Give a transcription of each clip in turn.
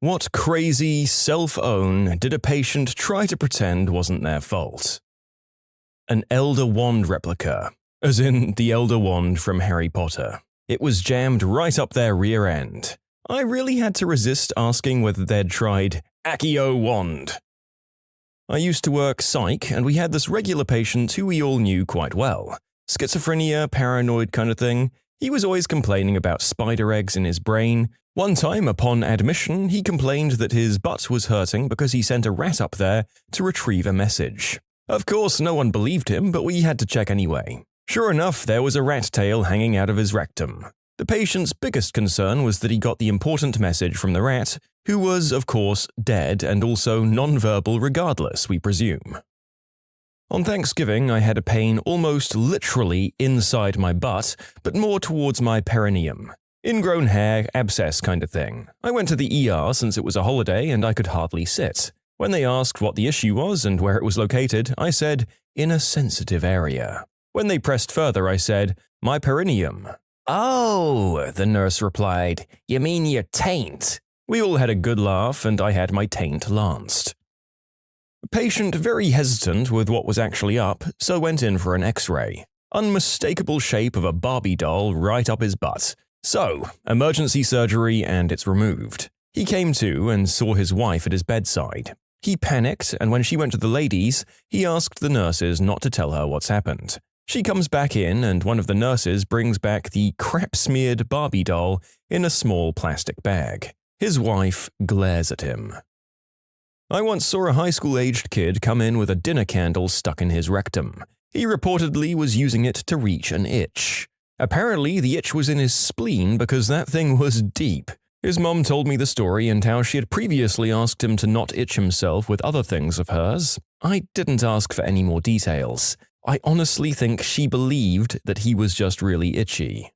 What crazy self-own did a patient try to pretend wasn't their fault? An Elder Wand replica, as in the Elder Wand from Harry Potter. It was jammed right up their rear end. I really had to resist asking whether they'd tried Accio Wand. I used to work psych, and we had this regular patient who we all knew quite well. Schizophrenia, paranoid kind of thing. He was always complaining about spider eggs in his brain. One time, upon admission, he complained that his butt was hurting because he sent a rat up there to retrieve a message. Of course, no one believed him, but we had to check anyway. Sure enough, there was a rat tail hanging out of his rectum. The patient's biggest concern was that he got the important message from the rat, who was, of course, dead and also non-verbal regardless, we presume. On Thanksgiving, I had a pain almost literally inside my butt, but more towards my perineum. Ingrown hair, abscess kind of thing. I went to the ER since it was a holiday and I could hardly sit. When they asked what the issue was and where it was located, I said, in a sensitive area. When they pressed further, I said, my perineum. Oh, the nurse replied, you mean your taint? We all had a good laugh and I had my taint lanced. The patient very hesitant with what was actually up, so went in for an x-ray. Unmistakable shape of a Barbie doll right up his butt. So, emergency surgery and it's removed. He came to and saw his wife at his bedside. He panicked, and when she went to the ladies, he asked the nurses not to tell her what's happened. She comes back in, and one of the nurses brings back the crap-smeared Barbie doll in a small plastic bag. His wife glares at him. I once saw a high school-aged kid come in with a dinner candle stuck in his rectum. He reportedly was using it to reach an itch. Apparently, the itch was in his spleen because that thing was deep. His mom told me the story and how she had previously asked him to not itch himself with other things of hers. I didn't ask for any more details. I honestly think she believed that he was just really itchy.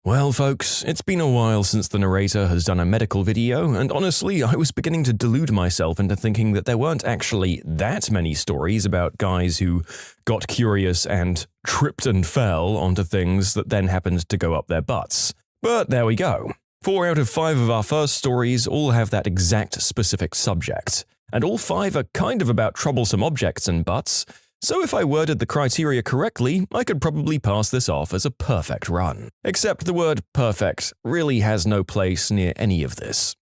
Well, folks, it's been a while since the narrator has done a medical video, and honestly, I was beginning to delude myself into thinking that there weren't actually that many stories about guys who got curious and tripped and fell onto things that then happened to go up their butts. But there we go. 4 out of 5 of our first stories all have that exact specific subject, and all 5 are kind of about troublesome objects and butts, so if I worded the criteria correctly, I could probably pass this off as a perfect run. Except the word perfect really has no place near any of this.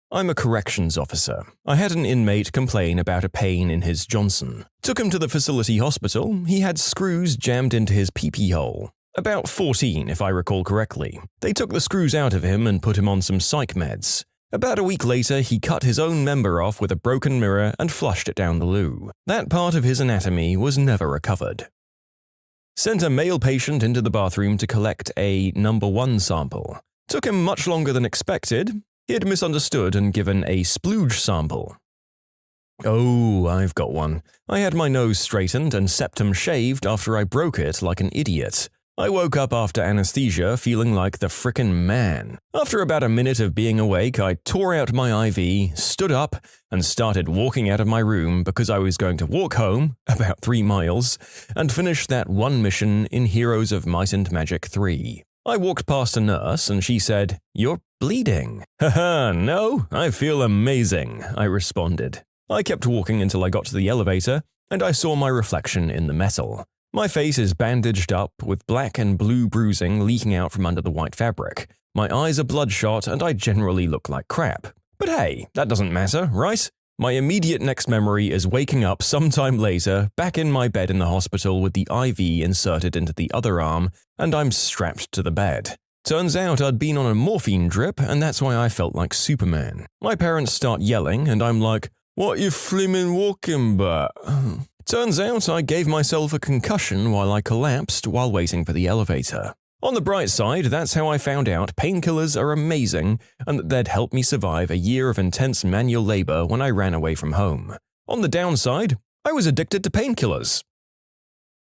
I'm a corrections officer. I had an inmate complain about a pain in his Johnson. Took him to the facility hospital. He had screws jammed into his pee-pee hole. About 14, if I recall correctly. They took the screws out of him and put him on some psych meds. About a week later, he cut his own member off with a broken mirror and flushed it down the loo. That part of his anatomy was never recovered. Sent a male patient into the bathroom to collect a number 1 sample. Took him much longer than expected. He had misunderstood and given a splooge sample. Oh, I've got one. I had my nose straightened and septum shaved after I broke it like an idiot. I woke up after anesthesia feeling like the frickin' man. After about a minute of being awake, I tore out my IV, stood up, and started walking out of my room because I was going to walk home, about 3 miles, and finish that one mission in Heroes of Might and Magic 3. I walked past a nurse and she said, "You're bleeding." "Haha, no, I feel amazing," I responded. I kept walking until I got to the elevator, and I saw my reflection in the metal. My face is bandaged up, with black and blue bruising leaking out from under the white fabric. My eyes are bloodshot, and I generally look like crap. But hey, that doesn't matter, right? My immediate next memory is waking up sometime later, back in my bed in the hospital with the IV inserted into the other arm, and I'm strapped to the bed. Turns out I'd been on a morphine drip, and that's why I felt like Superman. My parents start yelling, and I'm like, "What you flimmin' walking but?" Turns out I gave myself a concussion while I collapsed while waiting for the elevator. On the bright side, that's how I found out painkillers are amazing and that they'd help me survive a year of intense manual labor when I ran away from home. On the downside, I was addicted to painkillers.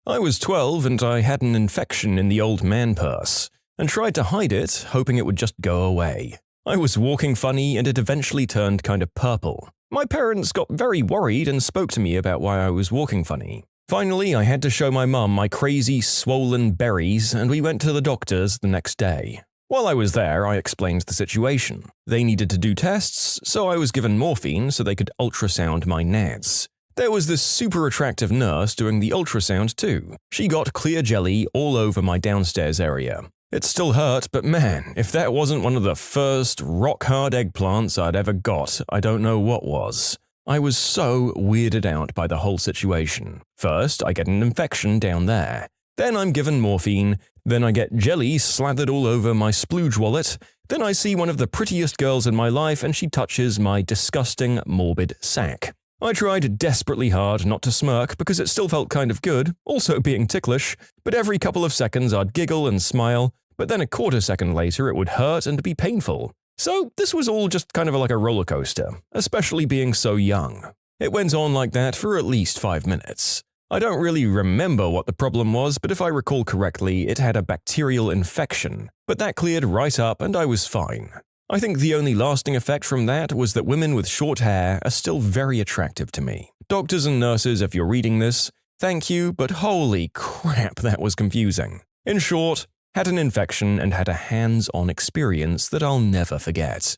I was 12 and I had an infection in the old man purse and tried to hide it, hoping it would just go away. I was walking funny and it eventually turned kind of purple. My parents got very worried and spoke to me about why I was walking funny. Finally, I had to show my mum my crazy, swollen berries, and we went to the doctors the next day. While I was there, I explained the situation. They needed to do tests, so I was given morphine so they could ultrasound my nads. There was this super attractive nurse doing the ultrasound too. She got clear jelly all over my downstairs area. It still hurt, but man, if that wasn't one of the first rock-hard eggplants I'd ever got, I don't know what was. I was so weirded out by the whole situation. First, I get an infection down there. Then I'm given morphine. Then I get jelly slathered all over my splooge wallet. Then I see one of the prettiest girls in my life and she touches my disgusting, morbid sack. I tried desperately hard not to smirk because it still felt kind of good, also being ticklish, but every couple of seconds I'd giggle and smile, but then a quarter second later it would hurt and be painful. So this was all just kind of like a roller coaster, especially being so young. It went on like that for at least 5 minutes. I don't really remember what the problem was, but if I recall correctly, it had a bacterial infection, but that cleared right up and I was fine. I think the only lasting effect from that was that women with short hair are still very attractive to me. Doctors and nurses, if you're reading this, thank you, but holy crap, that was confusing. In short, had an infection and had a hands-on experience that I'll never forget.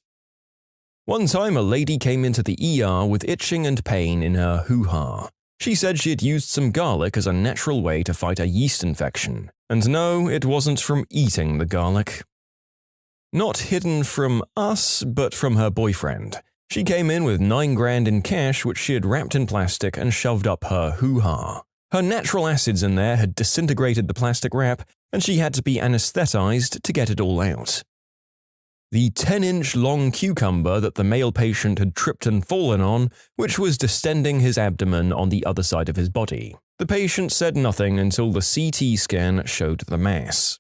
One time a lady came into the ER with itching and pain in her hoo-ha. She said she had used some garlic as a natural way to fight a yeast infection. And no, it wasn't from eating the garlic. Not hidden from us, but from her boyfriend. She came in with $9,000 in cash which she had wrapped in plastic and shoved up her hoo-ha. Her natural acids in there had disintegrated the plastic wrap, and she had to be anesthetized to get it all out. The 10-inch long cucumber that the male patient had tripped and fallen on, which was distending his abdomen on the other side of his body. The patient said nothing until the CT scan showed the mass.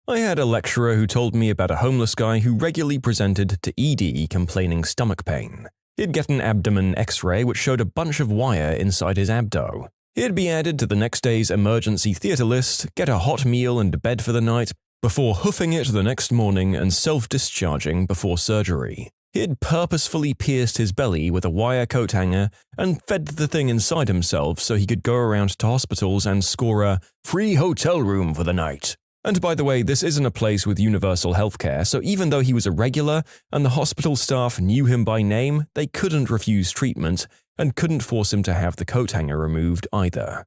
I had a lecturer who told me about a homeless guy who regularly presented to ED complaining stomach pain. He'd get an abdomen x-ray which showed a bunch of wire inside his abdo. He'd be added to the next day's emergency theatre list, get a hot meal and bed for the night, before hoofing it the next morning and self-discharging before surgery. He'd purposefully pierced his belly with a wire coat hanger and fed the thing inside himself so he could go around to hospitals and score a free hotel room for the night. And by the way, this isn't a place with universal healthcare, so even though he was a regular and the hospital staff knew him by name, they couldn't refuse treatment and couldn't force him to have the coat hanger removed either.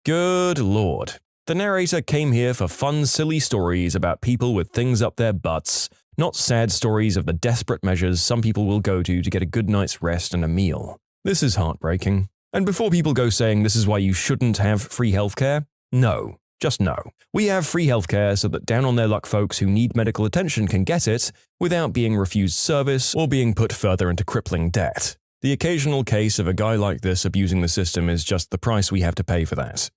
Good lord. The narrator came here for fun, silly stories about people with things up their butts, not sad stories of the desperate measures some people will go to get a good night's rest and a meal. This is heartbreaking. And before people go saying this is why you shouldn't have free healthcare, no. Just no. We have free healthcare so that down-on-their-luck folks who need medical attention can get it without being refused service or being put further into crippling debt. The occasional case of a guy like this abusing the system is just the price we have to pay for that.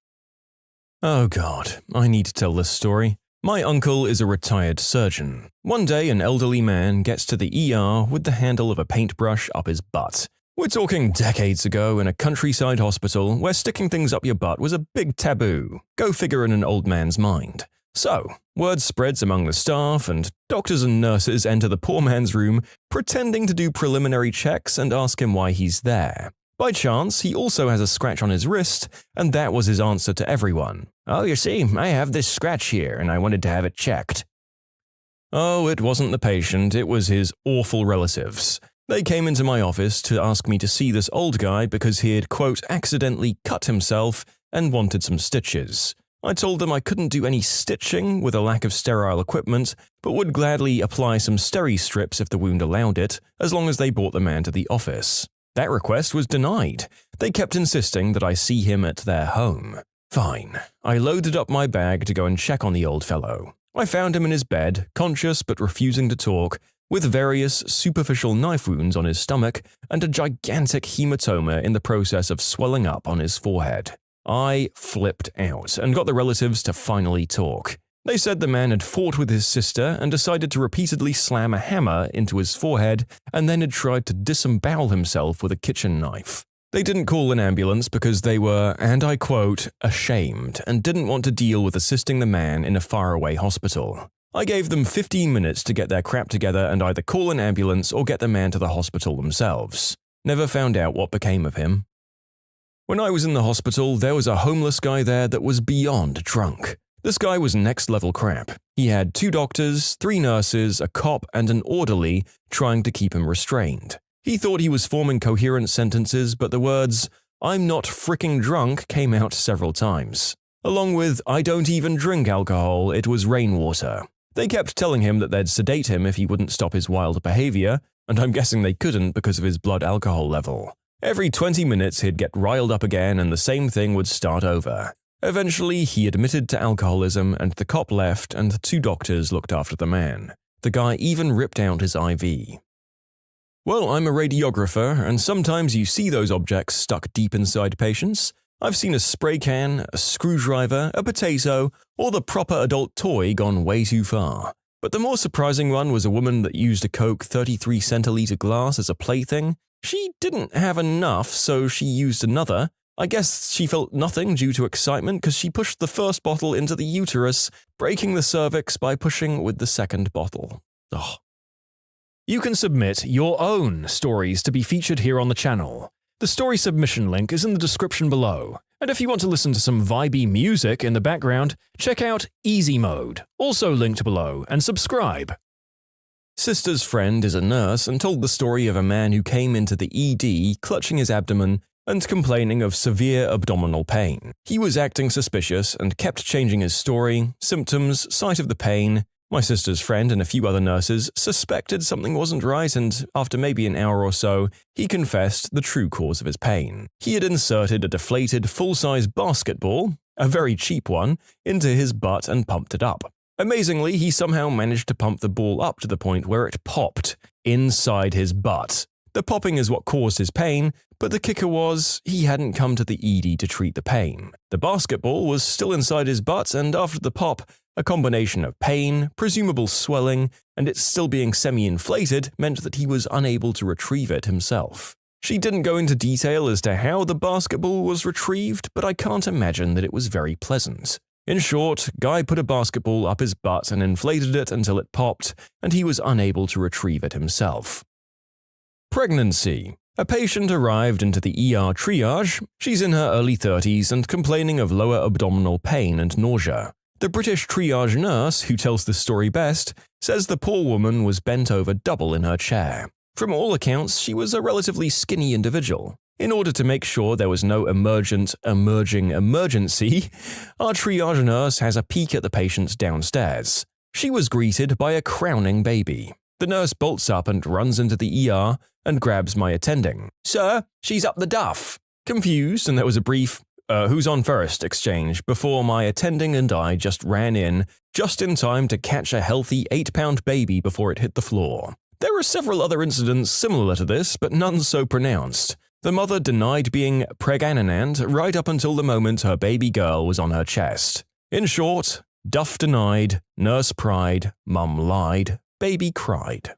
Oh god, I need to tell this story. My uncle is a retired surgeon. One day an elderly man gets to the ER with the handle of a paintbrush up his butt. We're talking decades ago in a countryside hospital where sticking things up your butt was a big taboo. Go figure in an old man's mind. So, word spreads among the staff and doctors and nurses enter the poor man's room pretending to do preliminary checks and ask him why he's there. By chance, he also has a scratch on his wrist, and that was his answer to everyone. Oh, you see, I have this scratch here and I wanted to have it checked. Oh, it wasn't the patient, it was his awful relatives. They came into my office to ask me to see this old guy because he had, quote, accidentally cut himself and wanted some stitches. I told them I couldn't do any stitching with a lack of sterile equipment, but would gladly apply some steri strips if the wound allowed it, as long as they brought the man to the office. That request was denied. They kept insisting that I see him at their home. Fine. I loaded up my bag to go and check on the old fellow. I found him in his bed, conscious but refusing to talk, with various superficial knife wounds on his stomach and a gigantic hematoma in the process of swelling up on his forehead. I flipped out and got the relatives to finally talk. They said the man had fought with his sister and decided to repeatedly slam a hammer into his forehead and then had tried to disembowel himself with a kitchen knife. They didn't call an ambulance because they were, and I quote, ashamed and didn't want to deal with assisting the man in a faraway hospital. I gave them 15 minutes to get their crap together and either call an ambulance or get the man to the hospital themselves. Never found out what became of him. When I was in the hospital, there was a homeless guy there that was beyond drunk. This guy was next level crap. He had 2 doctors, 3 nurses, a cop, and an orderly trying to keep him restrained. He thought he was forming coherent sentences, but the words, "I'm not fricking drunk," came out several times. Along with, "I don't even drink alcohol, it was rainwater." They kept telling him that they'd sedate him if he wouldn't stop his wild behavior, and I'm guessing they couldn't because of his blood alcohol level. Every 20 minutes he'd get riled up again and the same thing would start over. Eventually, he admitted to alcoholism and the cop left and the 2 doctors looked after the man. The guy even ripped out his IV. Well, I'm a radiographer, and sometimes you see those objects stuck deep inside patients. I've seen a spray can, a screwdriver, a potato, or the proper adult toy gone way too far. But the more surprising one was a woman that used a Coke 33 centiliter glass as a plaything. She didn't have enough, so she used another. I guess she felt nothing due to excitement because she pushed the first bottle into the uterus, breaking the cervix by pushing with the second bottle. Ugh. You can submit your own stories to be featured here on the channel. The story submission link is in the description below. And if you want to listen to some vibey music in the background, check out Easy Mode, also linked below, and subscribe. Sister's friend is a nurse and told the story of a man who came into the ED clutching his abdomen and complaining of severe abdominal pain. He was acting suspicious and kept changing his story, symptoms, site of the pain. My sister's friend and a few other nurses suspected something wasn't right, and after maybe an hour or so, he confessed the true cause of his pain. He had inserted a deflated full-size basketball, a very cheap one, into his butt and pumped it up. Amazingly, he somehow managed to pump the ball up to the point where it popped inside his butt. The popping is what caused his pain, but the kicker was he hadn't come to the ED to treat the pain. The basketball was still inside his butt, and after the pop, a combination of pain, presumable swelling, and it still being semi-inflated meant that he was unable to retrieve it himself. She didn't go into detail as to how the basketball was retrieved, but I can't imagine that it was very pleasant. In short, Guy put a basketball up his butt and inflated it until it popped, and he was unable to retrieve it himself. Pregnancy. A patient arrived into the ER triage. She's in her early 30s and complaining of lower abdominal pain and nausea. The British triage nurse, who tells the story best, says the poor woman was bent over double in her chair. From all accounts, she was a relatively skinny individual. In order to make sure there was no emerging emergency, our triage nurse has a peek at the patient downstairs. She was greeted by a crowning baby. The nurse bolts up and runs into the ER and grabs my attending. "Sir, she's up the duff." Confused, and there was a brief, "who's on first" exchange before my attending and I just ran in, just in time to catch a healthy 8-pound baby before it hit the floor. There were several other incidents similar to this, but none so pronounced. The mother denied being pregnant right up until the moment her baby girl was on her chest. In short, duff denied, nurse pried, mum lied, baby cried.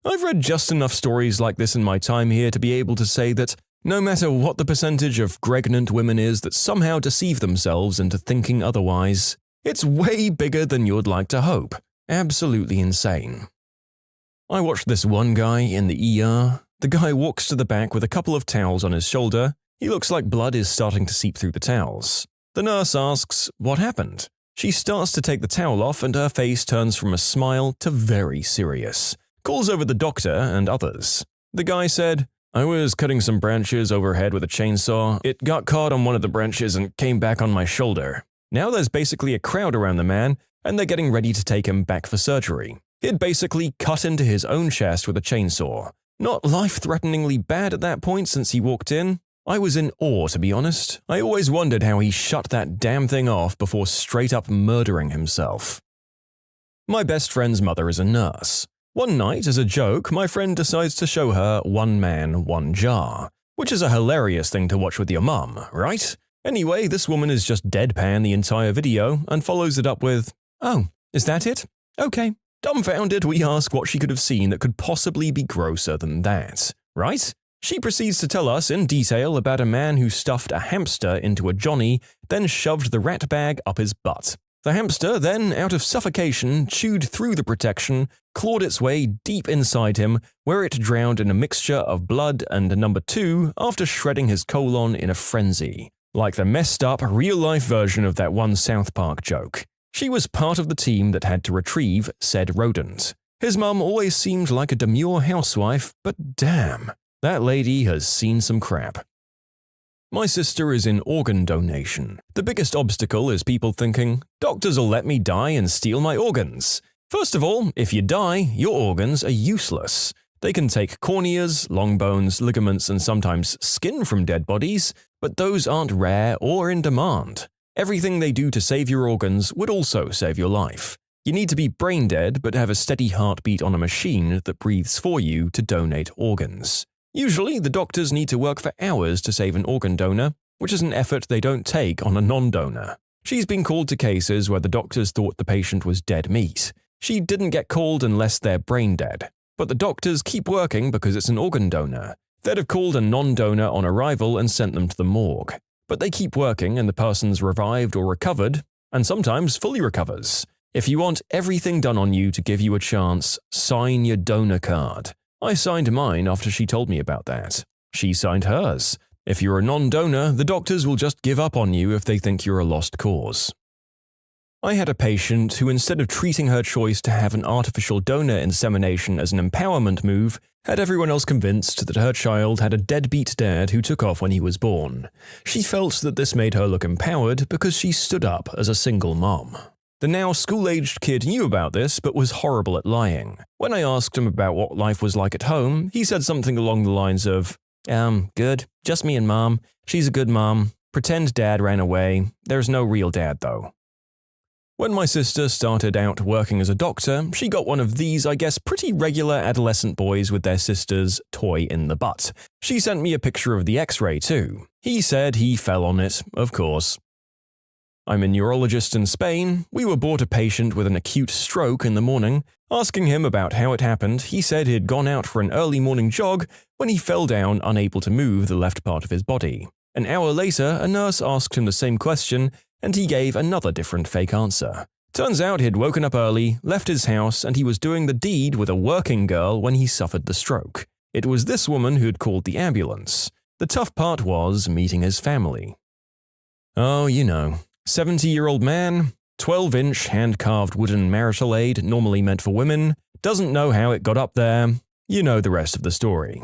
I've read just enough stories like this in my time here to be able to say that no matter what the percentage of pregnant women is that somehow deceive themselves into thinking otherwise, it's way bigger than you'd like to hope. Absolutely insane. I watched this one guy in the ER. The guy walks to the back with a couple of towels on his shoulder. He looks like blood is starting to seep through the towels. The nurse asks, "What happened?" She starts to take the towel off and her face turns from a smile to very serious. Calls over the doctor and others. The guy said, "I was cutting some branches overhead with a chainsaw. It got caught on one of the branches and came back on my shoulder." Now there's basically a crowd around the man, and they're getting ready to take him back for surgery. He'd basically cut into his own chest with a chainsaw. Not life-threateningly bad at that point since he walked in. I was in awe, to be honest. I always wondered how he shut that damn thing off before straight up murdering himself. My best friend's mother is a nurse. One night, as a joke, my friend decides to show her One Man, One Jar, which is a hilarious thing to watch with your mum, right? Anyway, this woman is just deadpan the entire video and follows it up with, "Oh, is that it? Okay." Dumbfounded, we ask what she could have seen that could possibly be grosser than that, right? She proceeds to tell us in detail about a man who stuffed a hamster into a Johnny, then shoved the rat bag up his butt. The hamster then, out of suffocation, chewed through the protection, clawed its way deep inside him, where it drowned in a mixture of blood and number 2 after shredding his colon in a frenzy. Like the messed up, real-life version of that one South Park joke. She was part of the team that had to retrieve said rodent. His mum always seemed like a demure housewife, but damn, that lady has seen some crap. My sister is in organ donation. The biggest obstacle is people thinking, doctors will let me die and steal my organs. First of all, if you die, your organs are useless. They can take corneas, long bones, ligaments, and sometimes skin from dead bodies, but those aren't rare or in demand. Everything they do to save your organs would also save your life. You need to be brain dead but have a steady heartbeat on a machine that breathes for you to donate organs. Usually, the doctors need to work for hours to save an organ donor, which is an effort they don't take on a non-donor. She's been called to cases where the doctors thought the patient was dead meat. She didn't get called unless they're brain dead. But the doctors keep working because it's an organ donor. They'd have called a non-donor on arrival and sent them to the morgue. But they keep working and the person's revived or recovered, and sometimes fully recovers. If you want everything done on you to give you a chance, sign your donor card. I signed mine after she told me about that. She signed hers. If you're a non-donor, the doctors will just give up on you if they think you're a lost cause. I had a patient who, instead of treating her choice to have an artificial donor insemination as an empowerment move, had everyone else convinced that her child had a deadbeat dad who took off when he was born. She felt that this made her look empowered because she stood up as a single mom. The now school-aged kid knew about this but was horrible at lying. When I asked him about what life was like at home, he said something along the lines of, good, just me and mom. She's a good mom. Pretend dad ran away. There's no real dad though. When my sister started out working as a doctor, she got one of these, I guess, pretty regular adolescent boys with their sister's toy in the butt. She sent me a picture of the x-ray too. He said he fell on it, of course. I'm a neurologist in Spain. We were brought a patient with an acute stroke in the morning. Asking him about how it happened, he said he'd gone out for an early morning jog when he fell down, unable to move the left part of his body. An hour later, a nurse asked him the same question, and he gave another different fake answer. Turns out he'd woken up early, left his house, and he was doing the deed with a working girl when he suffered the stroke. It was this woman who'd called the ambulance. The tough part was meeting his family. Oh, you know. 70-year-old man, 12-inch hand-carved wooden marital aid normally meant for women, doesn't know how it got up there. You know the rest of the story.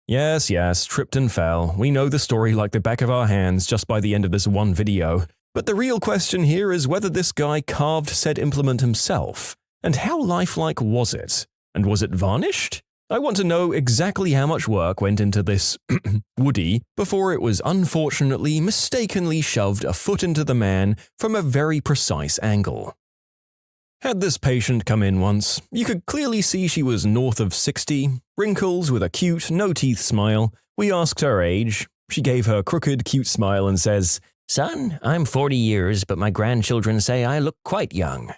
Yes, tripped and fell. We know the story like the back of our hands just by the end of this one video. But the real question here is whether this guy carved said implement himself. And how lifelike was it? And was it varnished? I want to know exactly how much work went into this Woody before it was unfortunately mistakenly shoved a foot into the man from a very precise angle. Had this patient come in once, you could clearly see she was north of 60, wrinkles with a cute, no-teeth smile. We asked her age. She gave her crooked, cute smile and says, "Son, I'm 40 years, but my grandchildren say I look quite young."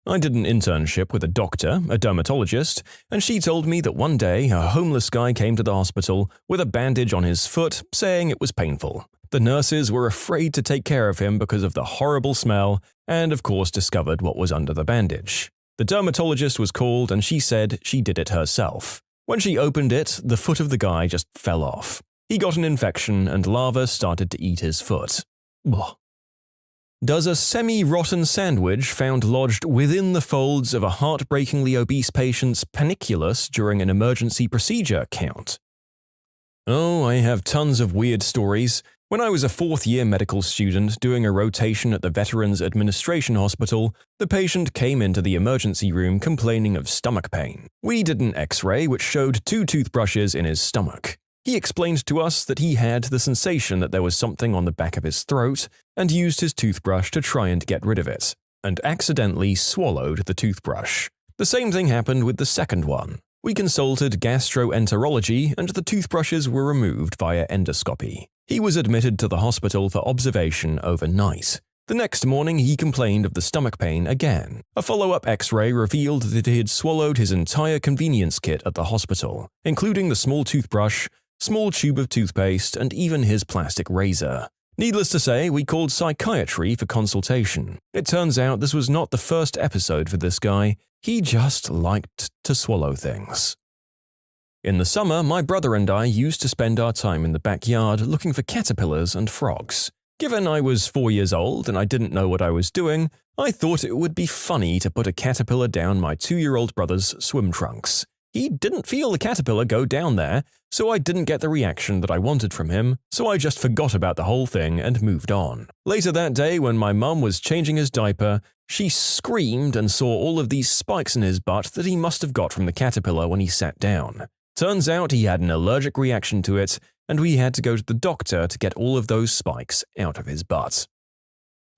I did an internship with a doctor, a dermatologist, and she told me that one day a homeless guy came to the hospital with a bandage on his foot, saying it was painful. The nurses were afraid to take care of him because of the horrible smell, and of course discovered what was under the bandage. The dermatologist was called and she said she did it herself. When she opened it, the foot of the guy just fell off. He got an infection and larvae started to eat his foot. Ugh. Does a semi-rotten sandwich found lodged within the folds of a heartbreakingly obese patient's panniculus during an emergency procedure count? Oh, I have tons of weird stories. When I was a fourth-year medical student doing a rotation at the Veterans Administration Hospital, the patient came into the emergency room complaining of stomach pain. We did an x-ray which showed 2 toothbrushes in his stomach. He explained to us that he had the sensation that there was something on the back of his throat and used his toothbrush to try and get rid of it, and accidentally swallowed the toothbrush. The same thing happened with the second one. We consulted gastroenterology and the toothbrushes were removed via endoscopy. He was admitted to the hospital for observation overnight. The next morning he complained of the stomach pain again. A follow-up x-ray revealed that he had swallowed his entire convenience kit at the hospital, including the small toothbrush, small tube of toothpaste, and even his plastic razor. Needless to say, we called psychiatry for consultation. It turns out this was not the first episode for this guy. He just liked to swallow things. In the summer, my brother and I used to spend our time in the backyard looking for caterpillars and frogs. Given I was 4 years old and I didn't know what I was doing, I thought it would be funny to put a caterpillar down my 2-year-old brother's swim trunks. He didn't feel the caterpillar go down there, so I didn't get the reaction that I wanted from him, so I just forgot about the whole thing and moved on. Later that day, when my mum was changing his diaper, she screamed and saw all of these spikes in his butt that he must have got from the caterpillar when he sat down. Turns out he had an allergic reaction to it, and we had to go to the doctor to get all of those spikes out of his butt.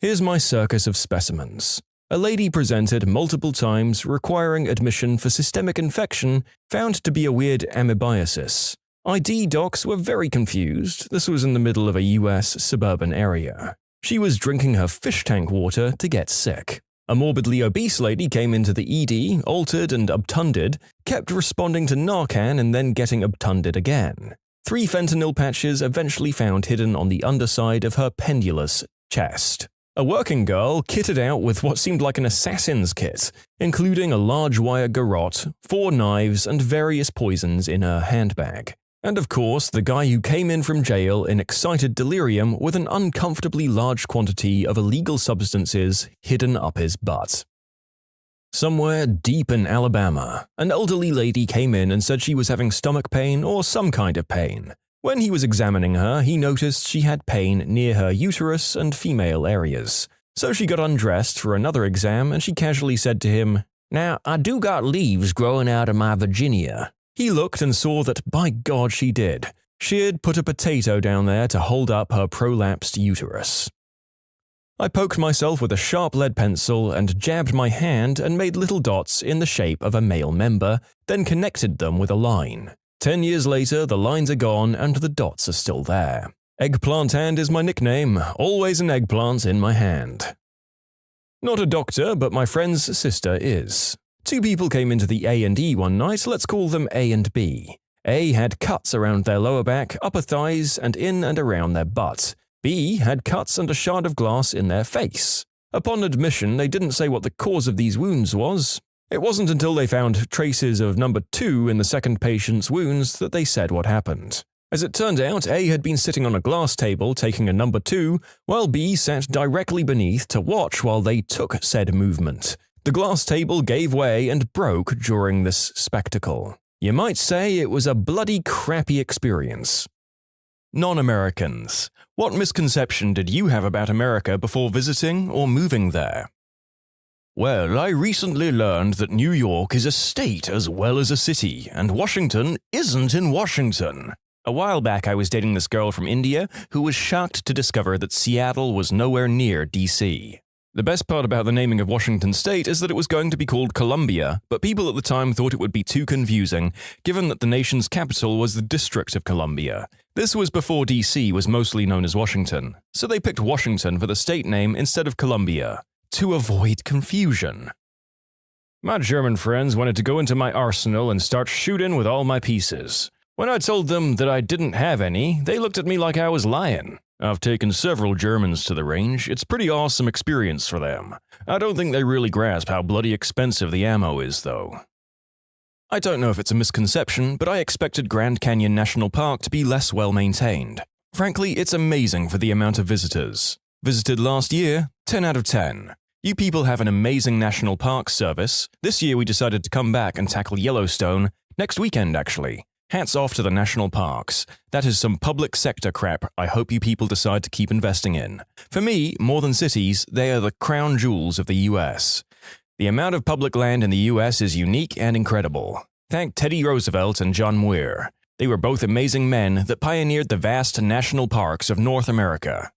Here's my circus of specimens. A lady presented multiple times requiring admission for systemic infection found to be a weird amoebiasis. ID docs were very confused. This was in the middle of a US suburban area. She was drinking her fish tank water to get sick. A morbidly obese lady came into the ED, altered and obtunded, kept responding to Narcan and then getting obtunded again. 3 fentanyl patches eventually found hidden on the underside of her pendulous chest. A working girl kitted out with what seemed like an assassin's kit, including a large wire garrote, 4 knives, and various poisons in her handbag. And of course, the guy who came in from jail in excited delirium with an uncomfortably large quantity of illegal substances hidden up his butt. Somewhere deep in Alabama, an elderly lady came in and said she was having stomach pain or some kind of pain. When he was examining her, he noticed she had pain near her uterus and female areas. So she got undressed for another exam and she casually said to him, "Now, I do got leaves growing out of my Virginia." He looked and saw that, by God, she did. She had put a potato down there to hold up her prolapsed uterus. I poked myself with a sharp lead pencil and jabbed my hand and made little dots in the shape of a male member, then connected them with a line. 10 years later, the lines are gone and the dots are still there. Eggplant hand is my nickname, always an eggplant in my hand. Not a doctor, but my friend's sister is. 2 people came into the A&E one night, let's call them A and B. A had cuts around their lower back, upper thighs, and in and around their butt. B had cuts and a shard of glass in their face. Upon admission, they didn't say what the cause of these wounds was. It wasn't until they found traces of number 2 in the second patient's wounds that they said what happened. As it turned out, A had been sitting on a glass table taking a number 2, while B sat directly beneath to watch while they took said movement. The glass table gave way and broke during this spectacle. You might say it was a bloody crappy experience. Non-Americans. What misconception did you have about America before visiting or moving there? Well, I recently learned that New York is a state as well as a city, and Washington isn't in Washington. A while back I was dating this girl from India who was shocked to discover that Seattle was nowhere near DC. The best part about the naming of Washington State is that it was going to be called Columbia, but people at the time thought it would be too confusing, given that the nation's capital was the District of Columbia. This was before DC was mostly known as Washington, so they picked Washington for the state name instead of Columbia, to avoid confusion. My German friends wanted to go into my arsenal and start shooting with all my pieces. When I told them that I didn't have any, they looked at me like I was lying. I've taken several Germans to the range. It's a pretty awesome experience for them. I don't think they really grasp how bloody expensive the ammo is, though. I don't know if it's a misconception, but I expected Grand Canyon National Park to be less well maintained. Frankly, it's amazing for the amount of visitors. Visited last year, 10 out of 10. You people have an amazing national park service. This year we decided to come back and tackle Yellowstone, next weekend actually. Hats off to the national parks. That is some public sector crap I hope you people decide to keep investing in. For me, more than cities, they are the crown jewels of the US. The amount of public land in the US is unique and incredible. Thank Teddy Roosevelt and John Muir. They were both amazing men that pioneered the vast national parks of North America.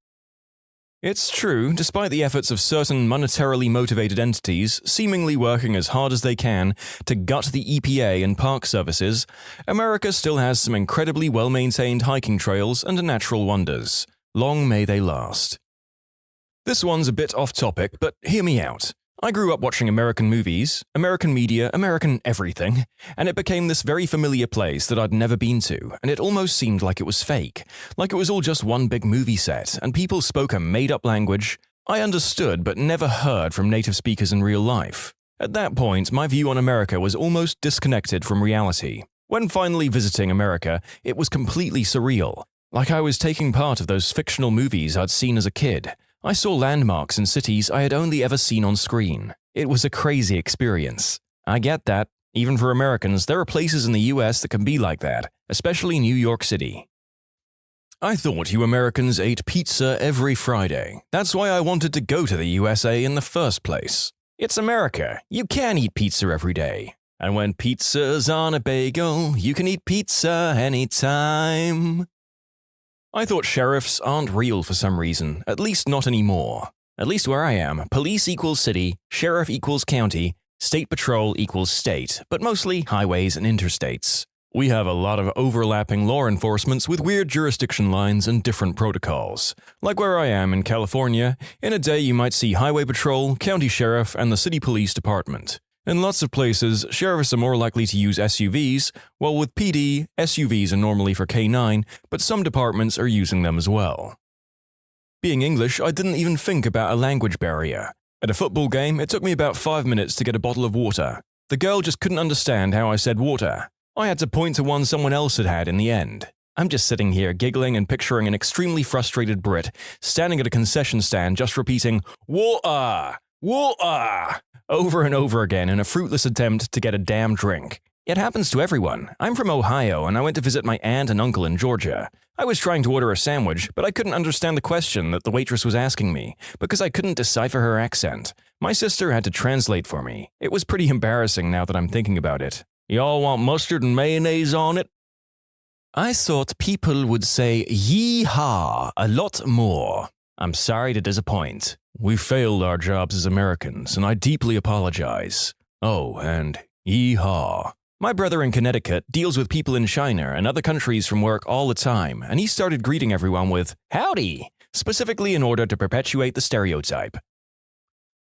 It's true, despite the efforts of certain monetarily motivated entities seemingly working as hard as they can to gut the EPA and park services, America still has some incredibly well-maintained hiking trails and natural wonders. Long may they last. This one's a bit off topic, but hear me out. I grew up watching American movies, American media, American everything, and it became this very familiar place that I'd never been to, and it almost seemed like it was fake, like it was all just one big movie set, and people spoke a made-up language I understood but never heard from native speakers in real life. At that point, my view on America was almost disconnected from reality. When finally visiting America, it was completely surreal. Like I was taking part of those fictional movies I'd seen as a kid. I saw landmarks in cities I had only ever seen on screen. It was a crazy experience. I get that. Even for Americans, there are places in the US that can be like that, especially New York City. I thought you Americans ate pizza every Friday. That's why I wanted to go to the USA in the first place. It's America. You can eat pizza every day. And when pizza's on a bagel, you can eat pizza anytime. I thought sheriffs aren't real for some reason, at least not anymore. At least where I am, police equals city, sheriff equals county, state patrol equals state, but mostly highways and interstates. We have a lot of overlapping law enforcements with weird jurisdiction lines and different protocols. Like where I am in California, in a day you might see highway patrol, county sheriff, and the city police department. In lots of places, sheriffs are more likely to use SUVs, while with PD, SUVs are normally for K9, but some departments are using them as well. Being English, I didn't even think about a language barrier. At a football game, it took me about 5 minutes to get a bottle of water. The girl just couldn't understand how I said water. I had to point to one someone else had had in the end. I'm just sitting here giggling and picturing an extremely frustrated Brit standing at a concession stand just repeating, "Water! Water!" over and over again in a fruitless attempt to get a damn drink. It happens to everyone. I'm from Ohio and I went to visit my aunt and uncle in Georgia. I was trying to order a sandwich, but I couldn't understand the question that the waitress was asking me because I couldn't decipher her accent. My sister had to translate for me. It was pretty embarrassing now that I'm thinking about it. Y'all want mustard and mayonnaise on it? I thought people would say yee-haw a lot more. I'm sorry to disappoint. We failed our jobs as Americans, and I deeply apologize. Oh, and yee-haw. My brother in Connecticut deals with people in China and other countries from work all the time, and he started greeting everyone with howdy, specifically in order to perpetuate the stereotype.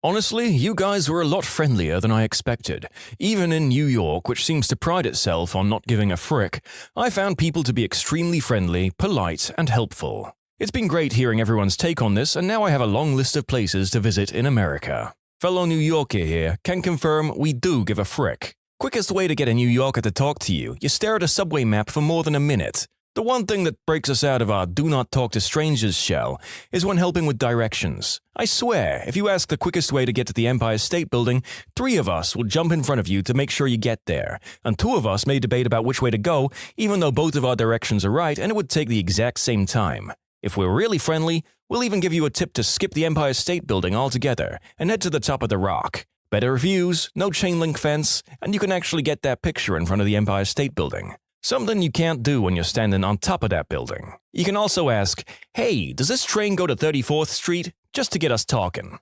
Honestly, you guys were a lot friendlier than I expected. Even in New York, which seems to pride itself on not giving a frick, I found people to be extremely friendly, polite, and helpful. It's been great hearing everyone's take on this, and now I have a long list of places to visit in America. Fellow New Yorker here can confirm we do give a frick. Quickest way to get a New Yorker to talk to you, you stare at a subway map for more than a minute. The one thing that breaks us out of our do not talk to strangers shell is when helping with directions. I swear, if you ask the quickest way to get to the Empire State Building, 3 of us will jump in front of you to make sure you get there, and 2 of us may debate about which way to go, even though both of our directions are right and it would take the exact same time. If we're really friendly, we'll even give you a tip to skip the Empire State Building altogether and head to the top of the rock. Better views, no chain link fence, and you can actually get that picture in front of the Empire State Building. Something you can't do when you're standing on top of that building. You can also ask, hey, does this train go to 34th Street? Just to get us talking.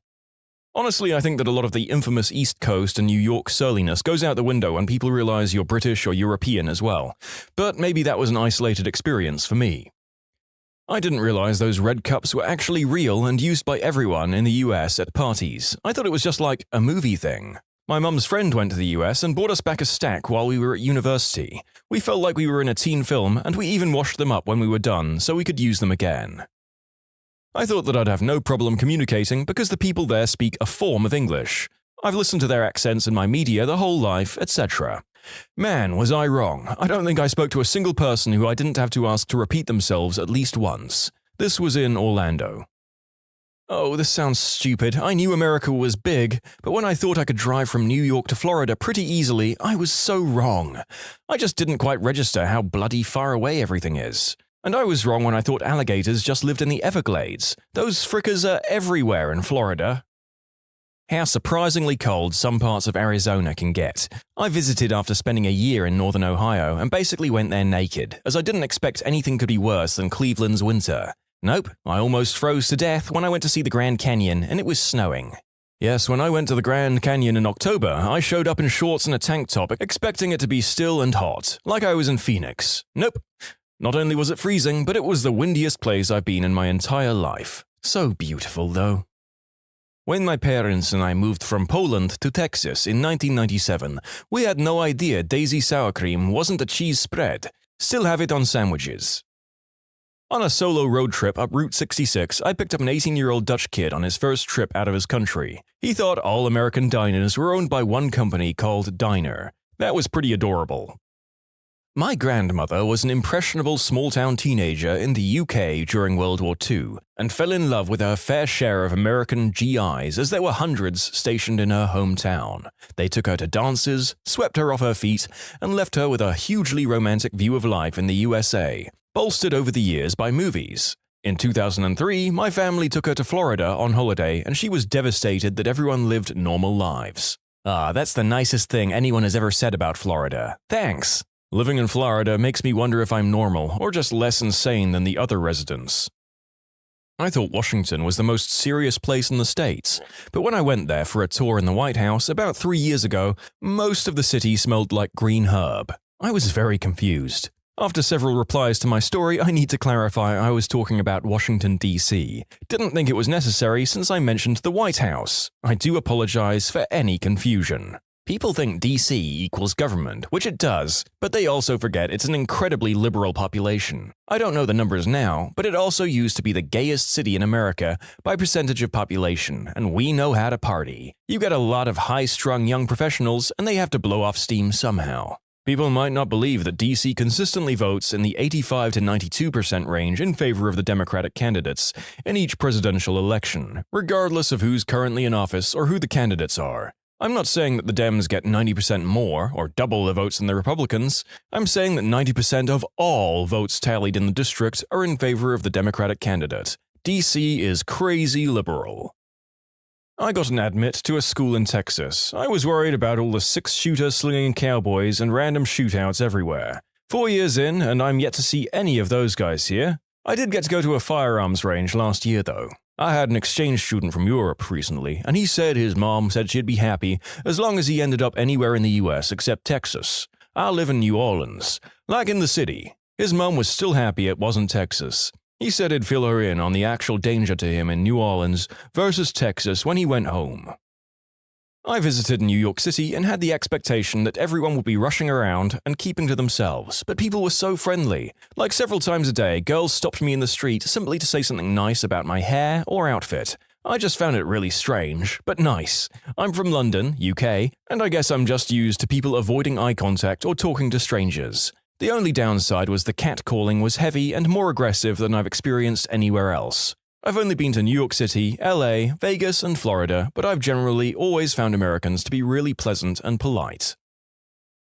Honestly, I think that a lot of the infamous East Coast and New York surliness goes out the window when people realize you're British or European as well. But maybe that was an isolated experience for me. I didn't realize those red cups were actually real and used by everyone in the US at parties. I thought it was just like a movie thing. My mum's friend went to the US and brought us back a stack while we were at university. We felt like we were in a teen film, and we even washed them up when we were done so we could use them again. I thought that I'd have no problem communicating because the people there speak a form of English. I've listened to their accents in my media the whole life, etc. Man, was I wrong. I don't think I spoke to a single person who I didn't have to ask to repeat themselves at least once. This was in Orlando. Oh, this sounds stupid. I knew America was big, but when I thought I could drive from New York to Florida pretty easily, I was so wrong. I just didn't quite register how bloody far away everything is. And I was wrong when I thought alligators just lived in the Everglades. Those frickers are everywhere in Florida. How surprisingly cold some parts of Arizona can get. I visited after spending a year in northern Ohio and basically went there naked, as I didn't expect anything could be worse than Cleveland's winter. Nope, I almost froze to death when I went to see the Grand Canyon and it was snowing. Yes, when I went to the Grand Canyon in October, I showed up in shorts and a tank top expecting it to be still and hot, like I was in Phoenix. Nope. Not only was it freezing, but it was the windiest place I've been in my entire life. So beautiful, though. When my parents and I moved from Poland to Texas in 1997, we had no idea Daisy sour cream wasn't a cheese spread. Still have it on sandwiches. On a solo road trip up Route 66, I picked up an 18-year-old Dutch kid on his first trip out of his country. He thought all American diners were owned by one company called Diner. That was pretty adorable. My grandmother was an impressionable small-town teenager in the UK during World War II and fell in love with her fair share of American GIs as there were hundreds stationed in her hometown. They took her to dances, swept her off her feet, and left her with a hugely romantic view of life in the USA, bolstered over the years by movies. In 2003, my family took her to Florida on holiday and she was devastated that everyone lived normal lives. Ah, that's the nicest thing anyone has ever said about Florida. Thanks! Living in Florida makes me wonder if I'm normal or just less insane than the other residents. I thought Washington was the most serious place in the States, but when I went there for a tour in the White House about 3 years ago, most of the city smelled like green herb. I was very confused. After several replies to my story, I need to clarify I was talking about Washington, D.C. Didn't think it was necessary since I mentioned the White House. I do apologize for any confusion. People think DC equals government, which it does, but they also forget it's an incredibly liberal population. I don't know the numbers now, but it also used to be the gayest city in America by percentage of population, and we know how to party. You get a lot of high-strung young professionals, and they have to blow off steam somehow. People might not believe that DC consistently votes in the 85 to 92% range in favor of the Democratic candidates in each presidential election, regardless of who's currently in office or who the candidates are. I'm not saying that the Dems get 90% more or double the votes than the Republicans. I'm saying that 90% of all votes tallied in the district are in favor of the Democratic candidate. DC is crazy liberal. I got an admit to a school in Texas. I was worried about all the six-shooter slinging cowboys and random shootouts everywhere. 4 years in, and I'm yet to see any of those guys here. I did get to go to a firearms range last year, though. I had an exchange student from Europe recently, and he said his mom said she'd be happy as long as he ended up anywhere in the US except Texas. I live in New Orleans, like in the city. His mom was still happy it wasn't Texas. He said he'd fill her in on the actual danger to him in New Orleans versus Texas when he went home. I visited New York City and had the expectation that everyone would be rushing around and keeping to themselves, but people were so friendly. Like several times a day, girls stopped me in the street simply to say something nice about my hair or outfit. I just found it really strange, but nice. I'm from London, UK, and I guess I'm just used to people avoiding eye contact or talking to strangers. The only downside was the catcalling was heavy and more aggressive than I've experienced anywhere else. I've only been to New York City, LA, Vegas, and Florida, but I've generally always found Americans to be really pleasant and polite.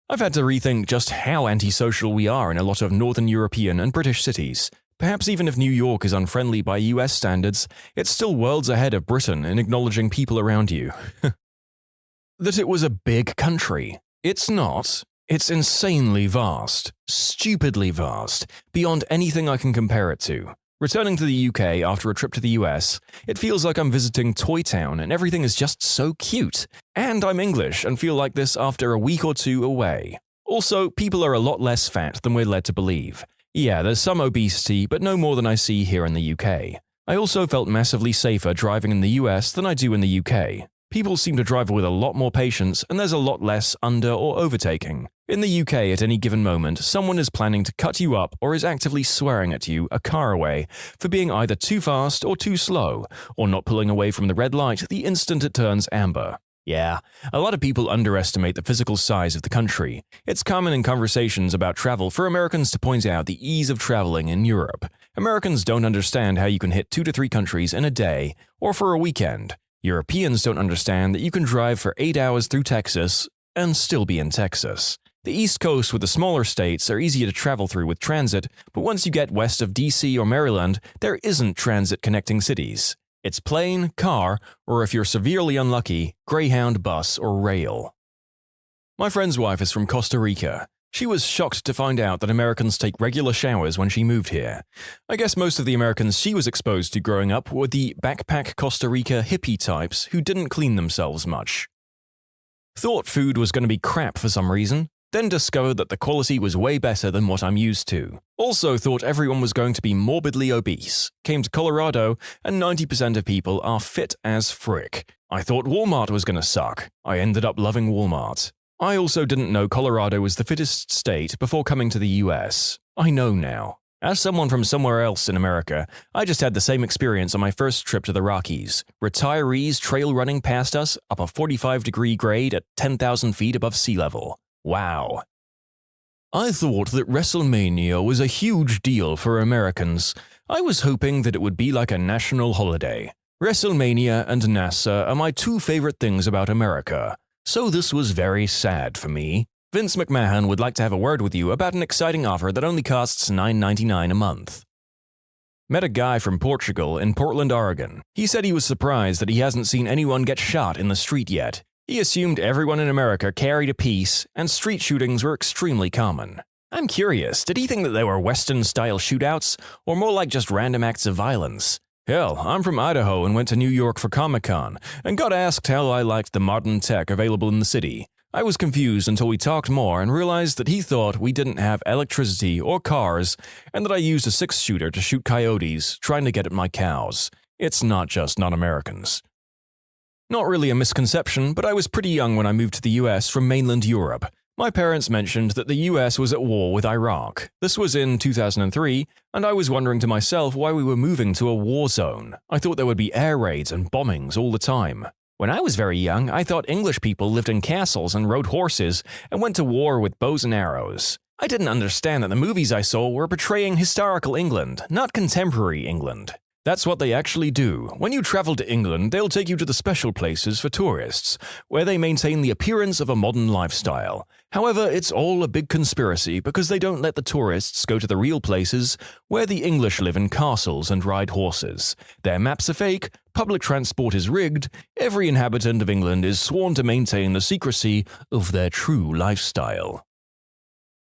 I've had to rethink just how antisocial we are in a lot of Northern European and British cities. Perhaps even if New York is unfriendly by US standards, it's still worlds ahead of Britain in acknowledging people around you. That it was a big country. It's not. It's insanely vast, stupidly vast, beyond anything I can compare it to. Returning to the UK after a trip to the US, it feels like I'm visiting Toy Town and everything is just so cute. And I'm English and feel like this after a week or two away. Also, people are a lot less fat than we're led to believe. Yeah, there's some obesity, but no more than I see here in the UK. I also felt massively safer driving in the US than I do in the UK. People seem to drive with a lot more patience and there's a lot less under or overtaking. In the UK, at any given moment, someone is planning to cut you up or is actively swearing at you a car away for being either too fast or too slow, or not pulling away from the red light the instant it turns amber. Yeah, a lot of people underestimate the physical size of the country. It's common in conversations about travel for Americans to point out the ease of traveling in Europe. Americans don't understand how you can hit 2 to 3 countries in a day or for a weekend. Europeans don't understand that you can drive for 8 hours through Texas and still be in Texas. The East Coast with the smaller states are easier to travel through with transit, but once you get west of DC or Maryland, there isn't transit connecting cities. It's plane, car, or if you're severely unlucky, Greyhound bus or rail. My friend's wife is from Costa Rica. She was shocked to find out that Americans take regular showers when she moved here. I guess most of the Americans she was exposed to growing up were the backpack Costa Rica hippie types who didn't clean themselves much. Thought food was going to be crap for some reason, then discovered that the quality was way better than what I'm used to. Also thought everyone was going to be morbidly obese. Came to Colorado, and 90% of people are fit as frick. I thought Walmart was going to suck. I ended up loving Walmart. I also didn't know Colorado was the fittest state before coming to the US. I know now. As someone from somewhere else in America, I just had the same experience on my first trip to the Rockies. Retirees trail running past us up a 45-degree grade at 10,000 feet above sea level. Wow. I thought that WrestleMania was a huge deal for Americans. I was hoping that it would be like a national holiday. WrestleMania and NASA are my two favorite things about America, so this was very sad for me. Vince McMahon would like to have a word with you about an exciting offer that only costs $9.99 a month. Met a guy from Portugal in Portland, Oregon. He said he was surprised that he hasn't seen anyone get shot in the street yet. He assumed everyone in America carried a piece, and street shootings were extremely common. I'm curious, did he think that they were Western-style shootouts, or more like just random acts of violence? Hell, I'm from Idaho and went to New York for Comic-Con, and got asked how I liked the modern tech available in the city. I was confused until we talked more and realized that he thought we didn't have electricity or cars, and that I used a 6-shooter to shoot coyotes trying to get at my cows. It's not just non-Americans. Not really a misconception, but I was pretty young when I moved to the US from mainland Europe. My parents mentioned that the US was at war with Iraq. This was in 2003, and I was wondering to myself why we were moving to a war zone. I thought there would be air raids and bombings all the time. When I was very young, I thought English people lived in castles and rode horses and went to war with bows and arrows. I didn't understand that the movies I saw were portraying historical England, not contemporary England. That's what they actually do. When you travel to England, they'll take you to the special places for tourists, where they maintain the appearance of a modern lifestyle. However, it's all a big conspiracy because they don't let the tourists go to the real places where the English live in castles and ride horses. Their maps are fake, public transport is rigged, every inhabitant of England is sworn to maintain the secrecy of their true lifestyle.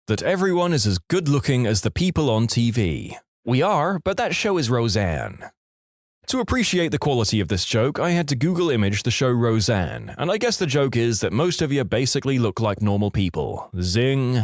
That everyone is as good-looking as the people on TV. We are, but that show is Roseanne. To appreciate the quality of this joke, I had to Google image the show Roseanne, and I guess the joke is that most of you basically look like normal people. Zing.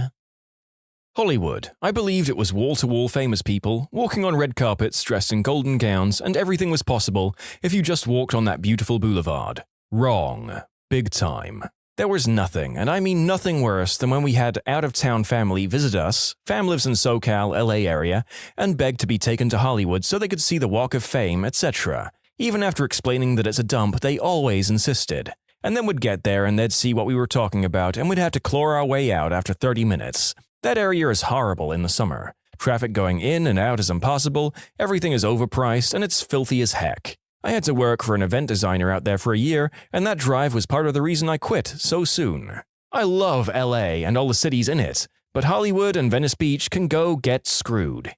Hollywood. I believed it was wall-to-wall famous people, walking on red carpets dressed in golden gowns, and everything was possible if you just walked on that beautiful boulevard. Wrong. Big time. There was nothing, and I mean nothing worse than when we had out-of-town family visit us, fam lives in SoCal, LA area, and begged to be taken to Hollywood so they could see the Walk of Fame, etc. Even after explaining that it's a dump, they always insisted. And then we'd get there and they'd see what we were talking about, and we'd have to claw our way out after 30 minutes. That area is horrible in the summer. Traffic going in and out is impossible, everything is overpriced, and it's filthy as heck. I had to work for an event designer out there for a year, and that drive was part of the reason I quit so soon. I love LA and all the cities in it, but Hollywood and Venice Beach can go get screwed.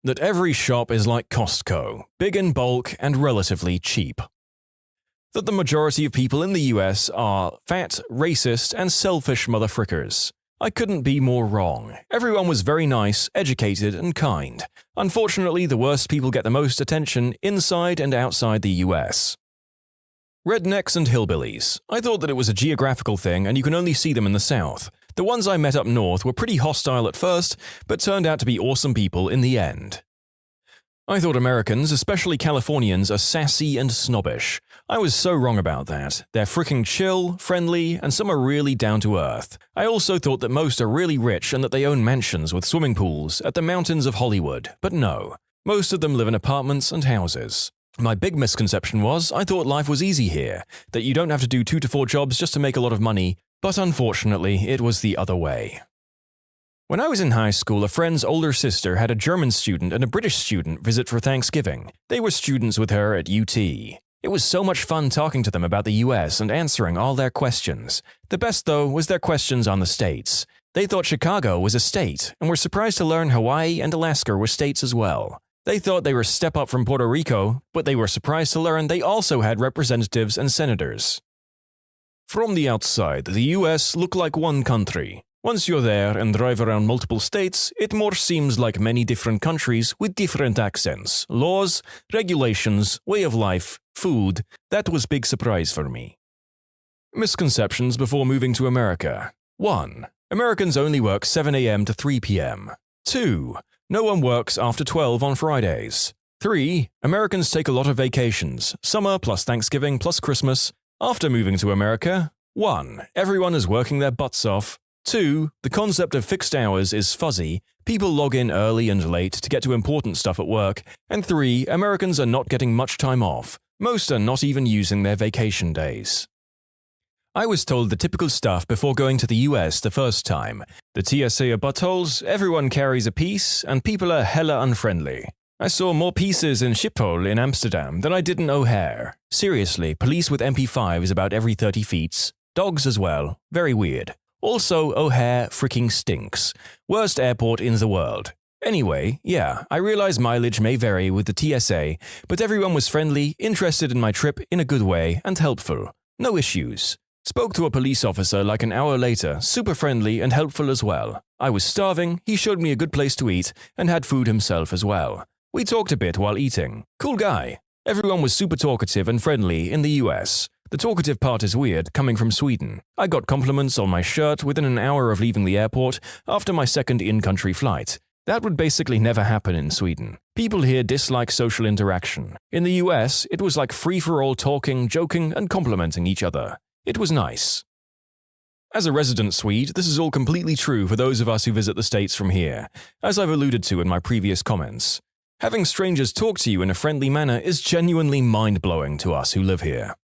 That every shop is like Costco, big in bulk and relatively cheap. That the majority of people in the US are fat, racist, and selfish motherfrickers. I couldn't be more wrong. Everyone was very nice, educated, and kind. Unfortunately, the worst people get the most attention inside and outside the US. Rednecks and hillbillies. I thought that it was a geographical thing and you can only see them in the South. The ones I met up north were pretty hostile at first, but turned out to be awesome people in the end. I thought Americans, especially Californians, are sassy and snobbish. I was so wrong about that. They're freaking chill, friendly, and some are really down to earth. I also thought that most are really rich and that they own mansions with swimming pools at the mountains of Hollywood, but no. Most of them live in apartments and houses. My big misconception was I thought life was easy here, that you don't have to do 2 to 4 jobs just to make a lot of money, but unfortunately it was the other way. When I was in high school, a friend's older sister had a German student and a British student visit for Thanksgiving. They were students with her at UT. It was so much fun talking to them about the US and answering all their questions. The best, though, was their questions on the states. They thought Chicago was a state, and were surprised to learn Hawaii and Alaska were states as well. They thought they were a step up from Puerto Rico, but they were surprised to learn they also had representatives and senators. From the outside, the US looked like one country. Once you're there and drive around multiple states, it more seems like many different countries with different accents, laws, regulations, way of life, food. That was a big surprise for me. Misconceptions before moving to America. 1. Americans only work 7 a.m. to 3 p.m. 2. No one works after 12 on Fridays. 3. Americans take a lot of vacations, summer plus Thanksgiving plus Christmas. After moving to America, 1. Everyone is working their butts off. 2. The concept of fixed hours is fuzzy, people log in early and late to get to important stuff at work, and 3. Americans are not getting much time off, most are not even using their vacation days. I was told the typical stuff before going to the US the first time. The TSA are buttholes, everyone carries a piece, and people are hella unfriendly. I saw more pieces in Schiphol in Amsterdam than I did in O'Hare. Seriously, police with MP5s about every 30 feet. Dogs as well. Very weird. Also, O'Hare freaking stinks. Worst airport in the world. Anyway, yeah, I realize mileage may vary with the TSA, but everyone was friendly, interested in my trip in a good way, and helpful. No issues. Spoke to a police officer like an hour later, super friendly and helpful as well. I was starving, he showed me a good place to eat, and had food himself as well. We talked a bit while eating. Cool guy. Everyone was super talkative and friendly in the US. The talkative part is weird, coming from Sweden. I got compliments on my shirt within an hour of leaving the airport after my second in-country flight. That would basically never happen in Sweden. People here dislike social interaction. In the US, it was like free-for-all talking, joking, and complimenting each other. It was nice. As a resident Swede, this is all completely true for those of us who visit the States from here, as I've alluded to in my previous comments. Having strangers talk to you in a friendly manner is genuinely mind-blowing to us who live here.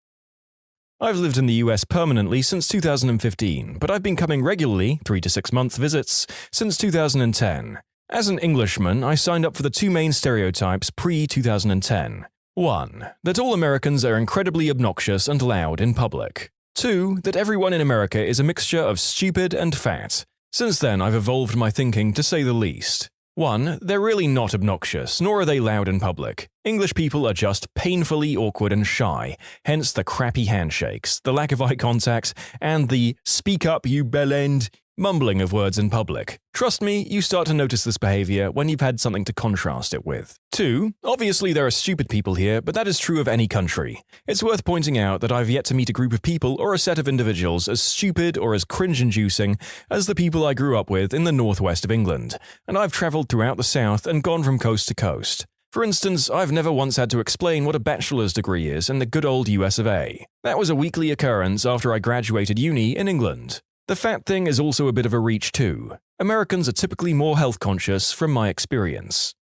I've lived in the US permanently since 2015, but I've been coming regularly, 3 to 6 month visits, since 2010. As an Englishman, I signed up for the two main stereotypes pre-2010. 1. That all Americans are incredibly obnoxious and loud in public. 2. That everyone in America is a mixture of stupid and fat. Since then, I've evolved my thinking to say the least. 1. They're really not obnoxious, nor are they loud in public. English people are just painfully awkward and shy, hence the crappy handshakes, the lack of eye contact, and the "speak up, you bellend" mumbling of words in public. Trust me, you start to notice this behavior when you've had something to contrast it with. 2. Obviously there are stupid people here, but that is true of any country. It's worth pointing out that I've yet to meet a group of people or a set of individuals as stupid or as cringe-inducing as the people I grew up with in the northwest of England, and I've travelled throughout the south and gone from coast to coast. For instance, I've never once had to explain what a bachelor's degree is in the good old US of A. That was a weekly occurrence after I graduated uni in England. The fat thing is also a bit of a reach too. Americans are typically more health conscious from my experience.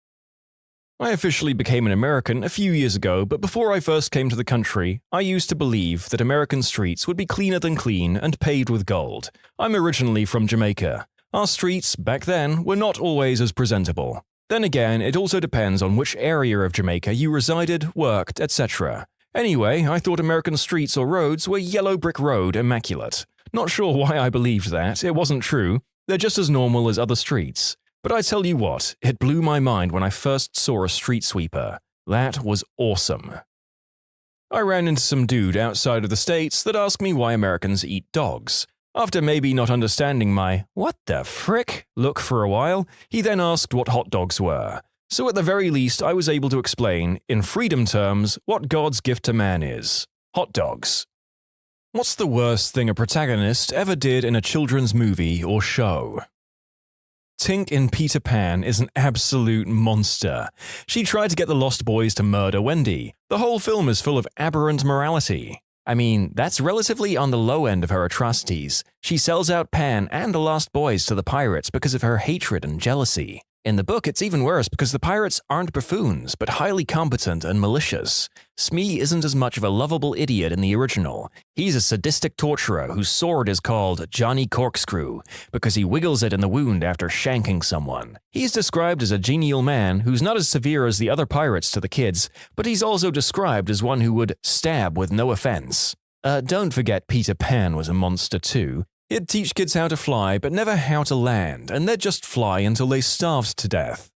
I officially became an American a few years ago, but before I first came to the country, I used to believe that American streets would be cleaner than clean and paved with gold. I'm originally from Jamaica. Our streets, back then, were not always as presentable. Then again, it also depends on which area of Jamaica you resided, worked, etc. Anyway, I thought American streets or roads were yellow brick road immaculate. Not sure why I believed that, it wasn't true. They're just as normal as other streets. But I tell you what, it blew my mind when I first saw a street sweeper. That was awesome. I ran into some dude outside of the States that asked me why Americans eat dogs. After maybe not understanding my "what the frick" look for a while, he then asked what hot dogs were. So at the very least I was able to explain, in freedom terms, what God's gift to man is. Hot dogs. What's the worst thing a protagonist ever did in a children's movie or show? Tink in Peter Pan is an absolute monster. She tried to get the Lost Boys to murder Wendy. The whole film is full of aberrant morality. I mean, that's relatively on the low end of her atrocities. She sells out Pan and the Lost Boys to the pirates because of her hatred and jealousy. In the book, it's even worse because the pirates aren't buffoons, but highly competent and malicious. Smee isn't as much of a lovable idiot in the original. He's a sadistic torturer whose sword is called Johnny Corkscrew because he wiggles it in the wound after shanking someone. He's described as a genial man who's not as severe as the other pirates to the kids, but he's also described as one who would stab with no offense. Don't forget Peter Pan was a monster too. He'd teach kids how to fly, but never how to land, and they'd just fly until they starved to death.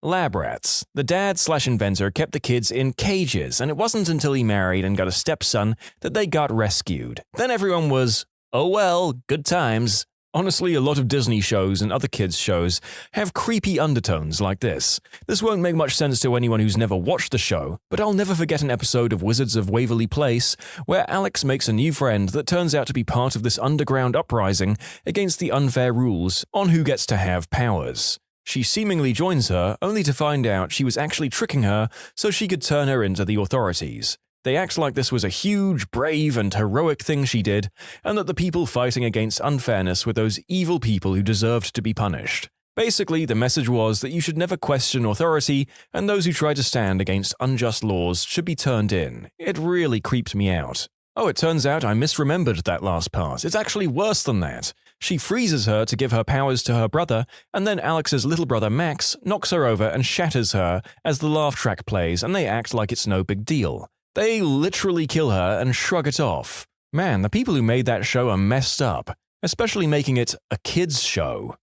Lab rats. The dad/inventor kept the kids in cages, and it wasn't until he married and got a stepson that they got rescued. Then everyone was, oh well, good times. Honestly, a lot of Disney shows and other kids' shows have creepy undertones like this. This won't make much sense to anyone who's never watched the show, but I'll never forget an episode of Wizards of Waverly Place where Alex makes a new friend that turns out to be part of this underground uprising against the unfair rules on who gets to have powers. She seemingly joins her, only to find out she was actually tricking her so she could turn her into the authorities. They act like this was a huge, brave, and heroic thing she did, and that the people fighting against unfairness were those evil people who deserved to be punished. Basically, the message was that you should never question authority, and those who try to stand against unjust laws should be turned in. It really creeped me out. Oh, it turns out I misremembered that last part. It's actually worse than that. She freezes her to give her powers to her brother, and then Alex's little brother Max knocks her over and shatters her as the laugh track plays, and they act like it's no big deal. They literally kill her and shrug it off. Man, the people who made that show are messed up, especially making it a kids' show.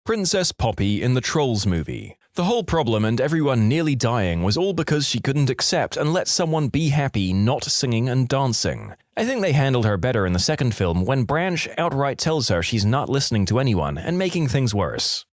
Princess Poppy in the Trolls movie. The whole problem and everyone nearly dying was all because she couldn't accept and let someone be happy not singing and dancing. I think they handled her better in the second film when Branch outright tells her she's not listening to anyone and making things worse.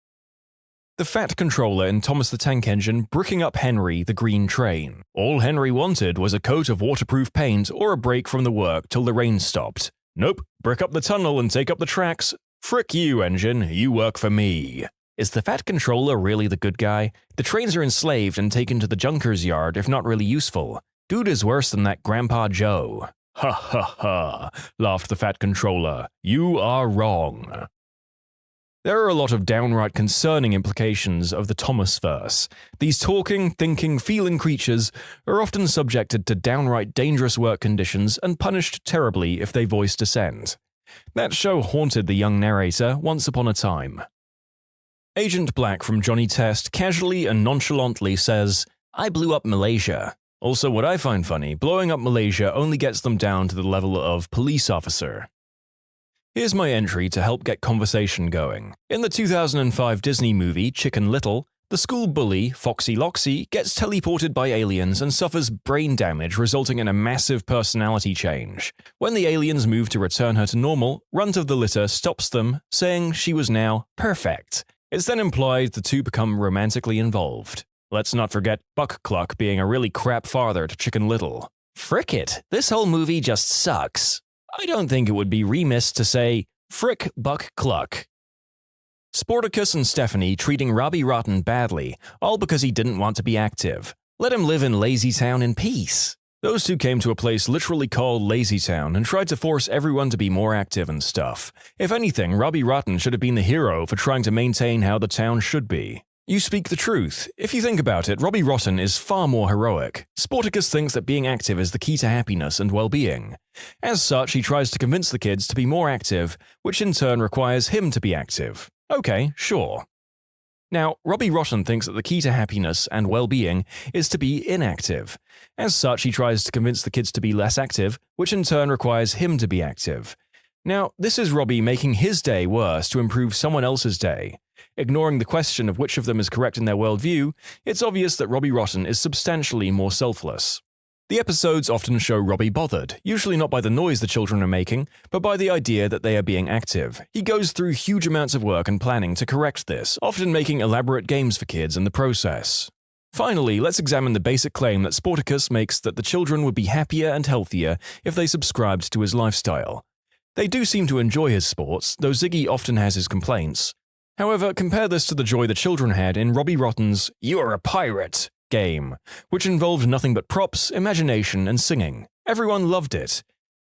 The Fat Controller in Thomas the Tank Engine bricking up Henry the Green Train. All Henry wanted was a coat of waterproof paint or a break from the work till the rain stopped. Nope, brick up the tunnel and take up the tracks. Frick you, engine, you work for me. Is the Fat Controller really the good guy? The trains are enslaved and taken to the junker's yard if not really useful. Dude is worse than that Grandpa Joe. Ha ha ha, laughed the Fat Controller. You are wrong. There are a lot of downright concerning implications of the Thomas verse. These talking, thinking, feeling creatures are often subjected to downright dangerous work conditions and punished terribly if they voice dissent. That show haunted the young narrator once upon a time. Agent Black from Johnny Test casually and nonchalantly says, "I blew up Malaysia." Also, what I find funny, blowing up Malaysia only gets them down to the level of police officer. Here's my entry to help get conversation going. In the 2005 Disney movie Chicken Little, the school bully, Foxy Loxy, gets teleported by aliens and suffers brain damage resulting in a massive personality change. When the aliens move to return her to normal, Runt of the Litter stops them, saying she was now perfect. It's then implied the two become romantically involved. Let's not forget Buck Cluck being a really crap father to Chicken Little. Frick it, this whole movie just sucks. I don't think it would be remiss to say, frick Buck Cluck. Sportacus and Stephanie treating Robbie Rotten badly, all because he didn't want to be active. Let him live in Lazy Town in peace. Those two came to a place literally called Lazy Town and tried to force everyone to be more active and stuff. If anything, Robbie Rotten should have been the hero for trying to maintain how the town should be. You speak the truth. If you think about it, Robbie Rotten is far more heroic. Sportacus thinks that being active is the key to happiness and well-being. As such, he tries to convince the kids to be more active, which in turn requires him to be active. Okay, sure. Now, Robbie Rotten thinks that the key to happiness and well-being is to be inactive. As such, he tries to convince the kids to be less active, which in turn requires him to be active. Now, this is Robbie making his day worse to improve someone else's day. Ignoring the question of which of them is correct in their worldview, it's obvious that Robbie Rotten is substantially more selfless. The episodes often show Robbie bothered, usually not by the noise the children are making, but by the idea that they are being active. He goes through huge amounts of work and planning to correct this, often making elaborate games for kids in the process. Finally, let's examine the basic claim that Sportacus makes that the children would be happier and healthier if they subscribed to his lifestyle. They do seem to enjoy his sports, though Ziggy often has his complaints. However, compare this to the joy the children had in Robbie Rotten's "You're a Pirate" game, which involved nothing but props, imagination, and singing. Everyone loved it.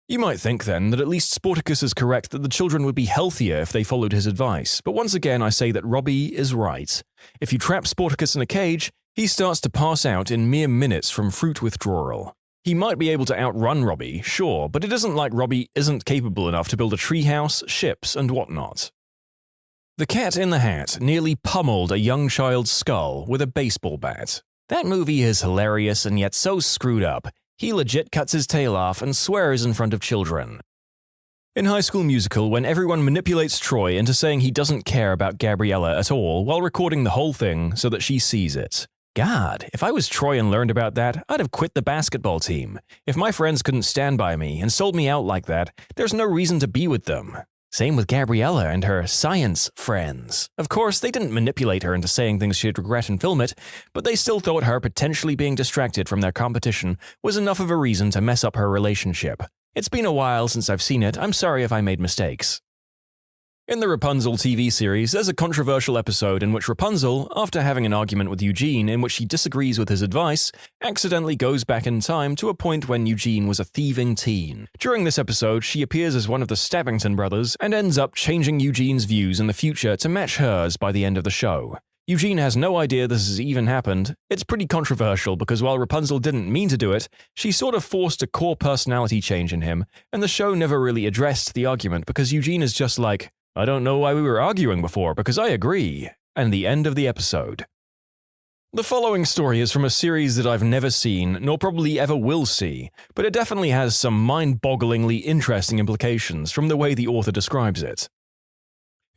You might think then that at least Sportacus is correct that the children would be healthier if they followed his advice, but once again I say that Robbie is right. If you trap Sportacus in a cage, he starts to pass out in mere minutes from fruit withdrawal. He might be able to outrun Robbie, sure, but it isn't like Robbie isn't capable enough to build a treehouse, ships, and whatnot. The Cat in the Hat nearly pummeled a young child's skull with a baseball bat. That movie is hilarious and yet so screwed up. He legit cuts his tail off and swears in front of children. In High School Musical, when everyone manipulates Troy into saying he doesn't care about Gabriella at all while recording the whole thing so that she sees it. God, if I was Troy and learned about that, I'd have quit the basketball team. If my friends couldn't stand by me and sold me out like that, there's no reason to be with them. Same with Gabriella and her science friends. Of course, they didn't manipulate her into saying things she'd regret and film it, but they still thought her potentially being distracted from their competition was enough of a reason to mess up her relationship. It's been a while since I've seen it, I'm sorry if I made mistakes. In the Rapunzel TV series, there's a controversial episode in which Rapunzel, after having an argument with Eugene in which she disagrees with his advice, accidentally goes back in time to a point when Eugene was a thieving teen. During this episode, she appears as one of the Stabbington brothers and ends up changing Eugene's views in the future to match hers by the end of the show. Eugene has no idea this has even happened. It's pretty controversial because while Rapunzel didn't mean to do it, she sort of forced a core personality change in him, and the show never really addressed the argument because Eugene is just like, I don't know why we were arguing before because I agree. And the end of the episode. The following story is from a series that I've never seen, nor probably ever will see, but it definitely has some mind-bogglingly interesting implications from the way the author describes it.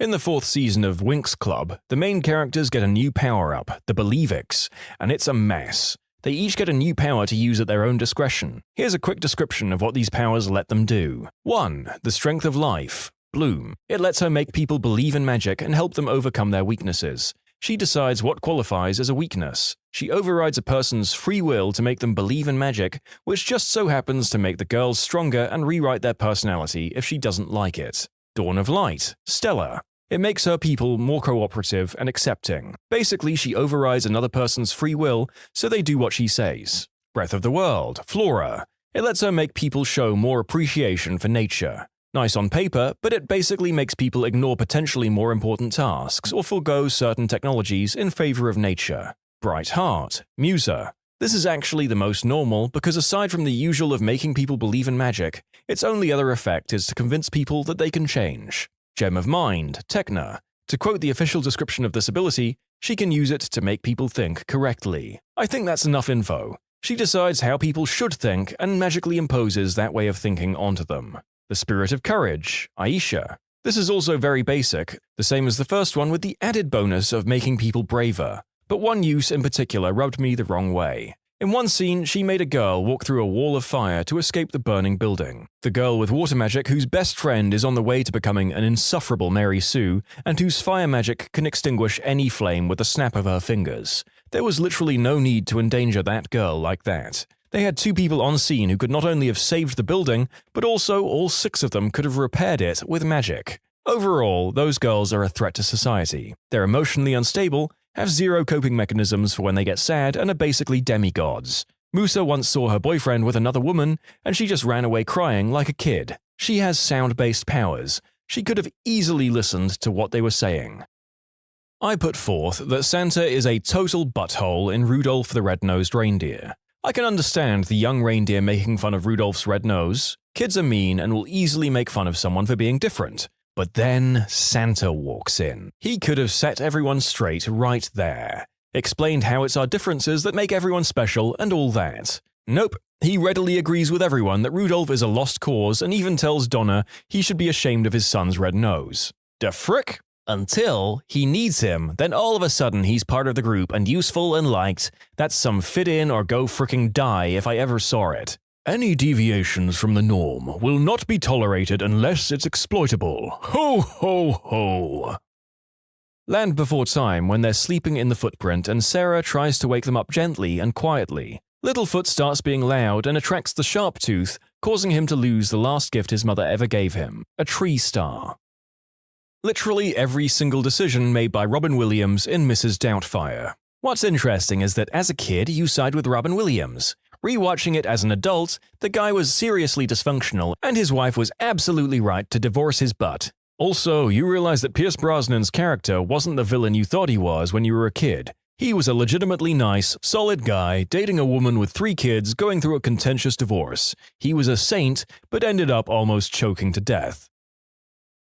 In the 4th season of Winx Club, the main characters get a new power-up, the Believix, and it's a mess. They each get a new power to use at their own discretion. Here's a quick description of what these powers let them do. 1. The Strength of Life. Bloom. It lets her make people believe in magic and help them overcome their weaknesses. She decides what qualifies as a weakness. She overrides a person's free will to make them believe in magic, which just so happens to make the girls stronger and rewrite their personality if she doesn't like it. Dawn of Light. Stella. It makes her people more cooperative and accepting. Basically, she overrides another person's free will, so they do what she says. Breath of the World. Flora. It lets her make people show more appreciation for nature. Nice on paper, but it basically makes people ignore potentially more important tasks or forego certain technologies in favor of nature. Bright Heart. Musa. This is actually the most normal because aside from the usual of making people believe in magic, its only other effect is to convince people that they can change. Gem of Mind. Techna. To quote the official description of this ability, she can use it to make people think correctly. I think that's enough info. She decides how people should think and magically imposes that way of thinking onto them. The Spirit of Courage. Aisha. This is also very basic, the same as the first one with the added bonus of making people braver. But one use in particular rubbed me the wrong way. In one scene, she made a girl walk through a wall of fire to escape the burning building. The girl with water magic whose best friend is on the way to becoming an insufferable Mary Sue, and whose fire magic can extinguish any flame with a snap of her fingers. There was literally no need to endanger that girl like that. They had 2 people on scene who could not only have saved the building, but also all 6 of them could have repaired it with magic. Overall, those girls are a threat to society. They're emotionally unstable, have 0 coping mechanisms for when they get sad, and are basically demigods. Musa once saw her boyfriend with another woman, and she just ran away crying like a kid. She has sound-based powers. She could have easily listened to what they were saying. I put forth that Santa is a total butthole in Rudolph the Red-Nosed Reindeer. I can understand the young reindeer making fun of Rudolph's red nose. Kids are mean and will easily make fun of someone for being different. But then Santa walks in. He could have set everyone straight right there. Explained how it's our differences that make everyone special and all that. Nope, he readily agrees with everyone that Rudolph is a lost cause and even tells Donna he should be ashamed of his son's red nose. Da frick? Until he needs him, then all of a sudden he's part of the group and useful and liked. That's some fit in or go fricking die if I ever saw it. Any deviations from the norm will not be tolerated unless it's exploitable. Ho ho ho! Land Before Time when they're sleeping in the footprint and Sarah tries to wake them up gently and quietly. Littlefoot starts being loud and attracts the Sharptooth, causing him to lose the last gift his mother ever gave him, a tree star. Literally every single decision made by Robin Williams in Mrs. Doubtfire. What's interesting is that as a kid, you side with Robin Williams. Rewatching it as an adult, the guy was seriously dysfunctional, and his wife was absolutely right to divorce his butt. Also, you realize that Pierce Brosnan's character wasn't the villain you thought he was when you were a kid. He was a legitimately nice, solid guy dating a woman with 3 kids going through a contentious divorce. He was a saint, but ended up almost choking to death.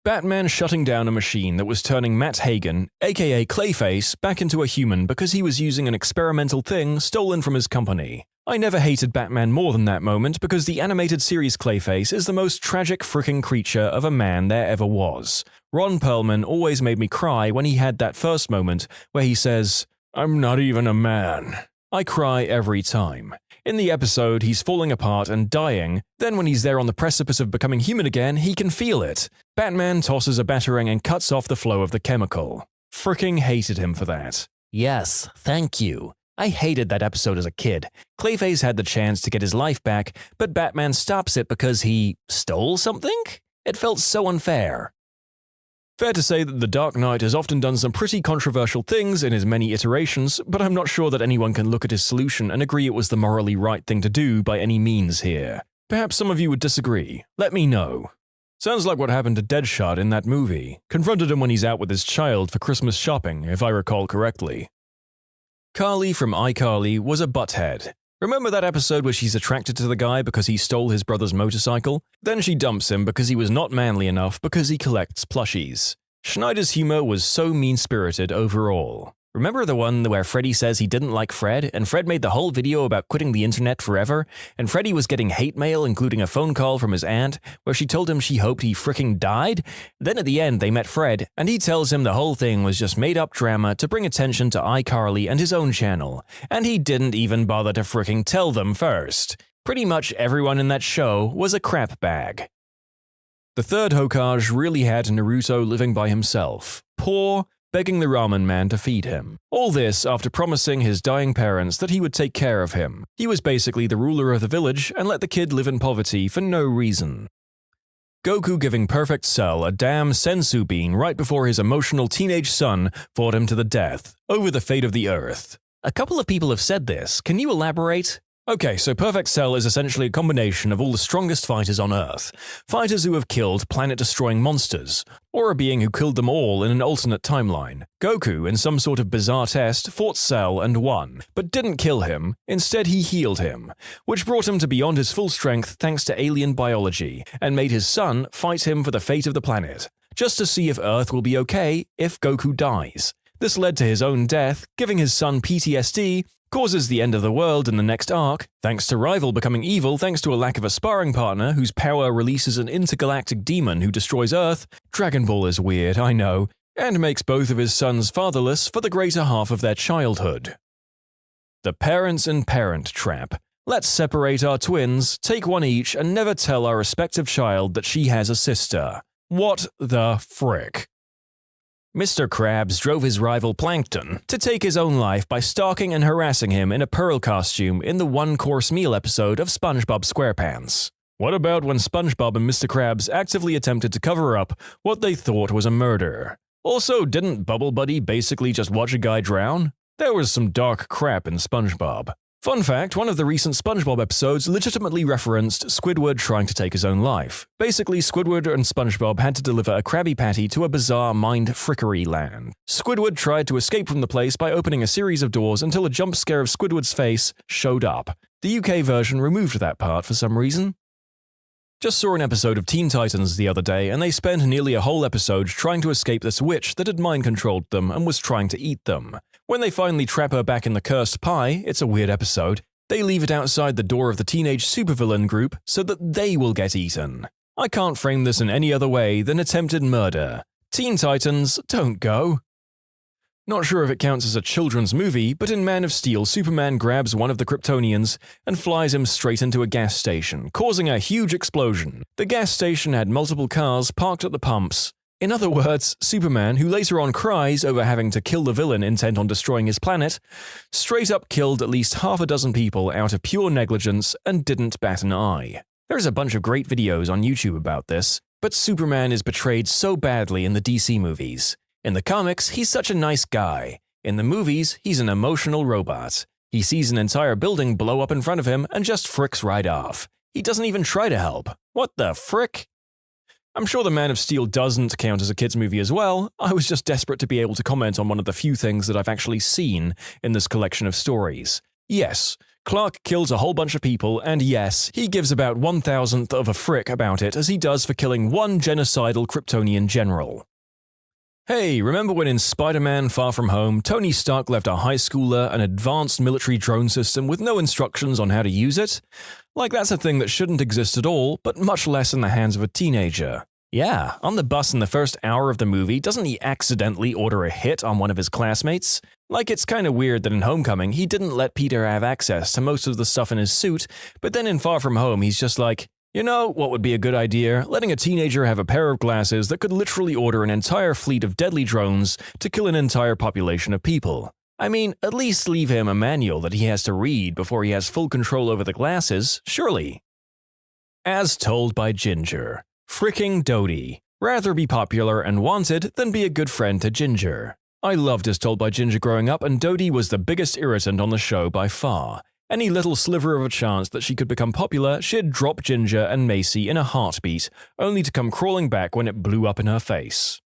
Batman shutting down a machine that was turning Matt Hagen, aka Clayface, back into a human because he was using an experimental thing stolen from his company. I never hated Batman more than that moment because the animated series Clayface is the most tragic fricking creature of a man there ever was. Ron Perlman always made me cry when he had that first moment where he says, "I'm not even a man." I cry every time. In the episode, he's falling apart and dying, then when he's there on the precipice of becoming human again, he can feel it. Batman tosses a batarang and cuts off the flow of the chemical. Fricking hated him for that. Yes, thank you. I hated that episode as a kid. Clayface had the chance to get his life back, but Batman stops it because he stole something? It felt so unfair. Fair to say that The Dark Knight has often done some pretty controversial things in his many iterations, but I'm not sure that anyone can look at his solution and agree it was the morally right thing to do by any means here. Perhaps some of you would disagree. Let me know. Sounds like what happened to Deadshot in that movie. Confronted him when he's out with his child for Christmas shopping, if I recall correctly. Carly from iCarly was a butthead. Remember that episode where she's attracted to the guy because he stole his brother's motorcycle? Then she dumps him because he was not manly enough because he collects plushies. Schneider's humor was so mean-spirited overall. Remember the one where Freddy says he didn't like Fred, and Fred made the whole video about quitting the internet forever, and Freddy was getting hate mail including a phone call from his aunt where she told him she hoped he fricking died? Then at the end they met Fred, and he tells him the whole thing was just made-up drama to bring attention to iCarly and his own channel, and he didn't even bother to fricking tell them first. Pretty much everyone in that show was a crap bag. The third Hokage really had Naruto living by himself. Poor, begging the ramen man to feed him. All this after promising his dying parents that he would take care of him. He was basically the ruler of the village and let the kid live in poverty for no reason. Goku giving Perfect Cell a damn senzu bean right before his emotional teenage son fought him to the death, over the fate of the Earth. A couple of people have said this, can you elaborate? Okay, so Perfect Cell is essentially a combination of all the strongest fighters on Earth. Fighters who have killed planet-destroying monsters, or a being who killed them all in an alternate timeline. Goku, in some sort of bizarre test, fought Cell and won, but didn't kill him, instead he healed him, which brought him to beyond his full strength thanks to alien biology, and made his son fight him for the fate of the planet, just to see if Earth will be okay if Goku dies. This led to his own death, giving his son PTSD, causes the end of the world in the next arc, thanks to Rival becoming evil thanks to a lack of a sparring partner whose power releases an intergalactic demon who destroys Earth. Dragon Ball is weird, I know, and makes both of his sons fatherless for the greater half of their childhood. The parents and parent trap. Let's separate our twins, take one each, and never tell our respective child that she has a sister. What the frick? Mr. Krabs drove his rival Plankton to take his own life by stalking and harassing him in a Pearl costume in the one-course meal episode of SpongeBob SquarePants. What about when SpongeBob and Mr. Krabs actively attempted to cover up what they thought was a murder? Also, didn't Bubble Buddy basically just watch a guy drown? There was some dark crap in SpongeBob. Fun fact, one of the recent SpongeBob episodes legitimately referenced Squidward trying to take his own life. Basically, Squidward and SpongeBob had to deliver a Krabby Patty to a bizarre mind-frickery land. Squidward tried to escape from the place by opening a series of doors until a jump scare of Squidward's face showed up. The UK version removed that part for some reason. Just saw an episode of Teen Titans the other day, and they spent nearly a whole episode trying to escape this witch that had mind-controlled them and was trying to eat them. When they finally trap her back in the cursed pie, it's a weird episode, they leave it outside the door of the teenage supervillain group so that they will get eaten. I can't frame this in any other way than attempted murder. Teen Titans, don't go. Not sure if it counts as a children's movie, but in Man of Steel, Superman grabs one of the Kryptonians and flies him straight into a gas station, causing a huge explosion. The gas station had multiple cars parked at the pumps. In other words, Superman, who later on cries over having to kill the villain intent on destroying his planet, straight up killed at least half a dozen people out of pure negligence and didn't bat an eye. There's a bunch of great videos on YouTube about this, but Superman is portrayed so badly in the DC movies. In the comics, he's such a nice guy. In the movies, he's an emotional robot. He sees an entire building blow up in front of him and just fricks right off. He doesn't even try to help. What the frick? I'm sure The Man of Steel doesn't count as a kids' movie as well. I was just desperate to be able to comment on one of the few things that I've actually seen in this collection of stories. Yes, Clark kills a whole bunch of people, and yes, he gives about 1,000th of a frick about it as he does for killing one genocidal Kryptonian general. Hey, remember when in Spider-Man Far From Home, Tony Stark left a high schooler an advanced military drone system with no instructions on how to use it? Like that's a thing that shouldn't exist at all, but much less in the hands of a teenager. Yeah, on the bus in the first hour of the movie, doesn't he accidentally order a hit on one of his classmates? Like it's kinda weird that in Homecoming he didn't let Peter have access to most of the stuff in his suit, but then in Far From Home he's just like, you know what would be a good idea? Letting a teenager have a pair of glasses that could literally order an entire fleet of deadly drones to kill an entire population of people. I mean, at least leave him a manual that he has to read before he has full control over the glasses, surely. As told by Ginger. Fricking Dodie. Rather be popular and wanted than be a good friend to Ginger. I loved As Told by Ginger growing up, and Dodie was the biggest irritant on the show by far. Any little sliver of a chance that she could become popular, she'd drop Ginger and Macy in a heartbeat, only to come crawling back when it blew up in her face.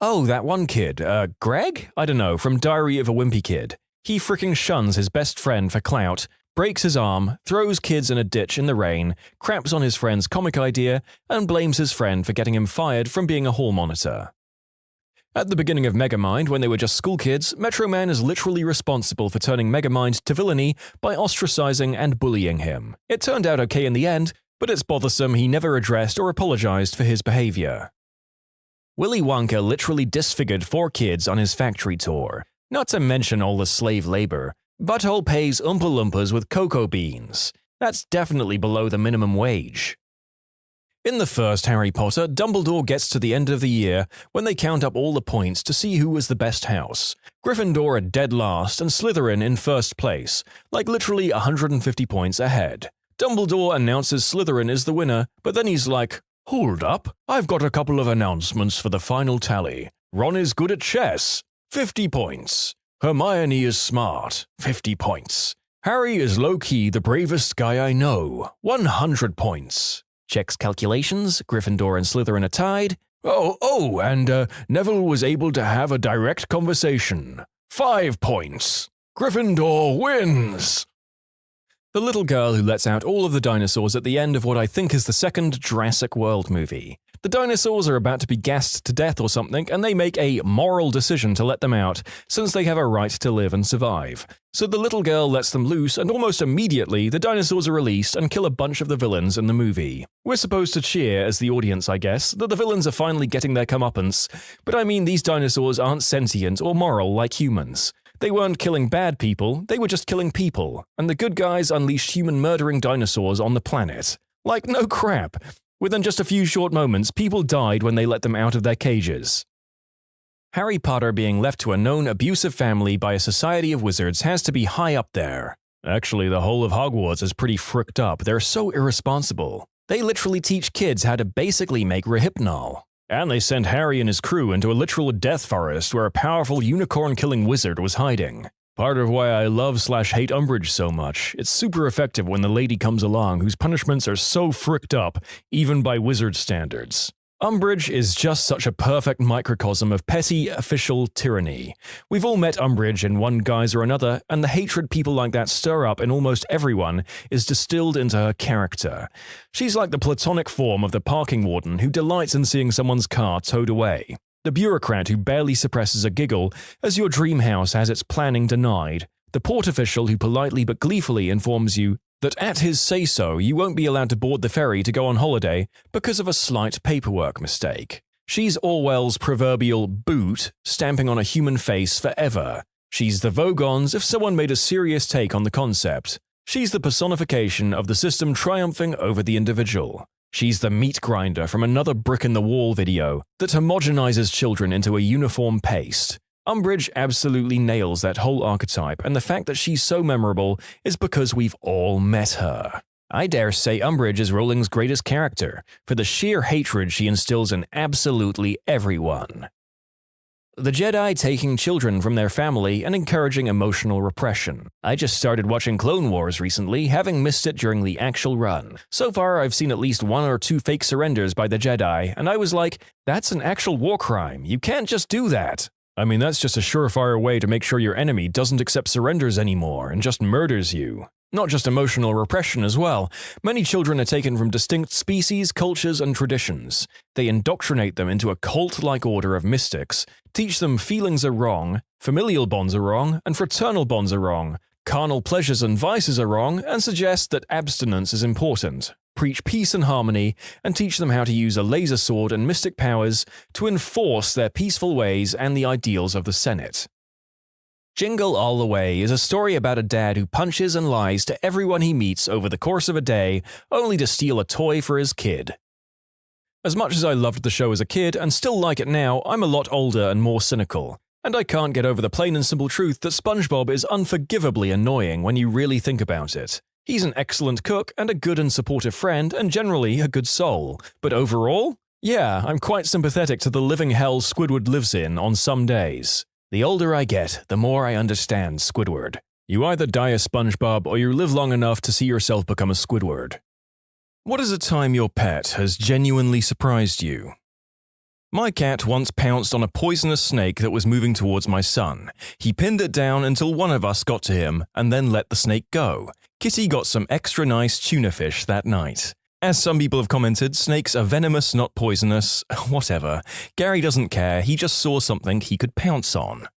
Oh, that one kid, Greg? I don't know, from Diary of a Wimpy Kid. He fricking shuns his best friend for clout, breaks his arm, throws kids in a ditch in the rain, craps on his friend's comic idea, and blames his friend for getting him fired from being a hall monitor. At the beginning of Megamind, when they were just school kids, Metro Man is literally responsible for turning Megamind to villainy by ostracizing and bullying him. It turned out okay in the end, but it's bothersome he never addressed or apologized for his behavior. Willy Wonka literally disfigured 4 kids on his factory tour, not to mention all the slave labor. Butthole pays Oompa Loompas with cocoa beans. That's definitely below the minimum wage. In the first Harry Potter, Dumbledore gets to the end of the year when they count up all the points to see who was the best house. Gryffindor are dead last and Slytherin in first place, like literally 150 points ahead. Dumbledore announces Slytherin is the winner, but then he's like, "Hold up, I've got a couple of announcements for the final tally. Ron is good at chess, 50 points. Hermione is smart, 50 points. Harry is low-key the bravest guy I know, 100 points. Checks calculations, Gryffindor and Slytherin are tied. And Neville was able to have a direct conversation, 5 points. Gryffindor wins!" The little girl who lets out all of the dinosaurs at the end of what I think is the second Jurassic World movie. The dinosaurs are about to be gassed to death or something, and they make a moral decision to let them out, since they have a right to live and survive. So the little girl lets them loose, and almost immediately, the dinosaurs are released and kill a bunch of the villains in the movie. We're supposed to cheer, as the audience I guess, that the villains are finally getting their comeuppance, but I mean these dinosaurs aren't sentient or moral like humans. They weren't killing bad people, they were just killing people, and the good guys unleashed human-murdering dinosaurs on the planet. Like, no crap. Within just a few short moments, people died when they let them out of their cages. Harry Potter being left to a known abusive family by a society of wizards has to be high up there. Actually, the whole of Hogwarts is pretty fricked up. They're so irresponsible. They literally teach kids how to basically make Rohypnol. And they sent Harry and his crew into a literal death forest where a powerful unicorn-killing wizard was hiding. Part of why I love/hate Umbridge so much. It's super effective when the lady comes along whose punishments are so fricked up, even by wizard standards. Umbridge is just such a perfect microcosm of petty, official tyranny. We've all met Umbridge in one guise or another, and the hatred people like that stir up in almost everyone is distilled into her character. She's like the platonic form of the parking warden who delights in seeing someone's car towed away. The bureaucrat who barely suppresses a giggle as your dream house has its planning denied. The port official who politely but gleefully informs you that at his say-so you won't be allowed to board the ferry to go on holiday because of a slight paperwork mistake. She's Orwell's proverbial boot stamping on a human face forever. She's the Vogons if someone made a serious take on the concept. She's the personification of the system triumphing over the individual. She's the meat grinder from another brick-in-the-wall video that homogenizes children into a uniform paste. Umbridge absolutely nails that whole archetype, and the fact that she's so memorable is because we've all met her. I dare say Umbridge is Rowling's greatest character, for the sheer hatred she instills in absolutely everyone. The Jedi taking children from their family and encouraging emotional repression. I just started watching Clone Wars recently, having missed it during the actual run. So far, I've seen at least 1 or 2 fake surrenders by the Jedi, and I was like, that's an actual war crime. You can't just do that. I mean, that's just a surefire way to make sure your enemy doesn't accept surrenders anymore and just murders you. Not just emotional repression as well. Many children are taken from distinct species, cultures, and traditions. They indoctrinate them into a cult-like order of mystics, teach them feelings are wrong, familial bonds are wrong, and fraternal bonds are wrong, carnal pleasures and vices are wrong, and suggest that abstinence is important. Preach peace and harmony, and teach them how to use a laser sword and mystic powers to enforce their peaceful ways and the ideals of the Senate. Jingle All the Way is a story about a dad who punches and lies to everyone he meets over the course of a day, only to steal a toy for his kid. As much as I loved the show as a kid and still like it now, I'm a lot older and more cynical. And I can't get over the plain and simple truth that SpongeBob is unforgivably annoying when you really think about it. He's an excellent cook and a good and supportive friend and generally a good soul. But overall, yeah, I'm quite sympathetic to the living hell Squidward lives in on some days. The older I get, the more I understand Squidward. You either die a SpongeBob or you live long enough to see yourself become a Squidward. What is a time your pet has genuinely surprised you? My cat once pounced on a poisonous snake that was moving towards my son. He pinned it down until one of us got to him and then let the snake go. Kitty got some extra nice tuna fish that night. As some people have commented, snakes are venomous, not poisonous. Whatever. Gary doesn't care, he just saw something he could pounce on.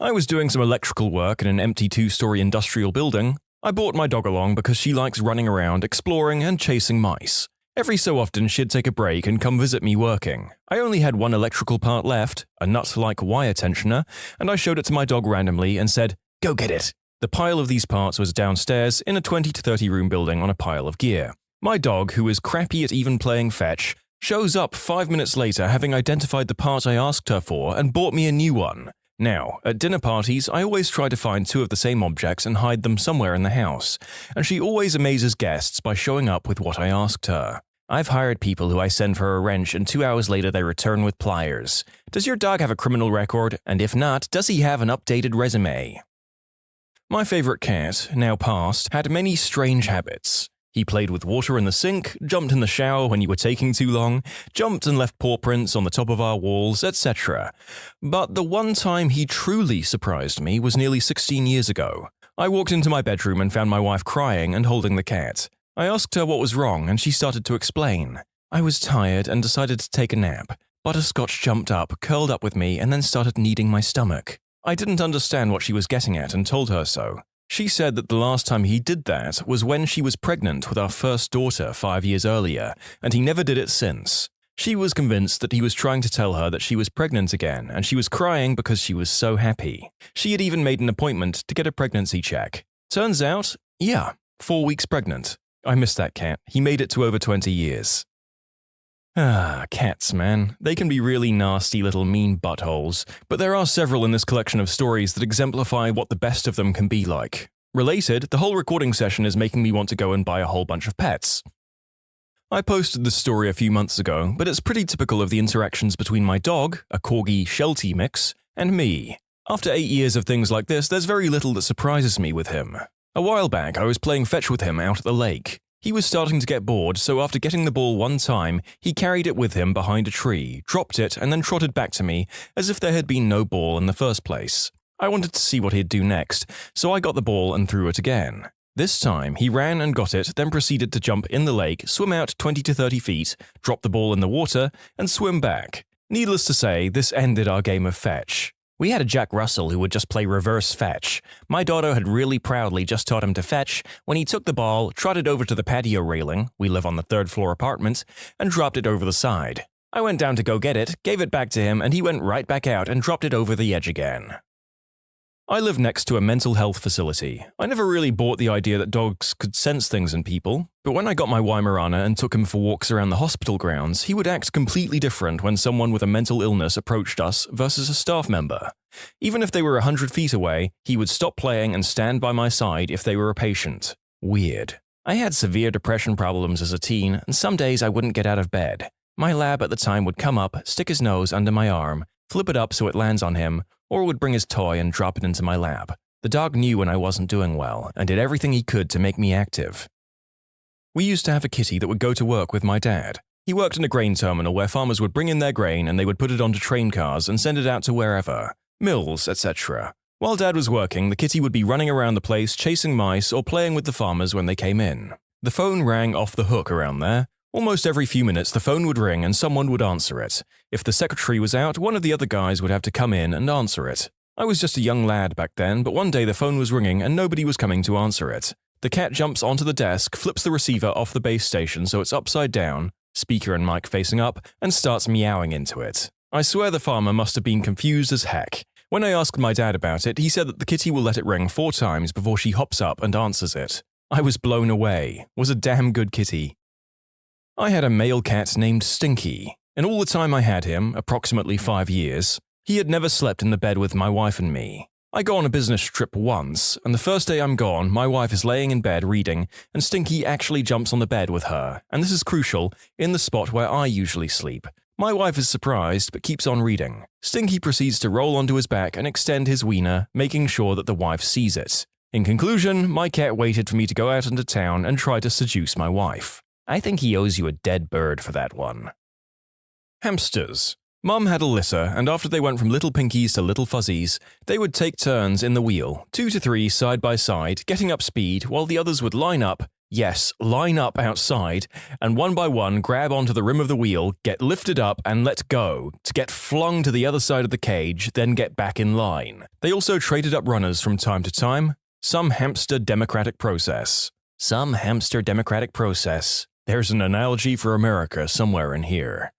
I was doing some electrical work in an empty 2-story industrial building. I brought my dog along because she likes running around, exploring, and chasing mice. Every so often she'd take a break and come visit me working. I only had one electrical part left, a nut-like wire tensioner, and I showed it to my dog randomly and said, "Go get it." The pile of these parts was downstairs in a 20 to 30 room building on a pile of gear. My dog, who is crappy at even playing fetch, shows up 5 minutes later having identified the part I asked her for and bought me a new one. Now, at dinner parties, I always try to find 2 of the same objects and hide them somewhere in the house, and she always amazes guests by showing up with what I asked her. I've hired people who I send for a wrench and 2 hours later they return with pliers. Does your dog have a criminal record? And if not, does he have an updated resume? My favorite cat, now passed, had many strange habits. He played with water in the sink, jumped in the shower when you were taking too long, jumped and left paw prints on the top of our walls, etc. But the one time he truly surprised me was nearly 16 years ago. I walked into my bedroom and found my wife crying and holding the cat. I asked her what was wrong and she started to explain. I was tired and decided to take a nap. Butterscotch jumped up, curled up with me, and then started kneading my stomach. I didn't understand what she was getting at and told her so. She said that the last time he did that was when she was pregnant with our first daughter 5 years earlier, and he never did it since. She was convinced that he was trying to tell her that she was pregnant again, and she was crying because she was so happy. She had even made an appointment to get a pregnancy check. Turns out, 4 weeks pregnant. I missed that cat. He made it to over 20 years. Cats, man. They can be really nasty little mean buttholes, but there are several in this collection of stories that exemplify what the best of them can be like. Related, the whole recording session is making me want to go and buy a whole bunch of pets. I posted this story a few months ago, but it's pretty typical of the interactions between my dog, a Corgi Sheltie mix, and me. After 8 years of things like this, there's very little that surprises me with him. A while back, I was playing fetch with him out at the lake. He was starting to get bored, so after getting the ball one time, he carried it with him behind a tree, dropped it, and then trotted back to me as if there had been no ball in the first place. I wanted to see what he'd do next, so I got the ball and threw it again. This time, he ran and got it, then proceeded to jump in the lake, swim out 20 to 30 feet, drop the ball in the water, and swim back. Needless to say, this ended our game of fetch. We had a Jack Russell who would just play reverse fetch. My daughter had really proudly just taught him to fetch when he took the ball, trotted over to the patio railing, we live on the 3rd floor apartment, and dropped it over the side. I went down to go get it, gave it back to him, and he went right back out and dropped it over the edge again. I live next to a mental health facility. I never really bought the idea that dogs could sense things in people, but when I got my Weimaraner and took him for walks around the hospital grounds, he would act completely different when someone with a mental illness approached us versus a staff member. Even if they were 100 feet away, he would stop playing and stand by my side if they were a patient. Weird. I had severe depression problems as a teen, and some days I wouldn't get out of bed. My lab at the time would come up, stick his nose under my arm, flip it up so it lands on him, or would bring his toy and drop it into my lap. The dog knew when I wasn't doing well, and did everything he could to make me active. We used to have a kitty that would go to work with my dad. He worked in a grain terminal where farmers would bring in their grain and they would put it onto train cars and send it out to wherever, mills, etc. While Dad was working, the kitty would be running around the place chasing mice or playing with the farmers when they came in. The phone rang off the hook around there. Almost every few minutes the phone would ring and someone would answer it. If the secretary was out, one of the other guys would have to come in and answer it. I was just a young lad back then, but one day the phone was ringing and nobody was coming to answer it. The cat jumps onto the desk, flips the receiver off the base station so it's upside down, speaker and mic facing up, and starts meowing into it. I swear the farmer must have been confused as heck. When I asked my dad about it, he said that the kitty will let it ring 4 times before she hops up and answers it. I was blown away. Was a damn good kitty. I had a male cat named Stinky, and all the time I had him, approximately 5 years, he had never slept in the bed with my wife and me. I go on a business trip once, and the first day I'm gone, my wife is laying in bed reading, and Stinky actually jumps on the bed with her, and this is crucial, in the spot where I usually sleep. My wife is surprised but keeps on reading. Stinky proceeds to roll onto his back and extend his wiener, making sure that the wife sees it. In conclusion, my cat waited for me to go out into town and try to seduce my wife. I think he owes you a dead bird for that one. Hamsters. Mum had a litter, and after they went from little pinkies to little fuzzies, they would take turns in the wheel, 2 to 3 side by side, getting up speed, while the others would line up, yes, line up outside, and one by one grab onto the rim of the wheel, get lifted up and let go, to get flung to the other side of the cage, then get back in line. They also traded up runners from time to time. Some hamster democratic process. Some hamster democratic process. There's an analogy for America somewhere in here.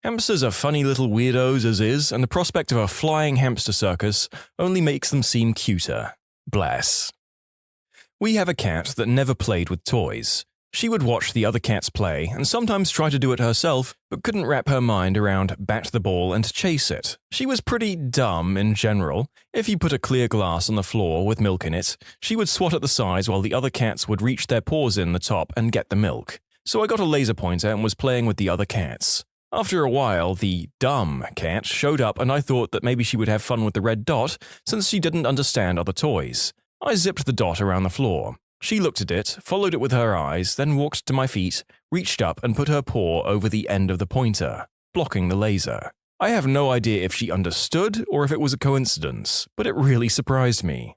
Hamsters are funny little weirdos as is, and the prospect of a flying hamster circus only makes them seem cuter. Bless. We have a cat that never played with toys. She would watch the other cats play and sometimes try to do it herself, but couldn't wrap her mind around bat the ball and chase it. She was pretty dumb in general. If you put a clear glass on the floor with milk in it, she would swat at the sides while the other cats would reach their paws in the top and get the milk. So I got a laser pointer and was playing with the other cats. After a while, the dumb cat showed up and I thought that maybe she would have fun with the red dot since she didn't understand other toys. I zipped the dot around the floor. She looked at it, followed it with her eyes, then walked to my feet, reached up and put her paw over the end of the pointer, blocking the laser. I have no idea if she understood or if it was a coincidence, but it really surprised me.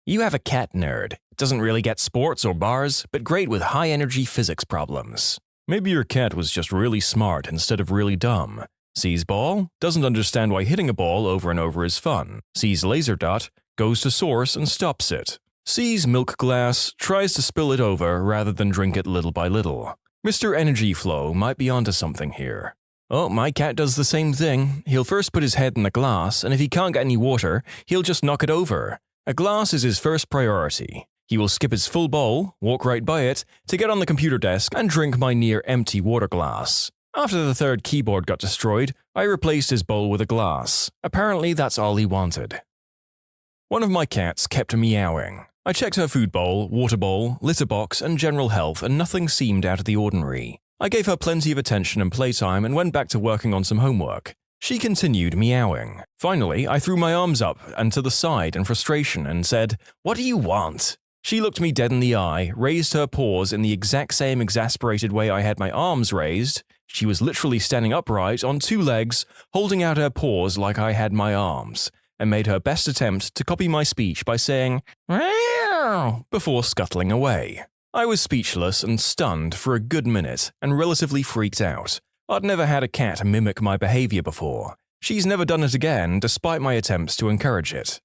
You have a cat nerd. Doesn't really get sports or bars, but great with high-energy physics problems. Maybe your cat was just really smart instead of really dumb. Sees ball, doesn't understand why hitting a ball over and over is fun. Sees laser dot, goes to source and stops it. Sees milk glass, tries to spill it over rather than drink it little by little. Mr. Energy Flow might be onto something here. Oh, my cat does the same thing. He'll first put his head in the glass, and if he can't get any water, he'll just knock it over. A glass is his first priority. He will skip his full bowl, walk right by it, to get on the computer desk and drink my near-empty water glass. After the third keyboard got destroyed, I replaced his bowl with a glass. Apparently that's all he wanted. One of my cats kept meowing. I checked her food bowl, water bowl, litter box, and general health, and nothing seemed out of the ordinary. I gave her plenty of attention and playtime and went back to working on some homework. She continued meowing. Finally, I threw my arms up and to the side in frustration and said, "What do you want?" She looked me dead in the eye, raised her paws in the exact same exasperated way I had my arms raised. She was literally standing upright on 2 legs, holding out her paws like I had my arms, and made her best attempt to copy my speech by saying, "Meow," before scuttling away. I was speechless and stunned for a good minute and relatively freaked out. I'd never had a cat mimic my behavior before. She's never done it again, despite my attempts to encourage it.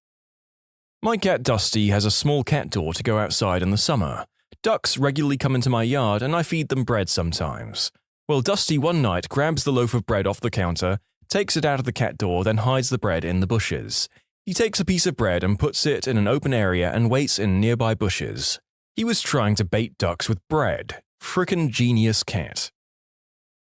My cat Dusty has a small cat door to go outside in the summer. Ducks regularly come into my yard and I feed them bread sometimes. Well, Dusty one night grabs the loaf of bread off the counter, takes it out of the cat door, then hides the bread in the bushes. He takes a piece of bread and puts it in an open area and waits in nearby bushes. He was trying to bait ducks with bread. Frickin' genius cat.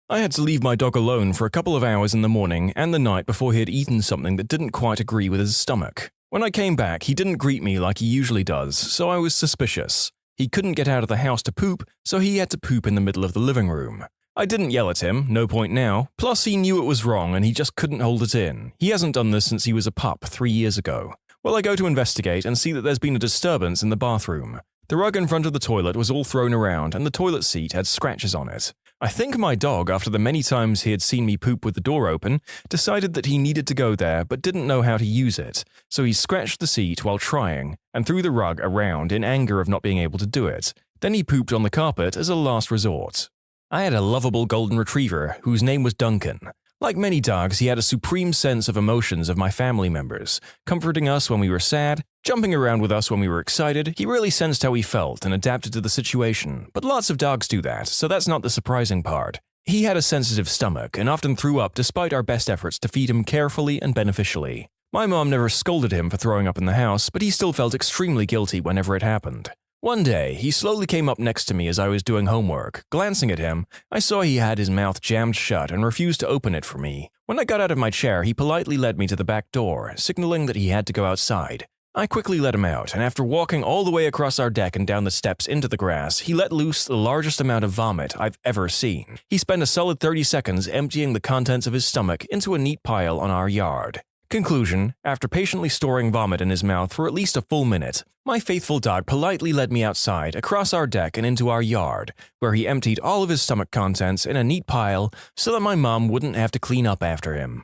I had to leave my dog alone for a couple of hours in the morning and the night before he had eaten something that didn't quite agree with his stomach. When I came back, he didn't greet me like he usually does, so I was suspicious. He couldn't get out of the house to poop, so he had to poop in the middle of the living room. I didn't yell at him, no point now, plus he knew it was wrong and he just couldn't hold it in. He hasn't done this since he was a pup 3 years ago. Well, I go to investigate and see that there's been a disturbance in the bathroom. The rug in front of the toilet was all thrown around and the toilet seat had scratches on it. I think my dog, after the many times he had seen me poop with the door open, decided that he needed to go there but didn't know how to use it, so he scratched the seat while trying and threw the rug around in anger of not being able to do it. Then he pooped on the carpet as a last resort. I had a lovable golden retriever whose name was Duncan. Like many dogs, he had a supreme sense of emotions of my family members, comforting us when we were sad, jumping around with us when we were excited. He really sensed how we felt and adapted to the situation, but lots of dogs do that, so that's not the surprising part. He had a sensitive stomach and often threw up despite our best efforts to feed him carefully and beneficially. My mom never scolded him for throwing up in the house, but he still felt extremely guilty whenever it happened. One day, he slowly came up next to me as I was doing homework. Glancing at him, I saw he had his mouth jammed shut and refused to open it for me. When I got out of my chair, he politely led me to the back door, signaling that he had to go outside. I quickly let him out, and after walking all the way across our deck and down the steps into the grass, he let loose the largest amount of vomit I've ever seen. He spent a solid 30 seconds emptying the contents of his stomach into a neat pile on our yard. Conclusion: after patiently storing vomit in his mouth for at least a full minute, my faithful dog politely led me outside, across our deck and into our yard, where he emptied all of his stomach contents in a neat pile so that my mom wouldn't have to clean up after him.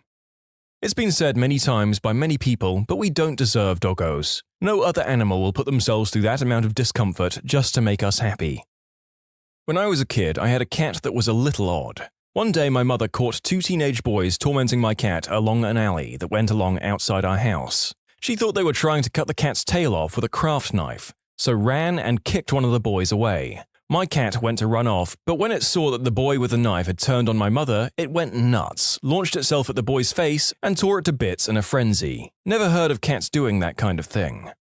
It's been said many times by many people, but we don't deserve doggos. No other animal will put themselves through that amount of discomfort just to make us happy. When I was a kid, I had a cat that was a little odd. One day my mother caught two teenage boys tormenting my cat along an alley that went along outside our house. She thought they were trying to cut the cat's tail off with a craft knife, so ran and kicked one of the boys away. My cat went to run off, but when it saw that the boy with the knife had turned on my mother, it went nuts, launched itself at the boy's face, and tore it to bits in a frenzy. Never heard of cats doing that kind of thing.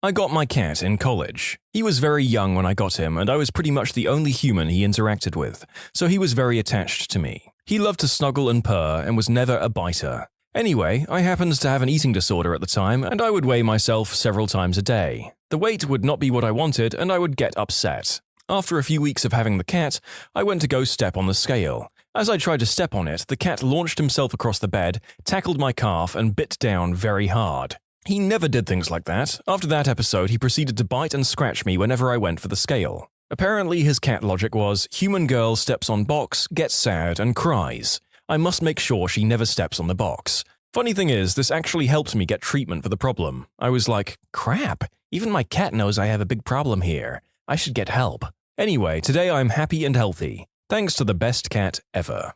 I got my cat in college. He was very young when I got him, and I was pretty much the only human he interacted with, so he was very attached to me. He loved to snuggle and purr and was never a biter. Anyway, I happened to have an eating disorder at the time, and I would weigh myself several times a day. The weight would not be what I wanted, and I would get upset. After a few weeks of having the cat, I went to go step on the scale. As I tried to step on it, the cat launched himself across the bed, tackled my calf, and bit down very hard. He never did things like that. After that episode, he proceeded to bite and scratch me whenever I went for the scale. Apparently, his cat logic was, human girl steps on box, gets sad, and cries. I must make sure she never steps on the box. Funny thing is, this actually helped me get treatment for the problem. I was like, crap, even my cat knows I have a big problem here. I should get help. Anyway, today I'm happy and healthy, thanks to the best cat ever.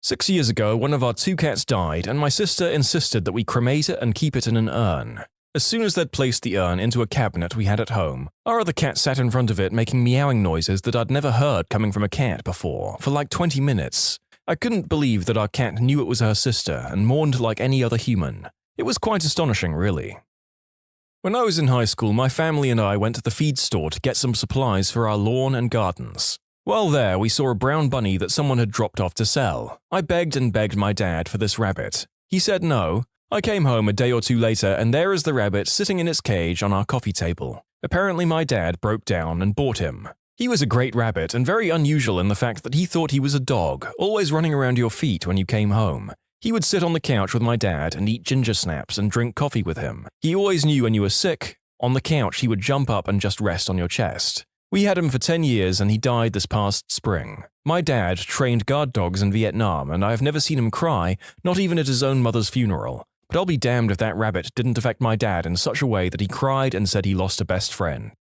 6 years ago, one of our two cats died, and my sister insisted that we cremate it and keep it in an urn. As soon as they'd placed the urn into a cabinet we had at home, our other cat sat in front of it making meowing noises that I'd never heard coming from a cat before, for like 20 minutes. I couldn't believe that our cat knew it was her sister and mourned like any other human. It was quite astonishing, really. When I was in high school, my family and I went to the feed store to get some supplies for our lawn and gardens. While there, we saw a brown bunny that someone had dropped off to sell. I begged and begged my dad for this rabbit. He said no. I came home a day or two later, and there is the rabbit sitting in its cage on our coffee table. Apparently my dad broke down and bought him. He was a great rabbit and very unusual in the fact that he thought he was a dog, always running around your feet when you came home. He would sit on the couch with my dad and eat ginger snaps and drink coffee with him. He always knew when you were sick. On the couch, he would jump up and just rest on your chest. We had him for 10 years and he died this past spring. My dad trained guard dogs in Vietnam and I have never seen him cry, not even at his own mother's funeral. But I'll be damned if that rabbit didn't affect my dad in such a way that he cried and said he lost a best friend.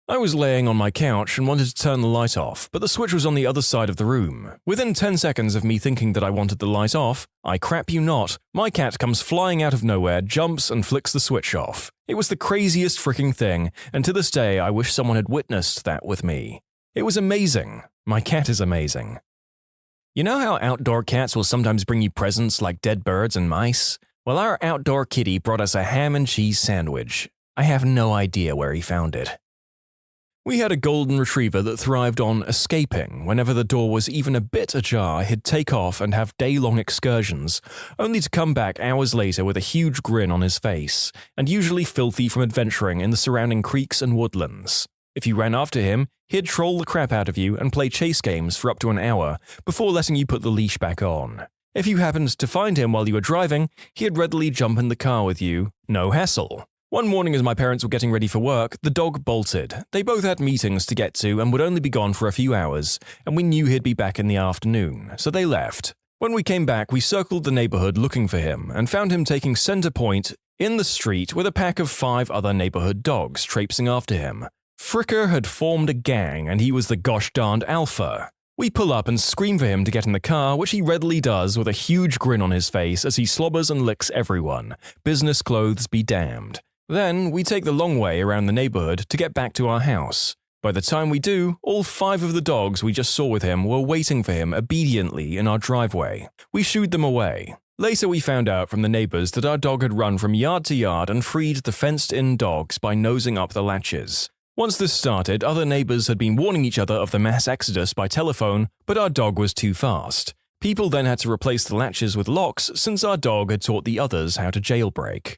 I was laying on my couch and wanted to turn the light off, but the switch was on the other side of the room. Within 10 seconds of me thinking that I wanted the light off, I crap you not, my cat comes flying out of nowhere, jumps and flicks the switch off. It was the craziest freaking thing, and to this day I wish someone had witnessed that with me. It was amazing. My cat is amazing. You know how outdoor cats will sometimes bring you presents like dead birds and mice? Well, our outdoor kitty brought us a ham and cheese sandwich. I have no idea where he found it. We had a golden retriever that thrived on escaping. Whenever the door was even a bit ajar, he'd take off and have day-long excursions, only to come back hours later with a huge grin on his face, and usually filthy from adventuring in the surrounding creeks and woodlands. If you ran after him, he'd troll the crap out of you and play chase games for up to an hour before letting you put the leash back on. If you happened to find him while you were driving, he'd readily jump in the car with you. No hassle. One morning as my parents were getting ready for work, the dog bolted. They both had meetings to get to and would only be gone for a few hours, and we knew he'd be back in the afternoon, so they left. When we came back, we circled the neighborhood looking for him and found him taking center point in the street with a pack of 5 other neighborhood dogs traipsing after him. Fricker had formed a gang and he was the gosh darned alpha. We pull up and scream for him to get in the car, which he readily does with a huge grin on his face as he slobbers and licks everyone. Business clothes be damned. Then, we take the long way around the neighborhood to get back to our house. By the time we do, all 5 of the dogs we just saw with him were waiting for him obediently in our driveway. We shooed them away. Later we found out from the neighbors that our dog had run from yard to yard and freed the fenced-in dogs by nosing up the latches. Once this started, other neighbors had been warning each other of the mass exodus by telephone, but our dog was too fast. People then had to replace the latches with locks since our dog had taught the others how to jailbreak.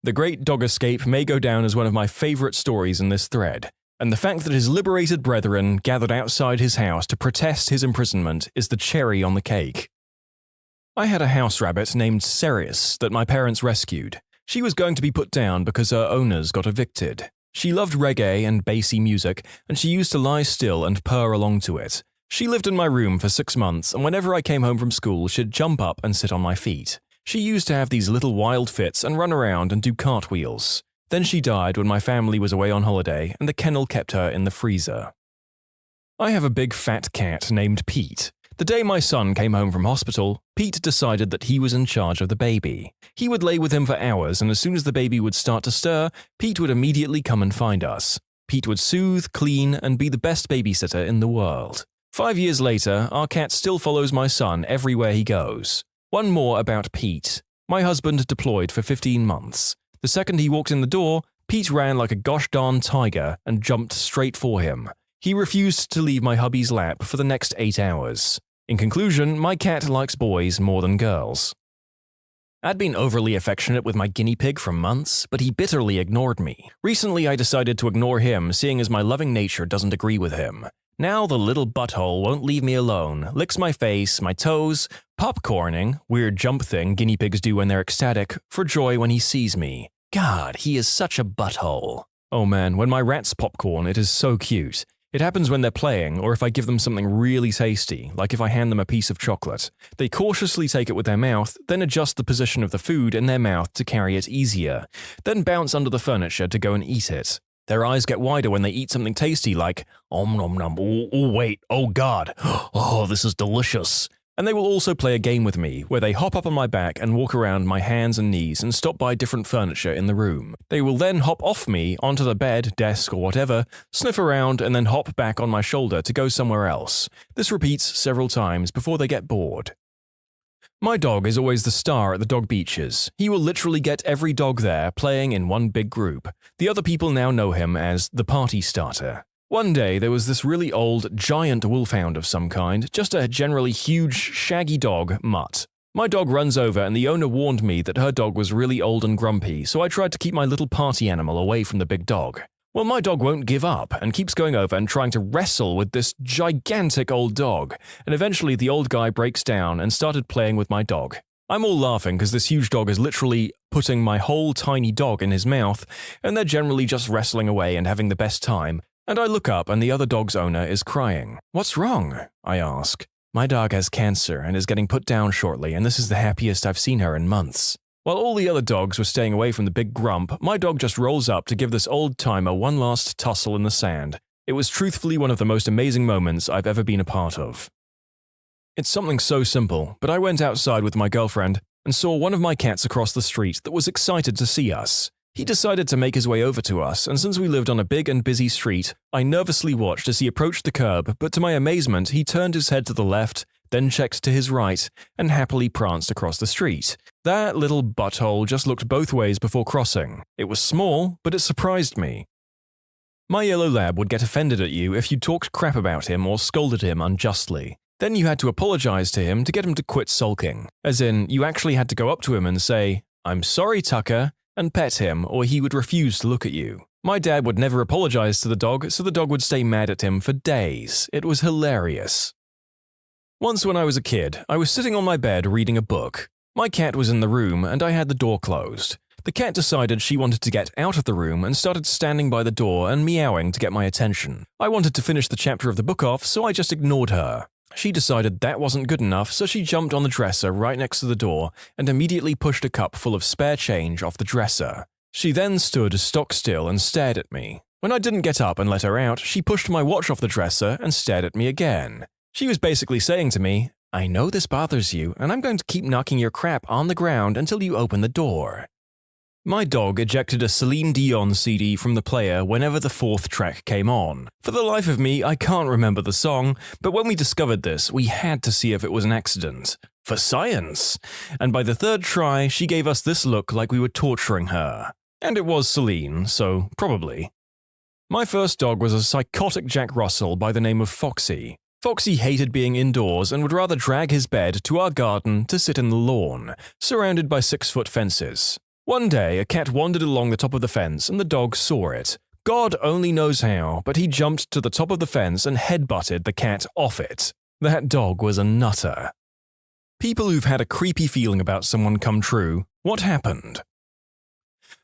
The Great Dog Escape may go down as one of my favorite stories in this thread, and the fact that his liberated brethren gathered outside his house to protest his imprisonment is the cherry on the cake. I had a house rabbit named Ceres that my parents rescued. She was going to be put down because her owners got evicted. She loved reggae and bassy music, and she used to lie still and purr along to it. She lived in my room for 6 months, and whenever I came home from school, she'd jump up and sit on my feet. She used to have these little wild fits and run around and do cartwheels. Then she died when my family was away on holiday, and the kennel kept her in the freezer. I have a big fat cat named Pete. The day my son came home from hospital, Pete decided that he was in charge of the baby. He would lay with him for hours, and as soon as the baby would start to stir, Pete would immediately come and find us. Pete would soothe, clean, and be the best babysitter in the world. 5 years later, our cat still follows my son everywhere he goes. One more about Pete. My husband deployed for 15 months. The second he walked in the door, Pete ran like a gosh darn tiger and jumped straight for him. He refused to leave my hubby's lap for the next 8 hours. In conclusion, my cat likes boys more than girls. I'd been overly affectionate with my guinea pig for months, but he bitterly ignored me. Recently, I decided to ignore him, seeing as my loving nature doesn't agree with him. Now the little butthole won't leave me alone, licks my face, my toes, popcorning, weird jump thing guinea pigs do when they're ecstatic, for joy when he sees me. God, he is such a butthole. Oh man, when my rats popcorn, it is so cute. It happens when they're playing, or if I give them something really tasty, like if I hand them a piece of chocolate. They cautiously take it with their mouth, then adjust the position of the food in their mouth to carry it easier, then bounce under the furniture to go and eat it. Their eyes get wider when they eat something tasty like, om nom nom, oh wait, oh god, oh this is delicious. And they will also play a game with me, where they hop up on my back and walk around my hands and knees and stop by different furniture in the room. They will then hop off me onto the bed, desk, or whatever, sniff around, and then hop back on my shoulder to go somewhere else. This repeats several times before they get bored. My dog is always the star at the dog beaches. He will literally get every dog there playing in one big group. The other people now know him as the party starter. One day, there was this really old, giant wolfhound of some kind, just a generally huge, shaggy dog, Mutt. My dog runs over and the owner warned me that her dog was really old and grumpy, so I tried to keep my little party animal away from the big dog. Well, my dog won't give up and keeps going over and trying to wrestle with this gigantic old dog, and eventually the old guy breaks down and started playing with my dog. I'm all laughing because this huge dog is literally putting my whole tiny dog in his mouth, and they're generally just wrestling away and having the best time. And I look up and the other dog's owner is crying. "What's wrong?" I ask. "My dog has cancer and is getting put down shortly, and this is the happiest I've seen her in months." While all the other dogs were staying away from the big grump, my dog just rolls up to give this old-timer one last tussle in the sand. It was truthfully one of the most amazing moments I've ever been a part of. It's something so simple, but I went outside with my girlfriend and saw one of my cats across the street that was excited to see us. He decided to make his way over to us, and since we lived on a big and busy street, I nervously watched as he approached the curb, but to my amazement, he turned his head to the left, then checked to his right, and happily pranced across the street. That little butthole just looked both ways before crossing. It was small, but it surprised me. My yellow lab would get offended at you if you talked crap about him or scolded him unjustly. Then you had to apologize to him to get him to quit sulking. As in, you actually had to go up to him and say, "I'm sorry, Tucker," and pet him, or he would refuse to look at you. My dad would never apologize to the dog, so the dog would stay mad at him for days. It was hilarious. Once when I was a kid, I was sitting on my bed reading a book. My cat was in the room, and I had the door closed. The cat decided she wanted to get out of the room and started standing by the door and meowing to get my attention. I wanted to finish the chapter of the book off, so I just ignored her. She decided that wasn't good enough, so she jumped on the dresser right next to the door and immediately pushed a cup full of spare change off the dresser. She then stood stock still and stared at me. When I didn't get up and let her out, she pushed my watch off the dresser and stared at me again. She was basically saying to me, "I know this bothers you, and I'm going to keep knocking your crap on the ground until you open the door." My dog ejected a Celine Dion CD from the player whenever the fourth track came on. For the life of me, I can't remember the song, but when we discovered this, we had to see if it was an accident. For science! And by the third try, she gave us this look like we were torturing her. And it was Celine, so probably. My first dog was a psychotic Jack Russell by the name of Foxy. Foxy hated being indoors and would rather drag his bed to our garden to sit in the lawn, surrounded by 6-foot fences. One day, a cat wandered along the top of the fence and the dog saw it. God only knows how, but he jumped to the top of the fence and headbutted the cat off it. That dog was a nutter. People who've had a creepy feeling about someone come true, what happened?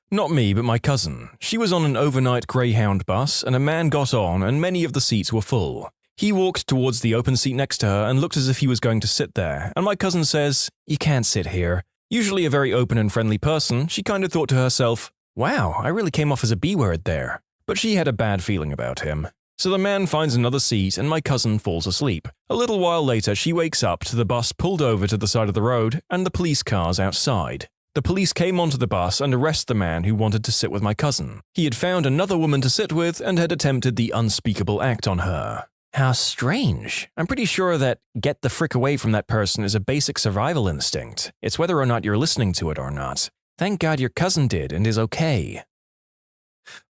Not me, but my cousin. She was on an overnight Greyhound bus, and a man got on, and many of the seats were full. He walked towards the open seat next to her and looked as if he was going to sit there, and my cousin says, "You can't sit here." Usually a very open and friendly person, she kind of thought to herself, "Wow, I really came off as a B-word there." But she had a bad feeling about him. So the man finds another seat and my cousin falls asleep. A little while later, she wakes up to the bus pulled over to the side of the road and the police cars outside. The police came onto the bus and arrested the man who wanted to sit with my cousin. He had found another woman to sit with and had attempted the unspeakable act on her. How strange. I'm pretty sure that get the frick away from that person is a basic survival instinct. It's whether or not you're listening to it or not. Thank God your cousin did and is okay.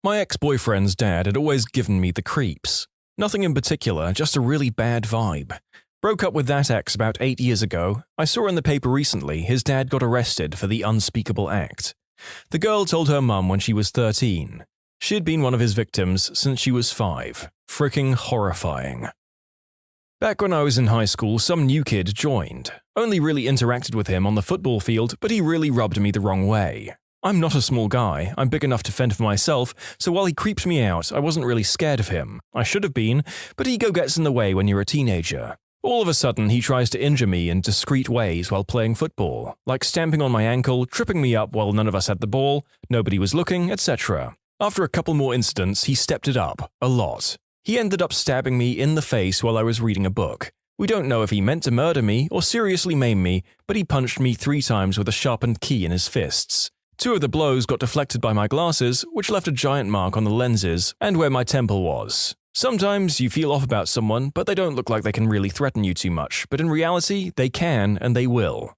My ex-boyfriend's dad had always given me the creeps. Nothing in particular, just a really bad vibe. Broke up with that ex about 8 years ago. I saw in the paper recently his dad got arrested for the unspeakable act. The girl told her mum when she was 13. She had been one of his victims since she was 5. Fricking horrifying. Back when I was in high school, some new kid joined. Only really interacted with him on the football field, but he really rubbed me the wrong way. I'm not a small guy, I'm big enough to fend for myself, so while he creeped me out, I wasn't really scared of him. I should have been, but ego gets in the way when you're a teenager. All of a sudden, he tries to injure me in discreet ways while playing football, like stamping on my ankle, tripping me up while none of us had the ball, nobody was looking, etc. After a couple more incidents, he stepped it up, a lot. He ended up stabbing me in the face while I was reading a book. We don't know if he meant to murder me or seriously maim me, but he punched me 3 times with a sharpened key in his fists. 2 of the blows got deflected by my glasses, which left a giant mark on the lenses and where my temple was. Sometimes you feel off about someone, but they don't look like they can really threaten you too much, but in reality, they can and they will.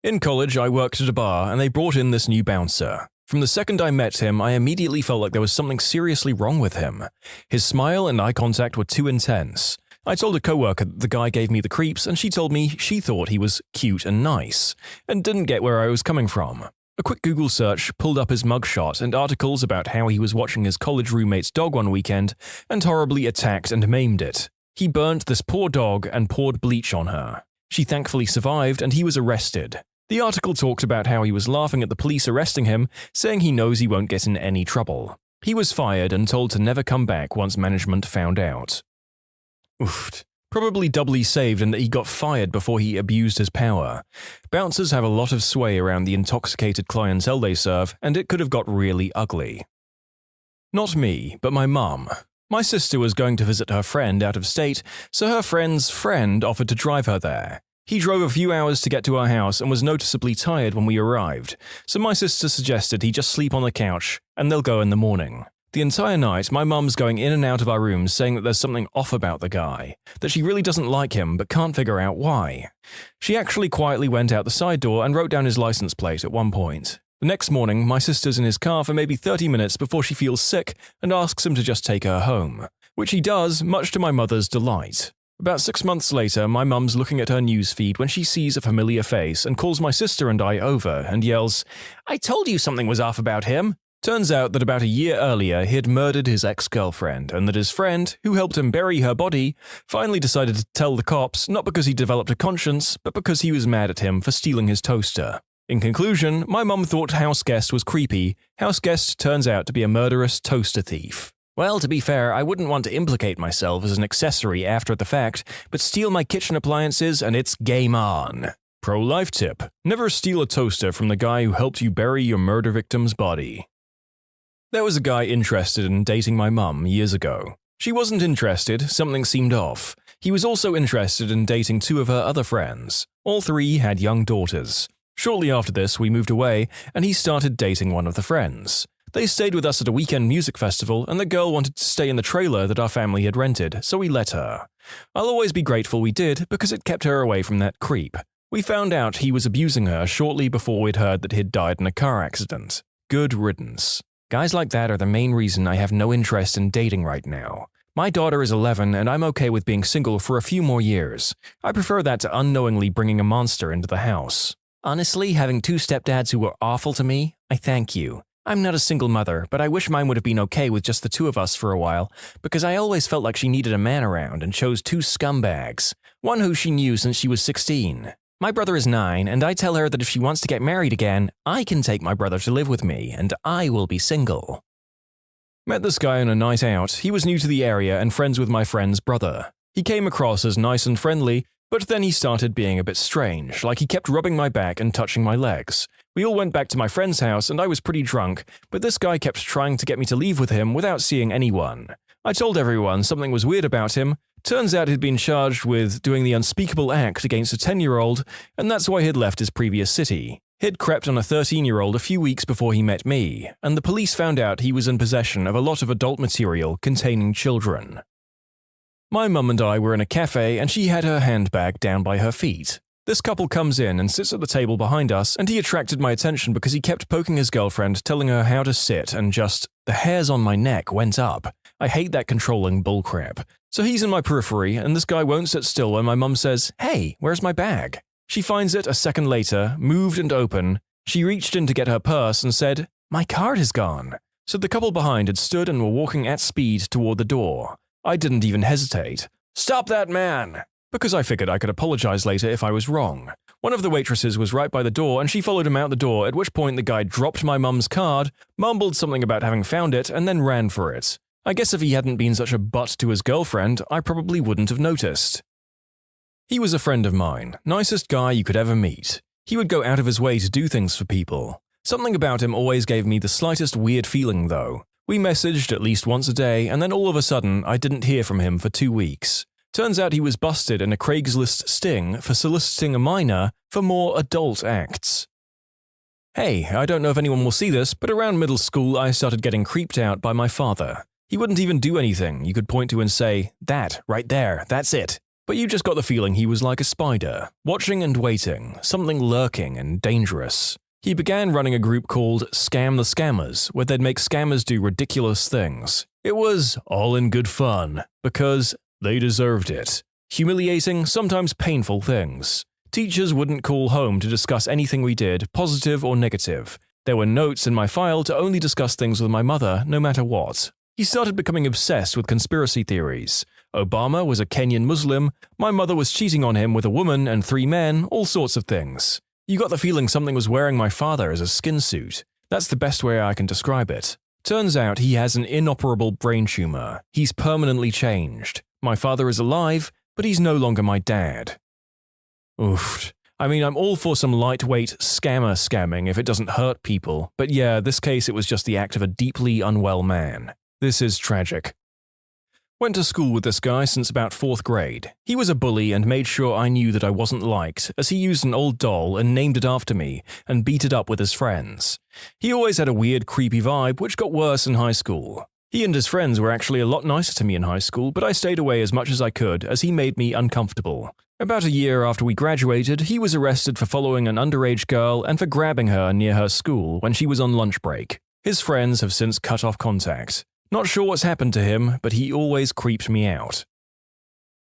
In college, I worked at a bar and they brought in this new bouncer. From the second I met him, I immediately felt like there was something seriously wrong with him. His smile and eye contact were too intense. I told a coworker that the guy gave me the creeps and she told me she thought he was cute and nice, and didn't get where I was coming from. A quick Google search pulled up his mugshot and articles about how he was watching his college roommate's dog one weekend and horribly attacked and maimed it. He burnt this poor dog and poured bleach on her. She thankfully survived and he was arrested. The article talked about how he was laughing at the police arresting him, saying he knows he won't get in any trouble. He was fired and told to never come back once management found out. Oof. Probably doubly saved in that he got fired before he abused his power. Bouncers have a lot of sway around the intoxicated clientele they serve, and it could have got really ugly. Not me, but my mum. My sister was going to visit her friend out of state, so her friend's friend offered to drive her there. He drove a few hours to get to our house and was noticeably tired when we arrived, so my sister suggested he just sleep on the couch, and they'll go in the morning. The entire night, my mum's going in and out of our rooms saying that there's something off about the guy, that she really doesn't like him but can't figure out why. She actually quietly went out the side door and wrote down his license plate at one point. The next morning, my sister's in his car for maybe 30 minutes before she feels sick and asks him to just take her home, which he does, much to my mother's delight. About 6 months later, my mum's looking at her news feed when she sees a familiar face and calls my sister and I over and yells, "I told you something was off about him." Turns out that about a year earlier he had murdered his ex-girlfriend and that his friend, who helped him bury her body, finally decided to tell the cops not because he developed a conscience, but because he was mad at him for stealing his toaster. In conclusion, my mum thought Houseguest was creepy. Houseguest turns out to be a murderous toaster thief. Well, to be fair, I wouldn't want to implicate myself as an accessory after the fact, but steal my kitchen appliances and it's game on. Pro-life tip: never steal a toaster from the guy who helped you bury your murder victim's body. There was a guy interested in dating my mum years ago. She wasn't interested, something seemed off. He was also interested in dating 2 of her other friends. All 3 had young daughters. Shortly after this, we moved away, and he started dating one of the friends. They stayed with us at a weekend music festival, and the girl wanted to stay in the trailer that our family had rented, so we let her. I'll always be grateful we did, because it kept her away from that creep. We found out he was abusing her shortly before we'd heard that he'd died in a car accident. Good riddance. Guys like that are the main reason I have no interest in dating right now. My daughter is 11 and I'm okay with being single for a few more years. I prefer that to unknowingly bringing a monster into the house. Honestly, having two stepdads who were awful to me, I thank you. I'm not a single mother, but I wish mine would have been okay with just the two of us for a while, because I always felt like she needed a man around and chose two scumbags, one who she knew since she was 16. My brother is 9, and I tell her that if she wants to get married again, I can take my brother to live with me, and I will be single. Met this guy on a night out. He was new to the area and friends with my friend's brother. He came across as nice and friendly, but then he started being a bit strange, like he kept rubbing my back and touching my legs. We all went back to my friend's house and I was pretty drunk, but this guy kept trying to get me to leave with him without seeing anyone. I told everyone something was weird about him. Turns out he'd been charged with doing the unspeakable act against a 10-year-old, and that's why he'd left his previous city. He'd crept on a 13-year-old a few weeks before he met me, and the police found out he was in possession of a lot of adult material containing children. My mum and I were in a cafe and she had her handbag down by her feet. This couple comes in and sits at the table behind us, and he attracted my attention because he kept poking his girlfriend, telling her how to sit, and the hairs on my neck went up. I hate that controlling bullcrap. So he's in my periphery, and this guy won't sit still when my mum says, "Hey, where's my bag?" She finds it a second later, moved and open. She reached in to get her purse and said, "My card is gone." So the couple behind had stood and were walking at speed toward the door. I didn't even hesitate. "Stop that man!" Because I figured I could apologize later if I was wrong. One of the waitresses was right by the door and she followed him out the door, at which point the guy dropped my mum's card, mumbled something about having found it, and then ran for it. I guess if he hadn't been such a butt to his girlfriend, I probably wouldn't have noticed. He was a friend of mine, nicest guy you could ever meet. He would go out of his way to do things for people. Something about him always gave me the slightest weird feeling though. We messaged at least once a day, and then all of a sudden, I didn't hear from him for 2 weeks. Turns out he was busted in a Craigslist sting for soliciting a minor for more adult acts. Hey, I don't know if anyone will see this, but around middle school I started getting creeped out by my father. He wouldn't even do anything you could point to and say, "That, right there, that's it." But you just got the feeling he was like a spider, watching and waiting, something lurking and dangerous. He began running a group called Scam the Scammers, where they'd make scammers do ridiculous things. It was all in good fun, because they deserved it. Humiliating, sometimes painful things. Teachers wouldn't call home to discuss anything we did, positive or negative. There were notes in my file to only discuss things with my mother, no matter what. He started becoming obsessed with conspiracy theories. Obama was a Kenyan Muslim, my mother was cheating on him with a woman and 3 men, all sorts of things. You got the feeling something was wearing my father as a skin suit. That's the best way I can describe it. Turns out he has an inoperable brain tumor. He's permanently changed. My father is alive, but he's no longer my dad. Oof. I mean, I'm all for some lightweight scamming if it doesn't hurt people, but yeah, this case it was just the act of a deeply unwell man. This is tragic. Went to school with this guy since about 4th grade. He was a bully and made sure I knew that I wasn't liked, as he used an old doll and named it after me and beat it up with his friends. He always had a weird, creepy vibe, which got worse in high school. He and his friends were actually a lot nicer to me in high school, but I stayed away as much as I could as he made me uncomfortable. About a year after we graduated, he was arrested for following an underage girl and for grabbing her near her school when she was on lunch break. His friends have since cut off contact. Not sure what's happened to him, but he always creeped me out.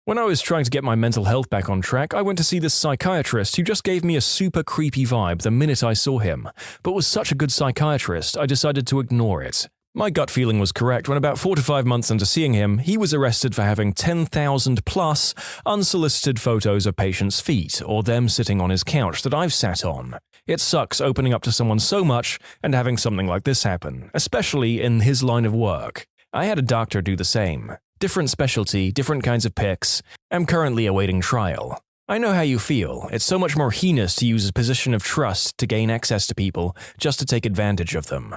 When I was trying to get my mental health back on track, I went to see this psychiatrist who just gave me a super creepy vibe the minute I saw him, but was such a good psychiatrist I decided to ignore it. My gut feeling was correct when about 4 to 5 months into seeing him, he was arrested for having 10,000 plus unsolicited photos of patients' feet or them sitting on his couch that I've sat on. It sucks opening up to someone so much and having something like this happen, especially in his line of work. I had a doctor do the same. Different specialty, different kinds of pics. I'm currently awaiting trial. I know how you feel. It's so much more heinous to use a position of trust to gain access to people just to take advantage of them.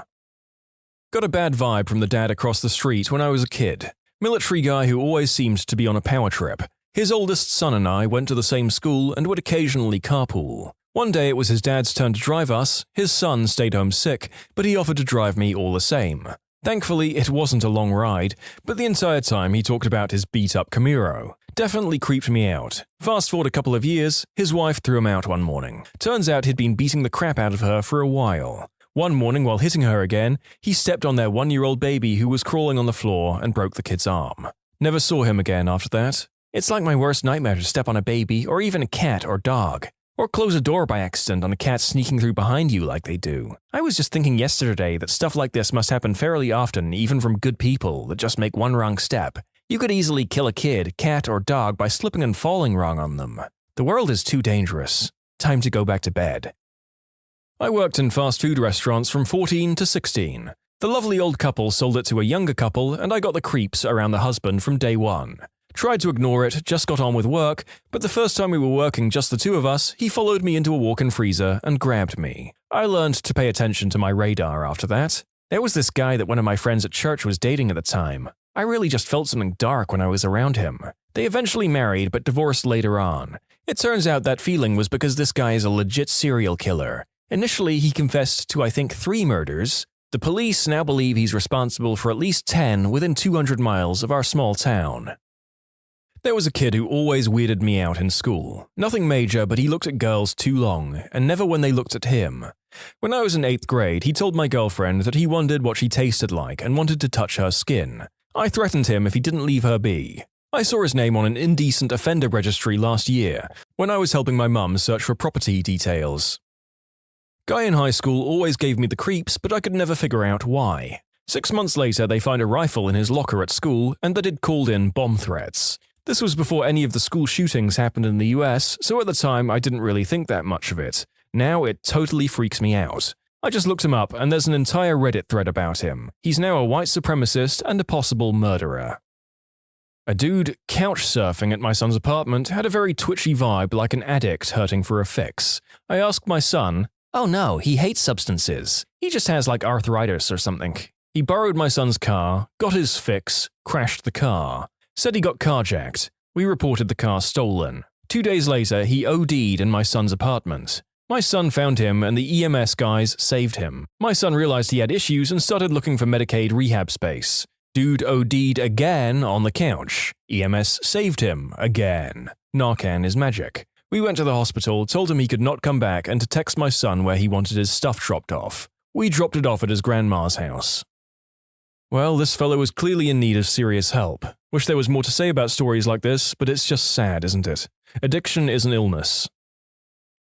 Got a bad vibe from the dad across the street when I was a kid. Military guy who always seemed to be on a power trip. His oldest son and I went to the same school and would occasionally carpool. One day it was his dad's turn to drive us. His son stayed home sick, but he offered to drive me all the same. Thankfully, it wasn't a long ride, but the entire time he talked about his beat-up Camaro. Definitely creeped me out. Fast forward a couple of years, his wife threw him out one morning. Turns out he'd been beating the crap out of her for a while. One morning while hitting her again, he stepped on their 1-year-old baby who was crawling on the floor and broke the kid's arm. Never saw him again after that. It's like my worst nightmare to step on a baby or even a cat or dog. Or close a door by accident on a cat sneaking through behind you like they do. I was just thinking yesterday that stuff like this must happen fairly often, even from good people that just make one wrong step. You could easily kill a kid, cat, or dog by slipping and falling wrong on them. The world is too dangerous. Time to go back to bed. I worked in fast food restaurants from 14 to 16. The lovely old couple sold it to a younger couple, and I got the creeps around the husband from day one. Tried to ignore it, just got on with work, but the first time we were working just the two of us, he followed me into a walk-in freezer and grabbed me. I learned to pay attention to my radar after that. There was this guy that one of my friends at church was dating at the time. I really just felt something dark when I was around him. They eventually married but divorced later on. It turns out that feeling was because this guy is a legit serial killer. Initially, he confessed to I think 3 murders. The police now believe he's responsible for at least 10 within 200 miles of our small town. There was a kid who always weirded me out in school. Nothing major, but he looked at girls too long, and never when they looked at him. When I was in 8th grade, he told my girlfriend that he wondered what she tasted like and wanted to touch her skin. I threatened him if he didn't leave her be. I saw his name on an indecent offender registry last year, when I was helping my mum search for property details. Guy in high school always gave me the creeps, but I could never figure out why. 6 months later, they find a rifle in his locker at school, and that he'd called in bomb threats. This was before any of the school shootings happened in the US, so at the time I didn't really think that much of it. Now it totally freaks me out. I just looked him up and there's an entire Reddit thread about him. He's now a white supremacist and a possible murderer. A dude couch surfing at my son's apartment had a very twitchy vibe like an addict hurting for a fix. I asked my son, "Oh no, he hates substances. He just has like arthritis or something." He borrowed my son's car, got his fix, crashed the car. Said he got carjacked. We reported the car stolen. 2 days later, he OD'd in my son's apartment. My son found him and the EMS guys saved him. My son realized he had issues and started looking for Medicaid rehab space. Dude OD'd again on the couch. EMS saved him again. Narcan is magic. We went to the hospital, told him he could not come back and to text my son where he wanted his stuff dropped off. We dropped it off at his grandma's house. Well, this fellow was clearly in need of serious help. Wish there was more to say about stories like this, but it's just sad, isn't it? Addiction is an illness.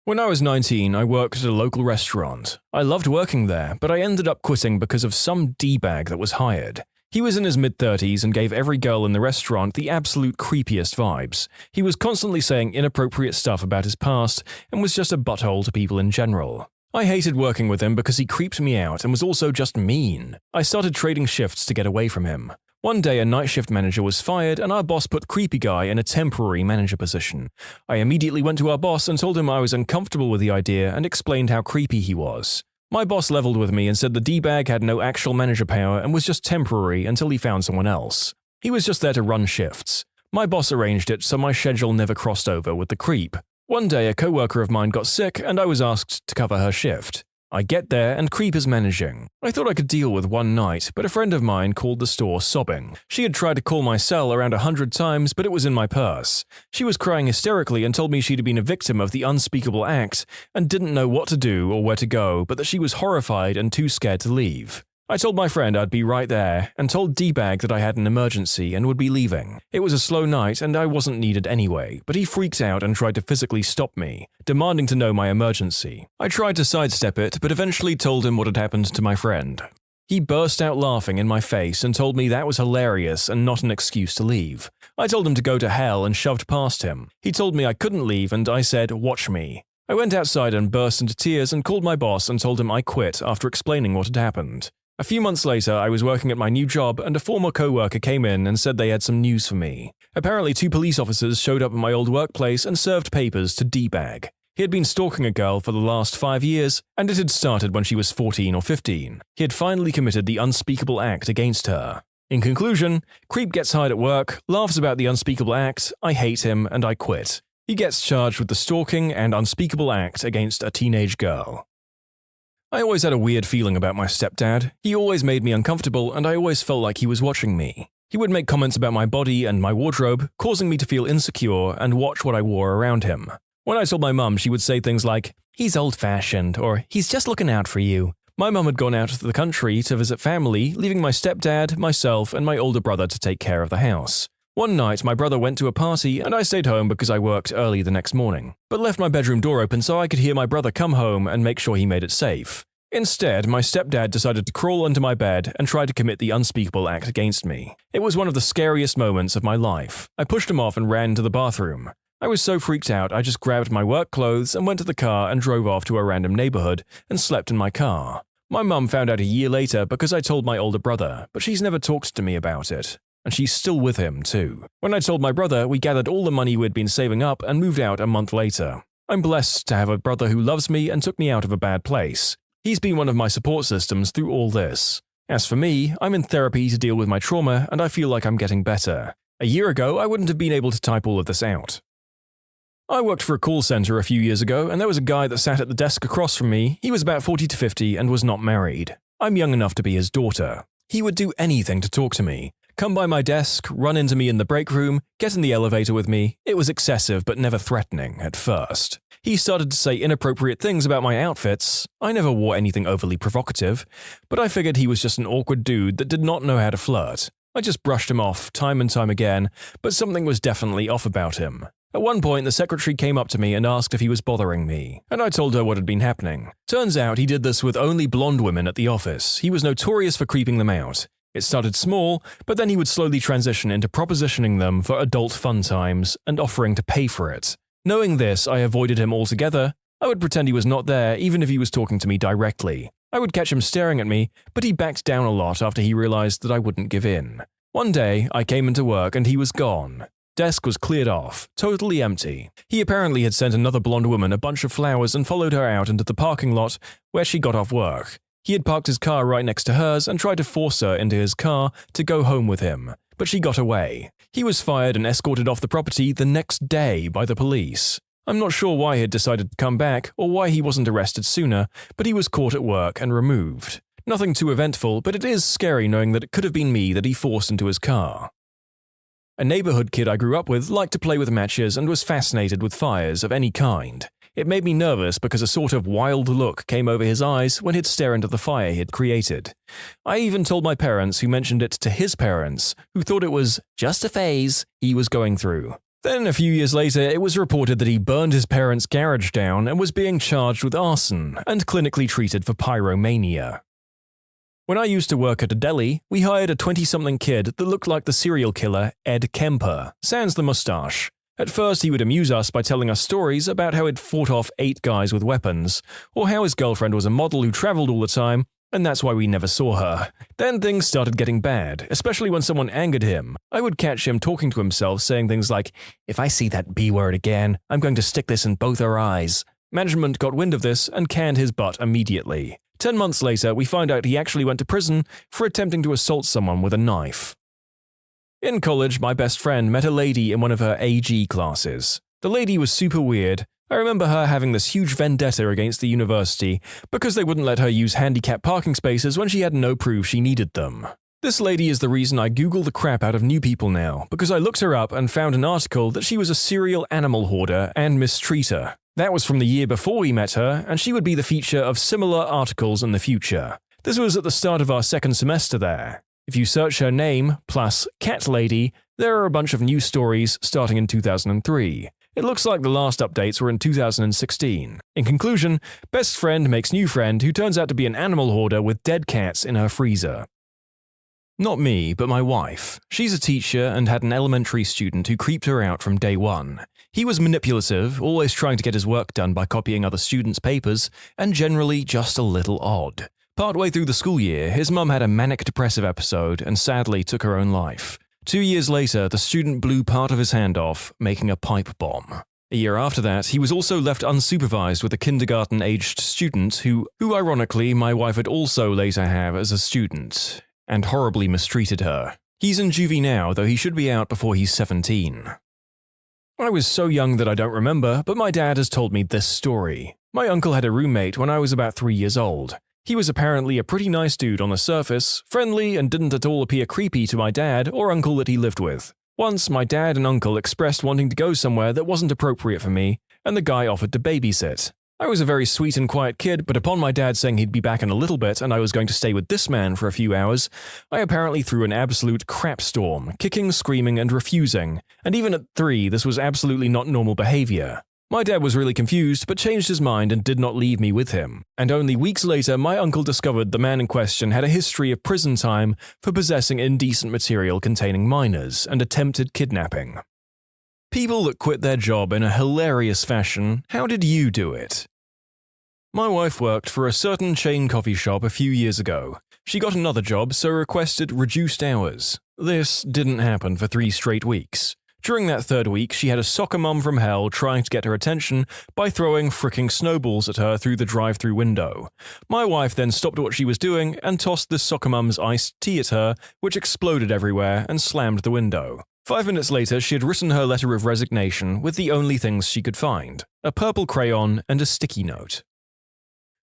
When I was 19, I worked at a local restaurant. I loved working there, but I ended up quitting because of some D-bag that was hired. He was in his mid-30s and gave every girl in the restaurant the absolute creepiest vibes. He was constantly saying inappropriate stuff about his past and was just a butthole to people in general. I hated working with him because he creeped me out and was also just mean. I started trading shifts to get away from him. One day a night shift manager was fired and our boss put Creepy Guy in a temporary manager position. I immediately went to our boss and told him I was uncomfortable with the idea and explained how creepy he was. My boss leveled with me and said the D-bag had no actual manager power and was just temporary until he found someone else. He was just there to run shifts. My boss arranged it so my schedule never crossed over with the creep. One day a coworker of mine got sick and I was asked to cover her shift. I get there and Creep is managing. I thought I could deal with one night, but a friend of mine called the store sobbing. She had tried to call my cell around 100 times, but it was in my purse. She was crying hysterically and told me she'd been a victim of the unspeakable act and didn't know what to do or where to go, but that she was horrified and too scared to leave. I told my friend I'd be right there and told D-bag that I had an emergency and would be leaving. It was a slow night and I wasn't needed anyway, but he freaked out and tried to physically stop me, demanding to know my emergency. I tried to sidestep it, but eventually told him what had happened to my friend. He burst out laughing in my face and told me that was hilarious and not an excuse to leave. I told him to go to hell and shoved past him. He told me I couldn't leave and I said, "Watch me." I went outside and burst into tears and called my boss and told him I quit after explaining what had happened. A few months later, I was working at my new job and a former coworker came in and said they had some news for me. Apparently 2 police officers showed up at my old workplace and served papers to D-bag. He had been stalking a girl for the last 5 years, and it had started when she was 14 or 15. He had finally committed the unspeakable act against her. In conclusion, Creep gets hired at work, laughs about the unspeakable act, I hate him, and I quit. He gets charged with the stalking and unspeakable act against a teenage girl. I always had a weird feeling about my stepdad. He always made me uncomfortable and I always felt like he was watching me. He would make comments about my body and my wardrobe, causing me to feel insecure and watch what I wore around him. When I told my mum, she would say things like, "He's old-fashioned," or "He's just looking out for you." My mum had gone out to the country to visit family, leaving my stepdad, myself, and my older brother to take care of the house. One night, my brother went to a party and I stayed home because I worked early the next morning, but left my bedroom door open so I could hear my brother come home and make sure he made it safe. Instead, my stepdad decided to crawl under my bed and try to commit the unspeakable act against me. It was one of the scariest moments of my life. I pushed him off and ran to the bathroom. I was so freaked out, I just grabbed my work clothes and went to the car and drove off to a random neighborhood and slept in my car. My mum found out a year later because I told my older brother, but she's never talked to me about it. And she's still with him, too. When I told my brother, we gathered all the money we'd been saving up and moved out a month later. I'm blessed to have a brother who loves me and took me out of a bad place. He's been one of my support systems through all this. As for me, I'm in therapy to deal with my trauma and I feel like I'm getting better. A year ago, I wouldn't have been able to type all of this out. I worked for a call center a few years ago and there was a guy that sat at the desk across from me. He was about 40 to 50 and was not married. I'm young enough to be his daughter. He would do anything to talk to me. Come by my desk, run into me in the break room, get in the elevator with me. It was excessive but never threatening at first. He started to say inappropriate things about my outfits. I never wore anything overly provocative, but I figured he was just an awkward dude that did not know how to flirt. I just brushed him off time and time again, but something was definitely off about him. At one point, the secretary came up to me and asked if he was bothering me, and I told her what had been happening. Turns out he did this with only blonde women at the office. He was notorious for creeping them out. It started small, but then he would slowly transition into propositioning them for adult fun times and offering to pay for it. Knowing this, I avoided him altogether. I would pretend he was not there even if he was talking to me directly. I would catch him staring at me, but he backed down a lot after he realized that I wouldn't give in. One day, I came into work and he was gone. Desk was cleared off, totally empty. He apparently had sent another blonde woman a bunch of flowers and followed her out into the parking lot where she got off work. He had parked his car right next to hers and tried to force her into his car to go home with him, but she got away. He was fired and escorted off the property the next day by the police. I'm not sure why he had decided to come back or why he wasn't arrested sooner, but he was caught at work and removed. Nothing too eventful, but it is scary knowing that it could have been me that he forced into his car. A neighborhood kid I grew up with liked to play with matches and was fascinated with fires of any kind. It made me nervous because a sort of wild look came over his eyes when he'd stare into the fire he had created. I even told my parents, who mentioned it to his parents, who thought it was just a phase he was going through. Then a few years later, it was reported that he burned his parents' garage down and was being charged with arson and clinically treated for pyromania. When I used to work at a deli, we hired a 20-something kid that looked like the serial killer Ed Kemper, sans the mustache. At first, he would amuse us by telling us stories about how he'd fought off 8 guys with weapons, or how his girlfriend was a model who traveled all the time, and that's why we never saw her. Then things started getting bad, especially when someone angered him. I would catch him talking to himself, saying things like, "If I see that B word again, I'm going to stick this in both her eyes." Management got wind of this and canned his butt immediately. 10 months later, we find out he actually went to prison for attempting to assault someone with a knife. In college, my best friend met a lady in one of her AG classes. The lady was super weird. I remember her having this huge vendetta against the university because they wouldn't let her use handicapped parking spaces when she had no proof she needed them. This lady is the reason I Google the crap out of new people now, because I looked her up and found an article that she was a serial animal hoarder and mistreater. That was from the year before we met her, and she would be the feature of similar articles in the future. This was at the start of our second semester there. If you search her name, plus Cat Lady, there are a bunch of new stories starting in 2003. It looks like the last updates were in 2016. In conclusion, best friend makes new friend who turns out to be an animal hoarder with dead cats in her freezer. Not me, but my wife. She's a teacher and had an elementary student who creeped her out from day one. He was manipulative, always trying to get his work done by copying other students' papers, and generally just a little odd. Partway through the school year, his mum had a manic-depressive episode and sadly took her own life. 2 years later, the student blew part of his hand off, making a pipe bomb. A year after that, he was also left unsupervised with a kindergarten-aged student who ironically, my wife would also later have as a student, and horribly mistreated her. He's in juvie now, though he should be out before he's 17. I was so young that I don't remember, but my dad has told me this story. My uncle had a roommate when I was about 3 years old. He was apparently a pretty nice dude on the surface, friendly, and didn't at all appear creepy to my dad or uncle that he lived with. Once, my dad and uncle expressed wanting to go somewhere that wasn't appropriate for me, and the guy offered to babysit. I was a very sweet and quiet kid, but upon my dad saying he'd be back in a little bit and I was going to stay with this man for a few hours, I apparently threw an absolute crap storm, kicking, screaming, and refusing. And even at 3, this was absolutely not normal behavior. My dad was really confused, but changed his mind and did not leave me with him. And only weeks later, my uncle discovered the man in question had a history of prison time for possessing indecent material containing minors and attempted kidnapping. People that quit their job in a hilarious fashion, how did you do it? My wife worked for a certain chain coffee shop a few years ago. She got another job, so requested reduced hours. This didn't happen for 3 straight weeks. During that 3rd week, she had a soccer mum from hell trying to get her attention by throwing fricking snowballs at her through the drive-thru window. My wife then stopped what she was doing and tossed the soccer mum's iced tea at her, which exploded everywhere and slammed the window. 5 minutes later, she had written her letter of resignation with the only things she could find: a purple crayon and a sticky note.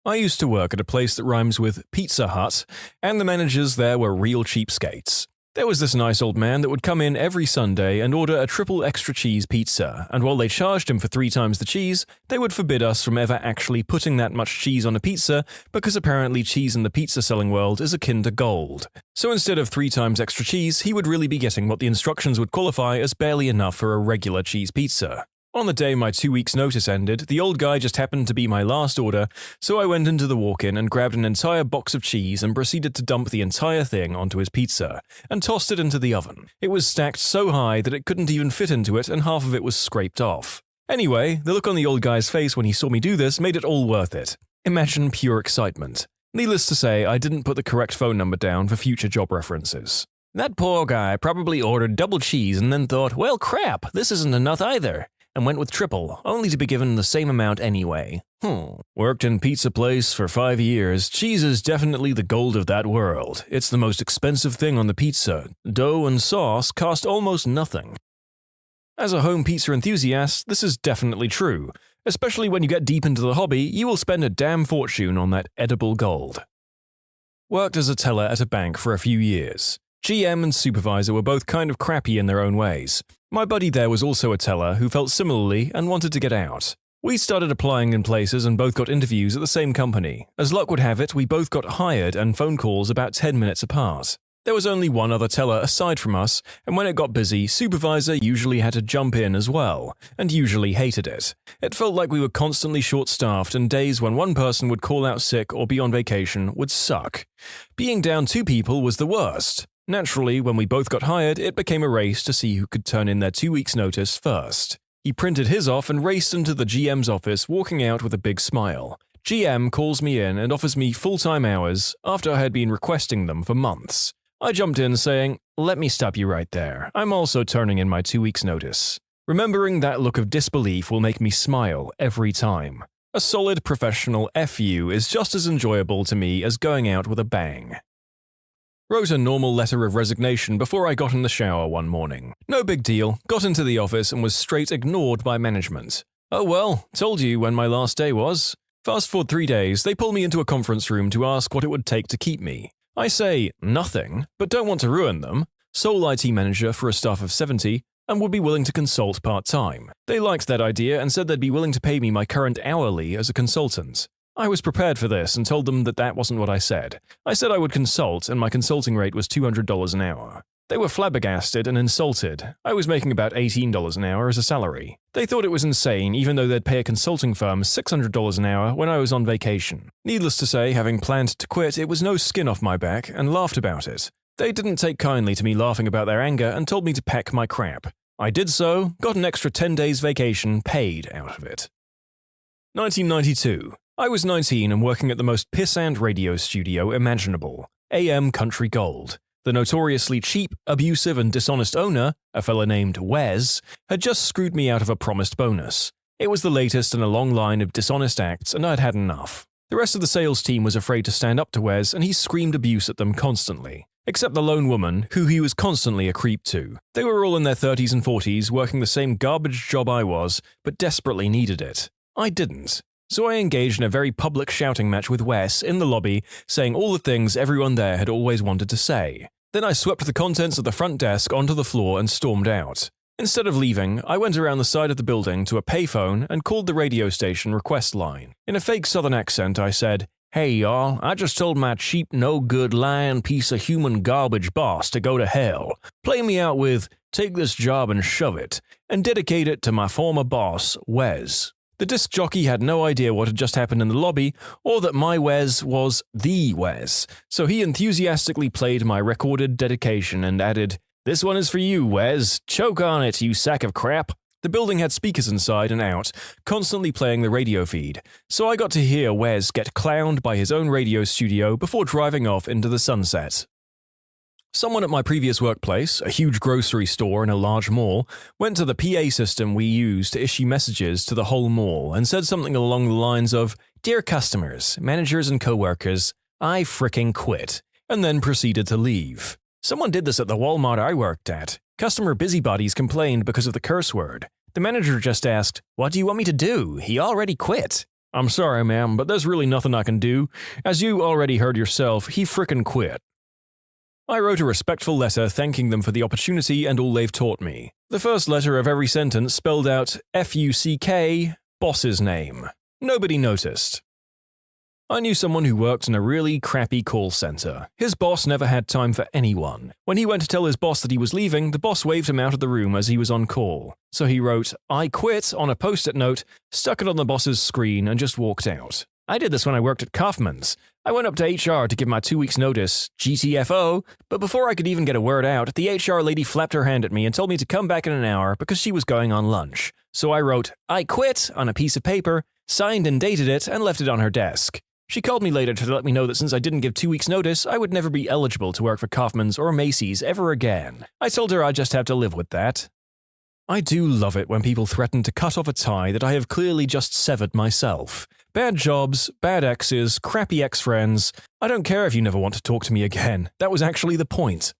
I used to work at a place that rhymes with Pizza Hut, and the managers there were real cheapskates. There was this nice old man that would come in every Sunday and order a triple extra cheese pizza, and while they charged him for 3 times the cheese, they would forbid us from ever actually putting that much cheese on a pizza because apparently cheese in the pizza selling world is akin to gold. So instead of 3 times extra cheese, he would really be getting what the instructions would qualify as barely enough for a regular cheese pizza. On the day my 2 weeks' notice ended, the old guy just happened to be my last order, so I went into the walk-in and grabbed an entire box of cheese and proceeded to dump the entire thing onto his pizza, and tossed it into the oven. It was stacked so high that it couldn't even fit into it and half of it was scraped off. Anyway, the look on the old guy's face when he saw me do this made it all worth it. Imagine pure excitement. Needless to say, I didn't put the correct phone number down for future job references. That poor guy probably ordered double cheese and then thought, well crap, this isn't enough either, and went with triple, only to be given the same amount anyway. Worked in pizza place for 5 years. Cheese is definitely the gold of that world. It's the most expensive thing on the pizza. Dough and sauce cost almost nothing. As a home pizza enthusiast, this is definitely true. Especially when you get deep into the hobby, you will spend a damn fortune on that edible gold. Worked as a teller at a bank for a few years. GM and supervisor were both kind of crappy in their own ways. My buddy there was also a teller who felt similarly and wanted to get out. We started applying in places and both got interviews at the same company. As luck would have it, we both got hired and phone calls about 10 minutes apart. There was only one other teller aside from us, and when it got busy, supervisor usually had to jump in as well, and usually hated it. It felt like we were constantly short-staffed, and days when one person would call out sick or be on vacation would suck. Being down 2 people was the worst. Naturally, when we both got hired, it became a race to see who could turn in their 2 weeks' notice first. He printed his off and raced into the GM's office, walking out with a big smile. GM calls me in and offers me full-time hours after I had been requesting them for months. I jumped in saying, "Let me stop you right there. I'm also turning in my 2 weeks' notice." Remembering that look of disbelief will make me smile every time. A solid professional FU is just as enjoyable to me as going out with a bang. Wrote a normal letter of resignation before I got in the shower one morning. No big deal, got into the office and was straight ignored by management. Oh well, told you when my last day was. Fast forward 3 days, they pull me into a conference room to ask what it would take to keep me. I say, nothing, but don't want to ruin them. Sole IT manager for a staff of 70, and would be willing to consult part-time. They liked that idea and said they'd be willing to pay me my current hourly as a consultant. I was prepared for this and told them that that wasn't what I said. I said I would consult, and my consulting rate was $200 an hour. They were flabbergasted and insulted. I was making about $18 an hour as a salary. They thought it was insane, even though they'd pay a consulting firm $600 an hour when I was on vacation. Needless to say, having planned to quit, it was no skin off my back, and laughed about it. They didn't take kindly to me laughing about their anger and told me to pack my crap. I did so, got an extra 10 days vacation paid out of it. 1992. I was 19 and working at the most pissant radio studio imaginable, AM Country Gold. The notoriously cheap, abusive and dishonest owner, a fella named Wes, had just screwed me out of a promised bonus. It was the latest in a long line of dishonest acts and I'd had enough. The rest of the sales team was afraid to stand up to Wes and he screamed abuse at them constantly. Except the lone woman, who he was constantly a creep to. They were all in their 30s and 40s working the same garbage job I was, but desperately needed it. I didn't. So I engaged in a very public shouting match with Wes in the lobby, saying all the things everyone there had always wanted to say. Then I swept the contents of the front desk onto the floor and stormed out. Instead of leaving, I went around the side of the building to a payphone and called the radio station request line. In a fake southern accent, I said, "Hey y'all, I just told my cheap no-good lying piece of human garbage boss to go to hell. Play me out with, 'Take this job and shove it,' and dedicate it to my former boss, Wes." The disc jockey had no idea what had just happened in the lobby, or that my Wes was the Wes, so he enthusiastically played my recorded dedication and added, "This one is for you, Wes. Choke on it, you sack of crap." The building had speakers inside and out, constantly playing the radio feed, so I got to hear Wes get clowned by his own radio studio before driving off into the sunset. Someone at my previous workplace, a huge grocery store in a large mall, went to the PA system we use to issue messages to the whole mall and said something along the lines of, "Dear customers, managers and coworkers, I fricking quit," and then proceeded to leave. Someone did this at the Walmart I worked at. Customer busybodies complained because of the curse word. The manager just asked, "What do you want me to do? He already quit." "I'm sorry, ma'am, but there's really nothing I can do. As you already heard yourself, he frickin' quit." I wrote a respectful letter thanking them for the opportunity and all they've taught me. The first letter of every sentence spelled out FUCK, boss's name. Nobody noticed. I knew someone who worked in a really crappy call center. His boss never had time for anyone. When he went to tell his boss that he was leaving, the boss waved him out of the room as he was on call. So he wrote, "I quit" on a post-it note, stuck it on the boss's screen, and just walked out. I did this when I worked at Kaufman's. I went up to HR to give my 2 weeks notice, GTFO, but before I could even get a word out, the HR lady flapped her hand at me and told me to come back in an hour because she was going on lunch. So I wrote, "I quit" on a piece of paper, signed and dated it, and left it on her desk. She called me later to let me know that since I didn't give 2 weeks notice, I would never be eligible to work for Kaufman's or Macy's ever again. I told her I'd just have to live with that. I do love it when people threaten to cut off a tie that I have clearly just severed myself. Bad jobs, bad exes, crappy ex-friends. I don't care if you never want to talk to me again. That was actually the point.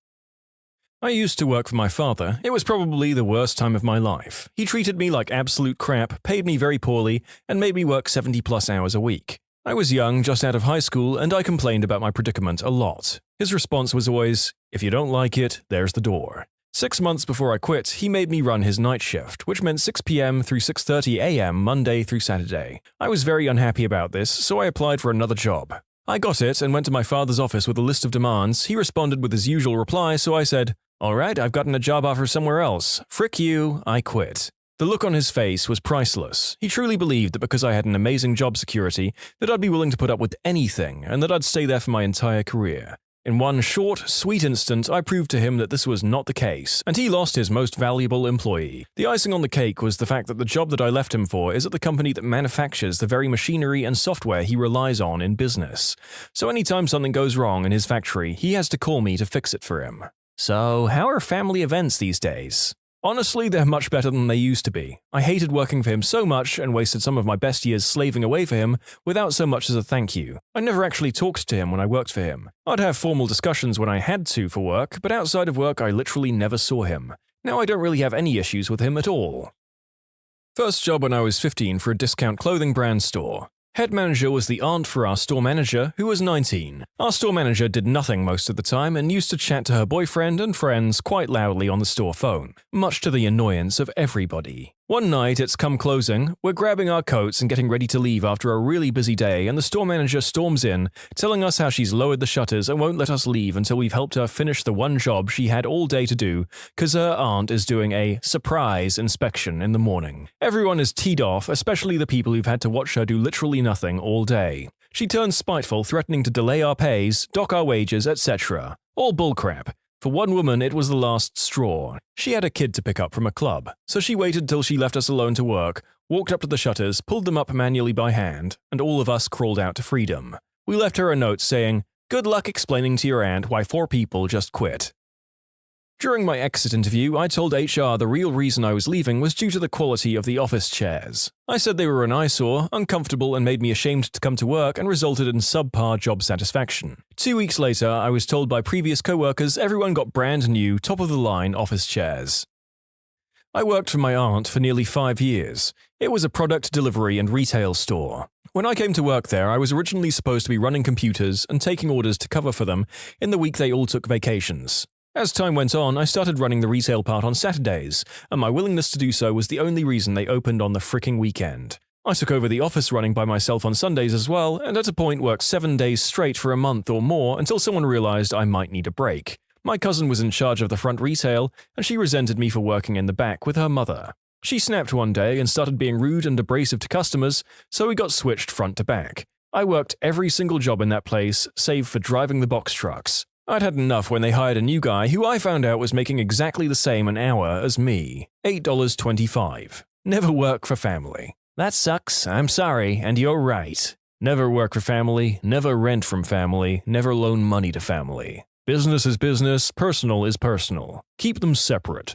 I used to work for my father. It was probably the worst time of my life. He treated me like absolute crap, paid me very poorly, and made me work 70+ hours a week. I was young, just out of high school, and I complained about my predicament a lot. His response was always, "If you don't like it, there's the door." 6 months before I quit, he made me run his night shift, which meant 6 p.m. through 6:30 a.m. Monday through Saturday. I was very unhappy about this, so I applied for another job. I got it and went to my father's office with a list of demands. He responded with his usual reply, so I said, "Alright, I've gotten a job offer somewhere else. Frick you, I quit." The look on his face was priceless. He truly believed that because I had an amazing job security, that I'd be willing to put up with anything and that I'd stay there for my entire career. In one short, sweet instant, I proved to him that this was not the case, and he lost his most valuable employee. The icing on the cake was the fact that the job that I left him for is at the company that manufactures the very machinery and software he relies on in business. So anytime something goes wrong in his factory, he has to call me to fix it for him. So, how are family events these days? Honestly, they're much better than they used to be. I hated working for him so much and wasted some of my best years slaving away for him without so much as a thank you. I never actually talked to him when I worked for him. I'd have formal discussions when I had to for work, but outside of work I literally never saw him. Now I don't really have any issues with him at all. First job when I was 15 for a discount clothing brand store. Head manager was the aunt for our store manager, who was 19. Our store manager did nothing most of the time and used to chat to her boyfriend and friends quite loudly on the store phone, much to the annoyance of everybody. One night, it's come closing, we're grabbing our coats and getting ready to leave after a really busy day, and the store manager storms in, telling us how she's lowered the shutters and won't let us leave until we've helped her finish the one job she had all day to do, cause her aunt is doing a surprise inspection in the morning. Everyone is teed off, especially the people who've had to watch her do literally nothing all day. She turns spiteful, threatening to delay our pays, dock our wages, etc. All bullcrap. For one woman, it was the last straw. She had a kid to pick up from a club, so she waited till she left us alone to work, walked up to the shutters, pulled them up manually by hand, and all of us crawled out to freedom. We left her a note saying, "Good luck explaining to your aunt why 4 people just quit." During my exit interview, I told HR the real reason I was leaving was due to the quality of the office chairs. I said they were an eyesore, uncomfortable, and made me ashamed to come to work and resulted in subpar job satisfaction. 2 weeks later, I was told by previous co-workers everyone got brand new, top-of-the-line office chairs. I worked for my aunt for nearly 5 years. It was a product delivery and retail store. When I came to work there, I was originally supposed to be running computers and taking orders to cover for them in the week they all took vacations. As time went on, I started running the retail part on Saturdays, and my willingness to do so was the only reason they opened on the fricking weekend. I took over the office running by myself on Sundays as well, and at a point worked 7 days straight for a month or more until someone realized I might need a break. My cousin was in charge of the front retail, and she resented me for working in the back with her mother. She snapped one day and started being rude and abrasive to customers, so we got switched front to back. I worked every single job in that place, save for driving the box trucks. I'd had enough when they hired a new guy who I found out was making exactly the same an hour as me, $8.25. Never work for family. That sucks, I'm sorry, and you're right. Never work for family, never rent from family, never loan money to family. Business is business, personal is personal. Keep them separate.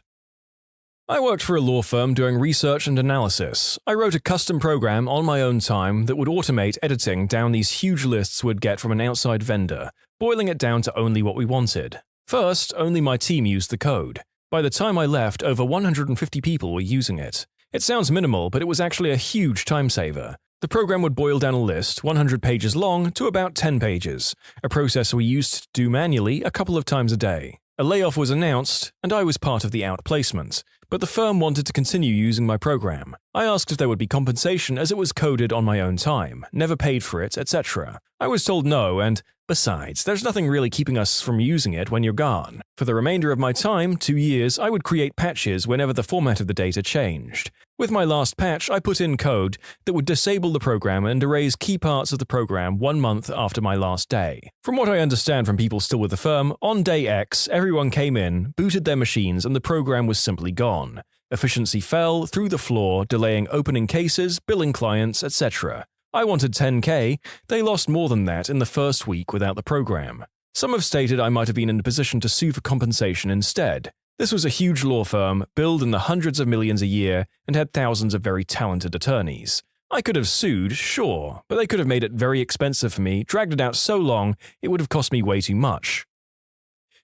I worked for a law firm doing research and analysis. I wrote a custom program on my own time that would automate editing down these huge lists we'd get from an outside vendor, boiling it down to only what we wanted. First, only my team used the code. By the time I left, over 150 people were using it. It sounds minimal, but it was actually a huge time saver. The program would boil down a list, 100 pages long, to about 10 pages, a process we used to do manually a couple of times a day. A layoff was announced, and I was part of the outplacement, but the firm wanted to continue using my program. I asked if there would be compensation as it was coded on my own time, never paid for it, etc. I was told no, and besides, there's nothing really keeping us from using it when you're gone. For the remainder of my time, 2 years, I would create patches whenever the format of the data changed. With my last patch, I put in code that would disable the program and erase key parts of the program 1 month after my last day. From what I understand from people still with the firm, on day X, everyone came in, booted their machines, and the program was simply gone. Efficiency fell through the floor, delaying opening cases, billing clients, etc. I wanted 10K, they lost more than that in the first week without the program. Some have stated I might have been in a position to sue for compensation instead. This was a huge law firm, billed in the hundreds of millions a year, and had thousands of very talented attorneys. I could have sued, sure, but they could have made it very expensive for me, dragged it out so long it would have cost me way too much.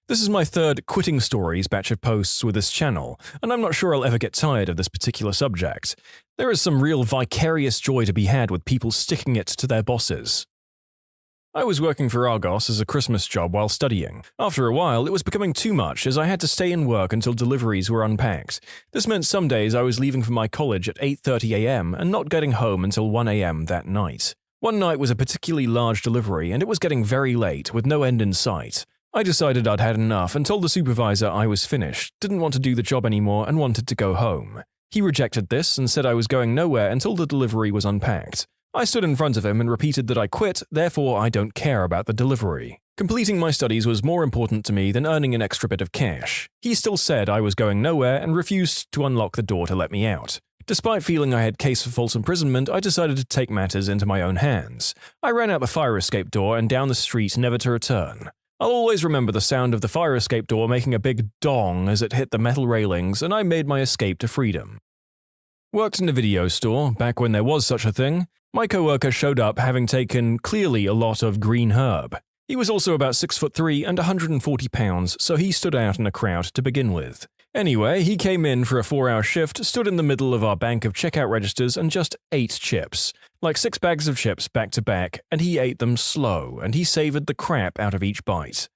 This is my third quitting stories batch of posts with this channel, and I'm not sure I'll ever get tired of this particular subject. There is some real vicarious joy to be had with people sticking it to their bosses. I was working for Argos as a Christmas job while studying. After a while, it was becoming too much as I had to stay in work until deliveries were unpacked. This meant some days I was leaving for my college at 8:30 a.m. and not getting home until 1 a.m. that night. One night was a particularly large delivery and it was getting very late with no end in sight. I decided I'd had enough and told the supervisor I was finished, didn't want to do the job anymore and wanted to go home. He rejected this and said I was going nowhere until the delivery was unpacked. I stood in front of him and repeated that I quit, therefore I don't care about the delivery. Completing my studies was more important to me than earning an extra bit of cash. He still said I was going nowhere and refused to unlock the door to let me out. Despite feeling I had case for false imprisonment, I decided to take matters into my own hands. I ran out the fire escape door and down the street never to return. I'll always remember the sound of the fire escape door making a big dong as it hit the metal railings, and I made my escape to freedom. Worked in a video store, back when there was such a thing. My coworker showed up having taken clearly a lot of green herb. He was also about 6'3" and 140 pounds, so he stood out in a crowd to begin with. Anyway, he came in for a 4-hour shift, stood in the middle of our bank of checkout registers and just ate chips. Like 6 bags of chips back to back, and he ate them slow, and he savored the crap out of each bite.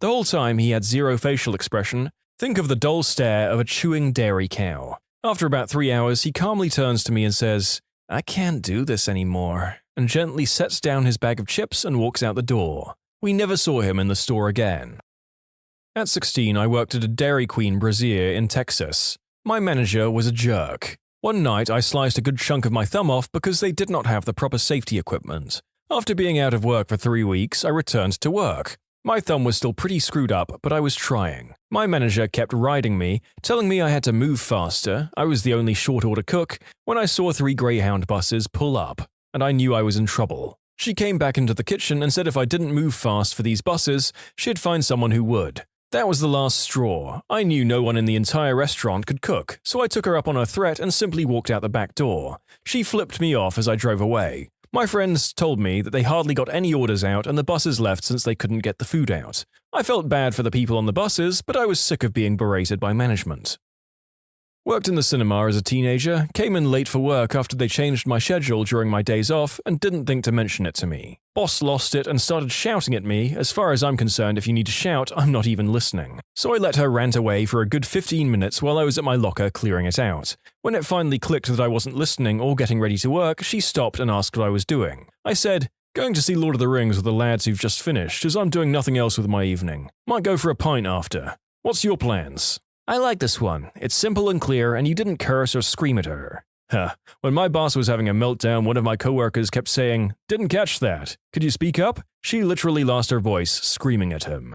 The whole time he had zero facial expression. Think of the dull stare of a chewing dairy cow. After about 3 hours, he calmly turns to me and says, "I can't do this anymore," and gently sets down his bag of chips and walks out the door. We never saw him in the store again. At 16, I worked at a Dairy Queen Brazier in Texas. My manager was a jerk. One night, I sliced a good chunk of my thumb off because they did not have the proper safety equipment. After being out of work for 3 weeks, I returned to work. My thumb was still pretty screwed up, but I was trying. My manager kept riding me, telling me I had to move faster. I was the only short-order cook when I saw 3 Greyhound buses pull up, and I knew I was in trouble. She came back into the kitchen and said if I didn't move fast for these buses, she'd find someone who would. That was the last straw. I knew no one in the entire restaurant could cook, so I took her up on her threat and simply walked out the back door. She flipped me off as I drove away. My friends told me that they hardly got any orders out and the buses left since they couldn't get the food out. I felt bad for the people on the buses, but I was sick of being berated by management. Worked in the cinema as a teenager, came in late for work after they changed my schedule during my days off and didn't think to mention it to me. Boss lost it and started shouting at me. As far as I'm concerned, if you need to shout, I'm not even listening. So I let her rant away for a good 15 minutes while I was at my locker clearing it out. When it finally clicked that I wasn't listening or getting ready to work, she stopped and asked what I was doing. I said, "Going to see Lord of the Rings with the lads who've just finished, as I'm doing nothing else with my evening. Might go for a pint after. What's your plans?" I like this one. It's simple and clear, and you didn't curse or scream at her. When my boss was having a meltdown, one of my coworkers kept saying, "Didn't catch that. Could you speak up?" She literally lost her voice, screaming at him.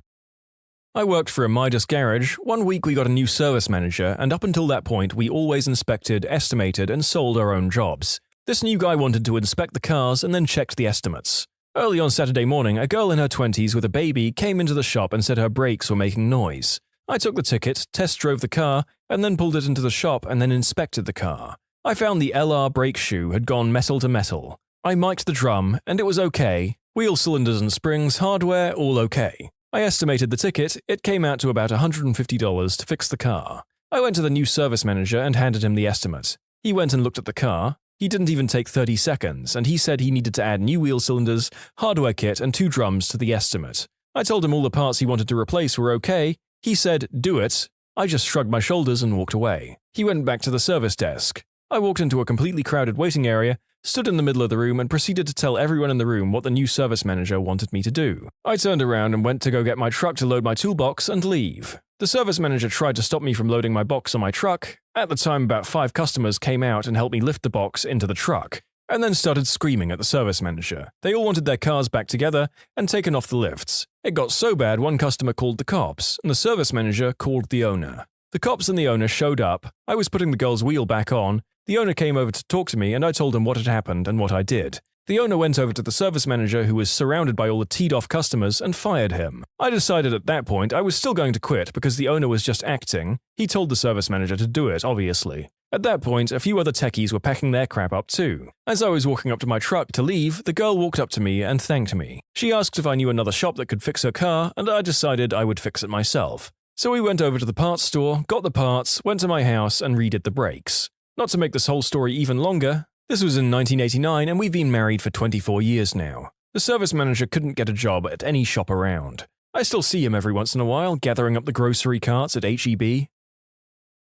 I worked for a Midas garage. One week we got a new service manager, and up until that point we always inspected, estimated, and sold our own jobs. This new guy wanted to inspect the cars and then checked the estimates. Early on Saturday morning, a girl in her 20s with a baby came into the shop and said her brakes were making noise. I took the ticket, test drove the car, and then pulled it into the shop and then inspected the car. I found the LR brake shoe had gone metal to metal. I mic'd the drum, and it was okay. Wheel cylinders and springs, hardware, all okay. I estimated the ticket. It came out to about $150 to fix the car. I went to the new service manager and handed him the estimate. He went and looked at the car. He didn't even take 30 seconds, and he said he needed to add new wheel cylinders, hardware kit, and 2 drums to the estimate. I told him all the parts he wanted to replace were okay. He said, "Do it." I just shrugged my shoulders and walked away. He went back to the service desk. I walked into a completely crowded waiting area, stood in the middle of the room, and proceeded to tell everyone in the room what the new service manager wanted me to do. I turned around and went to go get my truck to load my toolbox and leave. The service manager tried to stop me from loading my box on my truck. At the time, about 5 customers came out and helped me lift the box into the truck, and then started screaming at the service manager. They all wanted their cars back together and taken off the lifts. It got so bad one customer called the cops, and the service manager called the owner. The cops and the owner showed up. I was putting the girl's wheel back on. The owner came over to talk to me, and I told him what had happened and what I did. The owner went over to the service manager, who was surrounded by all the teed-off customers, and fired him. I decided at that point I was still going to quit because the owner was just acting. He told the service manager to do it, obviously. At that point, a few other techies were packing their crap up too. As I was walking up to my truck to leave, the girl walked up to me and thanked me. She asked if I knew another shop that could fix her car, and I decided I would fix it myself. So we went over to the parts store, got the parts, went to my house, and redid the brakes. Not to make this whole story even longer, this was in 1989 and we've been married for 24 years now. The service manager couldn't get a job at any shop around. I still see him every once in a while gathering up the grocery carts at H-E-B.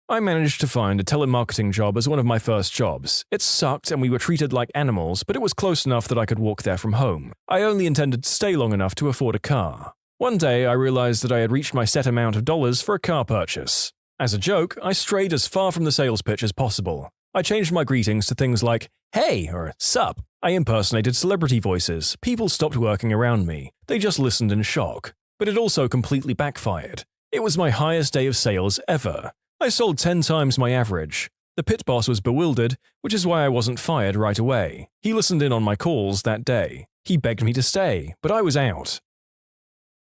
I managed to find a telemarketing job as one of my first jobs. It sucked and we were treated like animals, but it was close enough that I could walk there from home. I only intended to stay long enough to afford a car. One day I realized that I had reached my set amount of dollars for a car purchase. As a joke, I strayed as far from the sales pitch as possible. I changed my greetings to things like, "Hey," or "Sup." I impersonated celebrity voices. People stopped working around me. They just listened in shock. But it also completely backfired. It was my highest day of sales ever. I sold 10 times my average. The pit boss was bewildered, which is why I wasn't fired right away. He listened in on my calls that day. He begged me to stay, but I was out.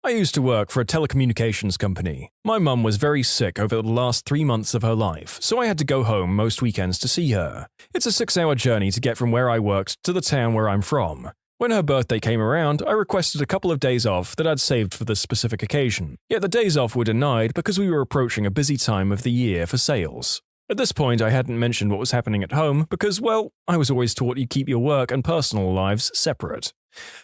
I used to work for a telecommunications company. My mum was very sick over the last 3 months of her life, so I had to go home most weekends to see her. It's a 6-hour journey to get from where I worked to the town where I'm from. When her birthday came around, I requested a couple of days off that I'd saved for this specific occasion. Yet the days off were denied because we were approaching a busy time of the year for sales. At this point, I hadn't mentioned what was happening at home because, well, I was always taught you keep your work and personal lives separate.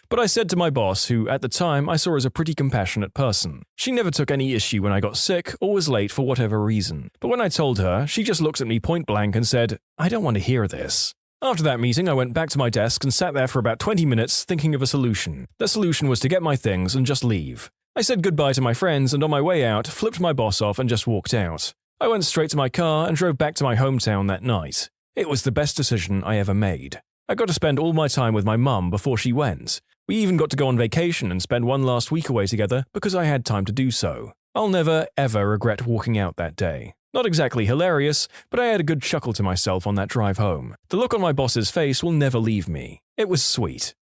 But I said to my boss, who at the time I saw as a pretty compassionate person. She never took any issue when I got sick or was late for whatever reason. But when I told her, she just looked at me point blank and said, "I don't want to hear this." After that meeting, I went back to my desk and sat there for about 20 minutes thinking of a solution. The solution was to get my things and just leave. I said goodbye to my friends and on my way out, flipped my boss off and just walked out. I went straight to my car and drove back to my hometown that night. It was the best decision I ever made. I got to spend all my time with my mum before she went. We even got to go on vacation and spend one last week away together because I had time to do so. I'll never, ever regret walking out that day. Not exactly hilarious, but I had a good chuckle to myself on that drive home. The look on my boss's face will never leave me. It was sweet.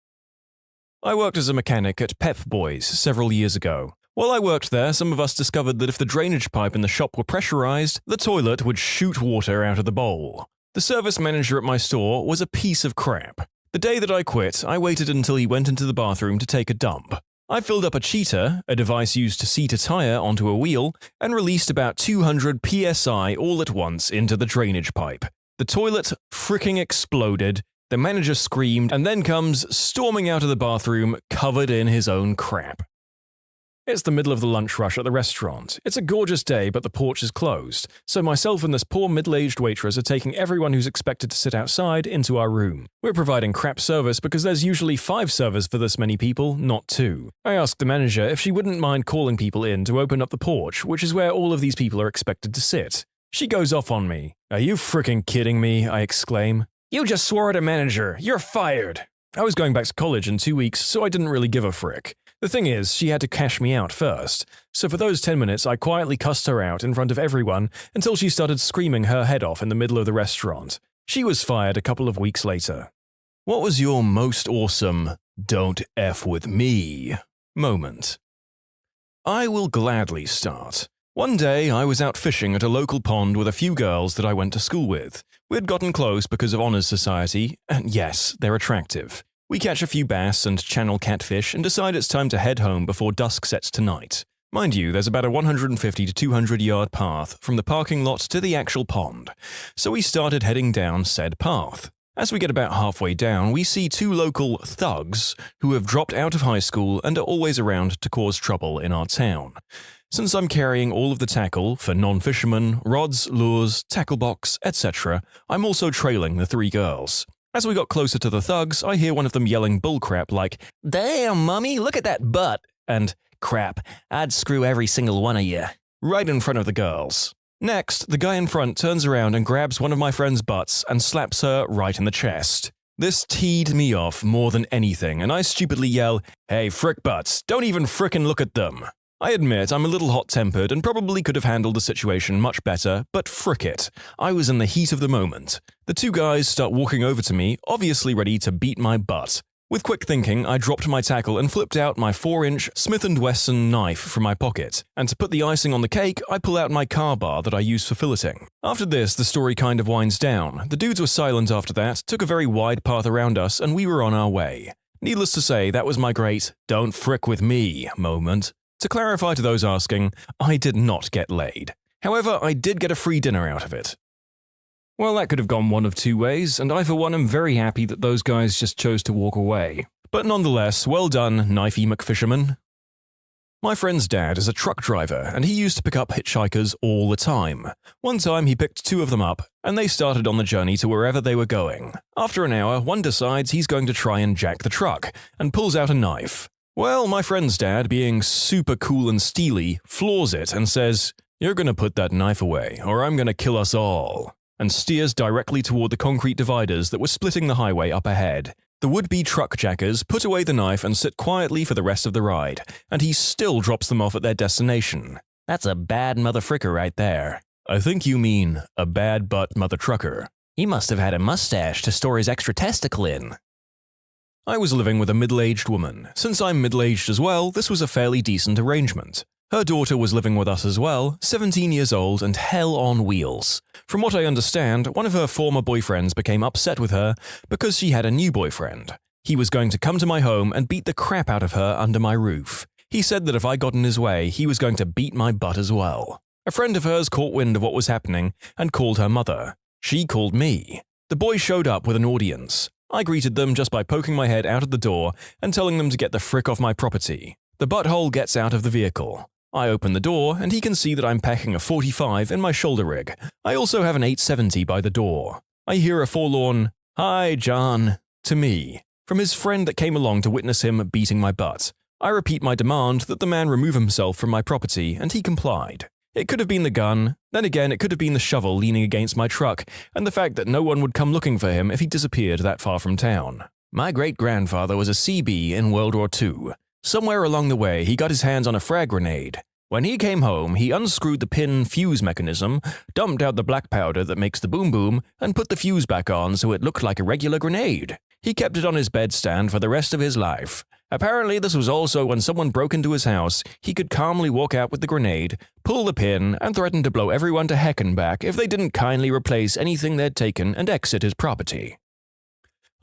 I worked as a mechanic at Pep Boys several years ago. While I worked there, some of us discovered that if the drainage pipe in the shop were pressurized, the toilet would shoot water out of the bowl. The service manager at my store was a piece of crap. The day that I quit, I waited until he went into the bathroom to take a dump. I filled up a cheater, a device used to seat a tire onto a wheel, and released about 200 psi all at once into the drainage pipe. The toilet fricking exploded, the manager screamed, and then comes storming out of the bathroom covered in his own crap. It's the middle of the lunch rush at the restaurant. It's a gorgeous day, but the porch is closed, so myself and this poor middle-aged waitress are taking everyone who's expected to sit outside into our room. We're providing crap service because there's usually 5 servers for this many people, not 2. I asked the manager if she wouldn't mind calling people in to open up the porch, which is where all of these people are expected to sit. She goes off on me. "Are you fricking kidding me?" I exclaim. "You just swore at a manager. You're fired." I was going back to college in 2 weeks, so I didn't really give a frick. The thing is, she had to cash me out first, so for those 10 minutes I quietly cussed her out in front of everyone until she started screaming her head off in the middle of the restaurant. She was fired a couple of weeks later. What was your most awesome "don't F with me" moment? I will gladly start. One day I was out fishing at a local pond with a few girls that I went to school with. We had gotten close because of Honours Society, and yes, they're attractive. We catch a few bass and channel catfish and decide it's time to head home before dusk sets tonight. Mind you, there's about a 150 to 200 yard path from the parking lot to the actual pond, so we started heading down said path. As we get about halfway down, we see 2 local thugs who have dropped out of high school and are always around to cause trouble in our town. Since I'm carrying all of the tackle for non-fishermen, rods, lures, tackle box, etc., I'm also trailing the 3 girls. As we got closer to the thugs, I hear one of them yelling bullcrap like, "Damn, mummy, look at that butt," and "Crap, I'd screw every single one of you," right in front of the girls. Next, the guy in front turns around and grabs one of my friend's butts and slaps her right in the chest. This teed me off more than anything, and I stupidly yell, "Hey, frick butts, don't even frickin' look at them." I admit I'm a little hot-tempered and probably could have handled the situation much better, but frick it, I was in the heat of the moment. The 2 guys start walking over to me, obviously ready to beat my butt. With quick thinking, I dropped my tackle and flipped out my 4-inch Smith & Wesson knife from my pocket, and to put the icing on the cake, I pull out my car bar that I use for filleting. After this, the story kind of winds down. The dudes were silent after that, took a very wide path around us, and we were on our way. Needless to say, that was my great "don't frick with me" moment. To clarify to those asking, I did not get laid. However, I did get a free dinner out of it. Well, that could have gone one of 2 ways, and I for one am very happy that those guys just chose to walk away. But nonetheless, well done, Knifey McFisherman. My friend's dad is a truck driver, and he used to pick up hitchhikers all the time. One time he picked 2 of them up, and they started on the journey to wherever they were going. After an hour, one decides he's going to try and jack the truck, and pulls out a knife. Well, my friend's dad, being super cool and steely, floors it and says, "You're gonna put that knife away, or I'm gonna kill us all," and steers directly toward the concrete dividers that were splitting the highway up ahead. The would-be truck jackers put away the knife and sit quietly for the rest of the ride, and he still drops them off at their destination. That's a bad motherfricker right there. I think you mean a bad butt mother trucker. He must have had a mustache to store his extra testicle in. I was living with a middle-aged woman. Since I'm middle-aged as well, this was a fairly decent arrangement. Her daughter was living with us as well, 17 years old and hell on wheels. From what I understand, one of her former boyfriends became upset with her because she had a new boyfriend. He was going to come to my home and beat the crap out of her under my roof. He said that if I got in his way, he was going to beat my butt as well. A friend of hers caught wind of what was happening and called her mother. She called me. The boy showed up with an audience. I greeted them just by poking my head out of the door and telling them to get the frick off my property. The butthole gets out of the vehicle. I open the door and he can see that I'm packing a .45 in my shoulder rig. I also have an .870 by the door. I hear a forlorn, "Hi, John," to me, from his friend that came along to witness him beating my butt. I repeat my demand that the man remove himself from my property, and he complied. It could have been the gun, then again it could have been the shovel leaning against my truck, and the fact that no one would come looking for him if he disappeared that far from town. My great-grandfather was a CB in World War II. Somewhere along the way he got his hands on a frag grenade. When he came home, he unscrewed the pin fuse mechanism, dumped out the black powder that makes the boom-boom, and put the fuse back on so it looked like a regular grenade. He kept it on his bedstand for the rest of his life. Apparently this was also when someone broke into his house, he could calmly walk out with the grenade, pull the pin, and threaten to blow everyone to heck and back if they didn't kindly replace anything they'd taken and exit his property.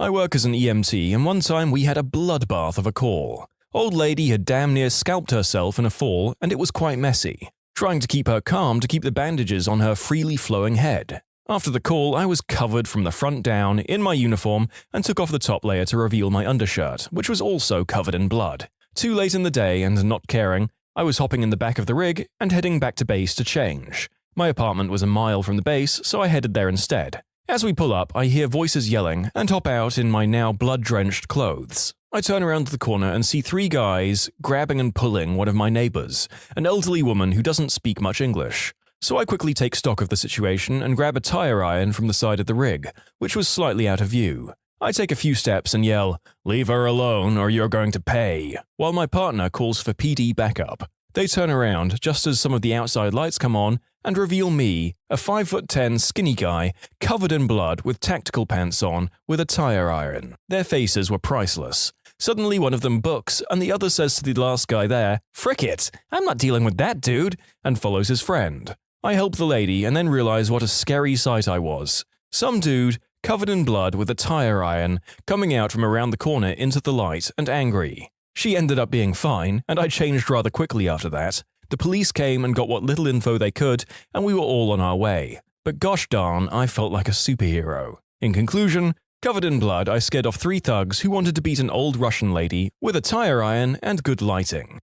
I work as an EMT, and one time we had a bloodbath of a call. Old lady had damn near scalped herself in a fall, and it was quite messy. Trying to keep her calm to keep the bandages on her freely flowing head. After the call, I was covered from the front down in my uniform and took off the top layer to reveal my undershirt, which was also covered in blood. Too late in the day and not caring, I was hopping in the back of the rig and heading back to base to change. My apartment was a mile from the base, so I headed there instead. As we pull up, I hear voices yelling and hop out in my now blood-drenched clothes. I turn around the corner and see 3 guys grabbing and pulling one of my neighbors, an elderly woman who doesn't speak much English. So I quickly take stock of the situation and grab a tire iron from the side of the rig, which was slightly out of view. I take a few steps and yell, "Leave her alone or you're going to pay," while my partner calls for PD backup. They turn around just as some of the outside lights come on and reveal me, a 5'10" skinny guy, covered in blood with tactical pants on, with a tire iron. Their faces were priceless. Suddenly one of them books, and the other says to the last guy there, "Frick it, I'm not dealing with that dude," and follows his friend. I help the lady and then realize what a scary sight I was. Some dude, covered in blood with a tire iron, coming out from around the corner into the light and angry. She ended up being fine, and I changed rather quickly after that. The police came and got what little info they could, and we were all on our way. But gosh darn, I felt like a superhero. In conclusion, covered in blood, I scared off 3 thugs who wanted to beat an old Russian lady with a tire iron and good lighting.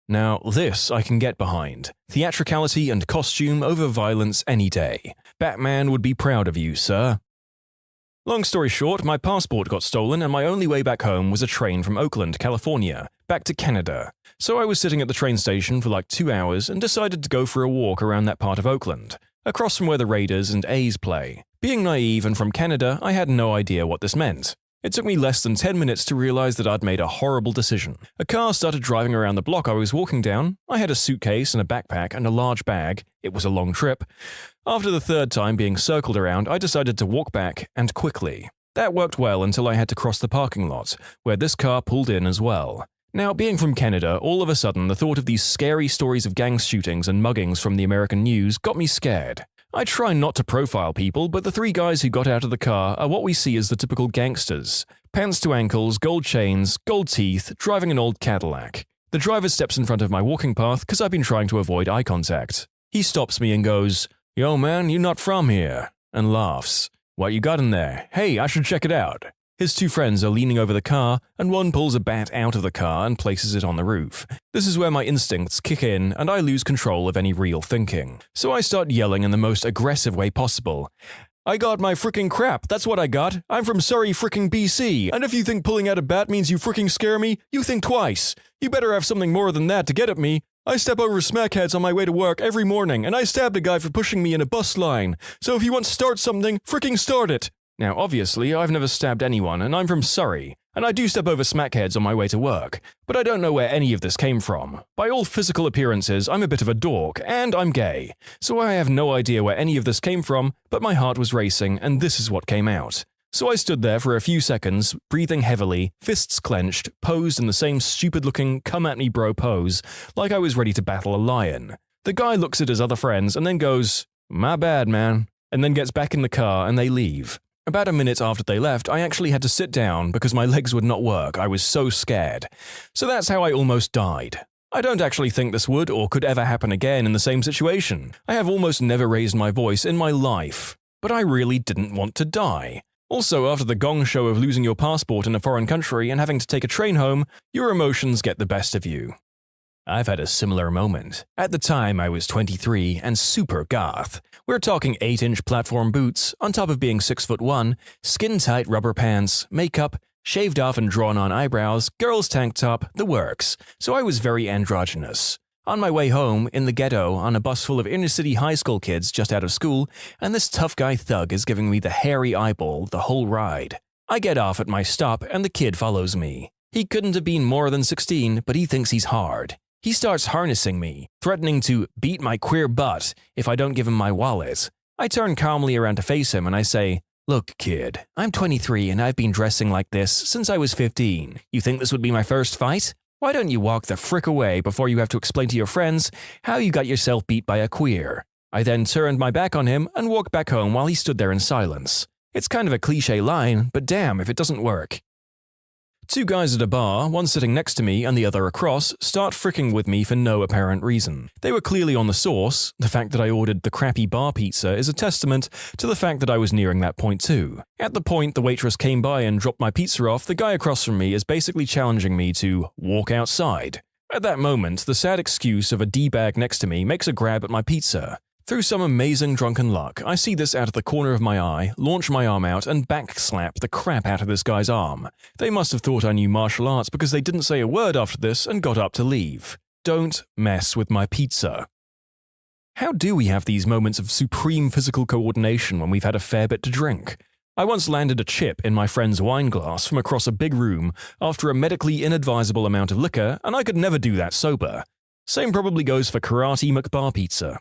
Now, this I can get behind. Theatricality and costume over violence any day. Batman would be proud of you, sir. Long story short, my passport got stolen and my only way back home was a train from Oakland, California, back to Canada. So I was sitting at the train station for like 2 hours and decided to go for a walk around that part of Oakland, across from where the Raiders and A's play. Being naive and from Canada, I had no idea what this meant. It took me less than 10 minutes to realize that I'd made a horrible decision. A car started driving around the block I was walking down. I had a suitcase and a backpack and a large bag. It was a long trip. After the 3rd time being circled around, I decided to walk back, and quickly. That worked well until I had to cross the parking lot, where this car pulled in as well. Now, being from Canada, all of a sudden the thought of these scary stories of gang shootings and muggings from the American news got me scared. I try not to profile people, but the 3 guys who got out of the car are what we see as the typical gangsters. Pants to ankles, gold chains, gold teeth, driving an old Cadillac. The driver steps in front of my walking path because I've been trying to avoid eye contact. He stops me and goes, "Yo man, you not from here," and laughs. "What you got in there? Hey, I should check it out." His 2 friends are leaning over the car, and one pulls a bat out of the car and places it on the roof. This is where my instincts kick in and I lose control of any real thinking. So I start yelling in the most aggressive way possible. "I got my fricking crap, that's what I got. I'm from Surrey fricking BC, and if you think pulling out a bat means you fricking scare me, you think twice. You better have something more than that to get at me. I step over smackheads on my way to work every morning, and I stabbed a guy for pushing me in a bus line. So if you want to start something, fricking start it." Now, obviously, I've never stabbed anyone, and I'm from Surrey, and I do step over smackheads on my way to work, but I don't know where any of this came from. By all physical appearances, I'm a bit of a dork, and I'm gay, so I have no idea where any of this came from, but my heart was racing, and this is what came out. So I stood there for a few seconds, breathing heavily, fists clenched, posed in the same stupid-looking come-at-me-bro pose, like I was ready to battle a lion. The guy looks at his other friends and then goes, "My bad, man," and then gets back in the car and they leave. About a minute after they left, I actually had to sit down because my legs would not work. I was so scared. So that's how I almost died. I don't actually think this would or could ever happen again in the same situation. I have almost never raised my voice in my life. But I really didn't want to die. Also, after the gong show of losing your passport in a foreign country and having to take a train home, your emotions get the best of you. I've had a similar moment. At the time, I was 23 and super goth. We're talking 8-inch platform boots, on top of being 6'1", skin-tight rubber pants, makeup, shaved off and drawn-on eyebrows, girls' tank top, the works. So I was very androgynous. On my way home, in the ghetto, on a bus full of inner-city high school kids just out of school, and this tough guy thug is giving me the hairy eyeball the whole ride. I get off at my stop and the kid follows me. He couldn't have been more than 16, but he thinks he's hard. He starts harnessing me, threatening to beat my queer butt if I don't give him my wallet. I turn calmly around to face him and I say, "Look, kid, I'm 23 and I've been dressing like this since I was 15. You think this would be my first fight? Why don't you walk the frick away before you have to explain to your friends how you got yourself beat by a queer?" I then turned my back on him and walked back home while he stood there in silence. It's kind of a cliche line, but damn if it doesn't work. Two guys at a bar, one sitting next to me and the other across, start fricking with me for no apparent reason. They were clearly on the sauce. The fact that I ordered the crappy bar pizza is a testament to the fact that I was nearing that point too. At the point the waitress came by and dropped my pizza off, the guy across from me is basically challenging me to walk outside. At that moment, the sad excuse of a D-bag next to me makes a grab at my pizza. Through some amazing drunken luck, I see this out of the corner of my eye, launch my arm out, and backslap the crap out of this guy's arm. They must have thought I knew martial arts because they didn't say a word after this and got up to leave. Don't mess with my pizza. How do we have these moments of supreme physical coordination when we've had a fair bit to drink? I once landed a chip in my friend's wine glass from across a big room after a medically inadvisable amount of liquor, and I could never do that sober. Same probably goes for Karate McBar Pizza.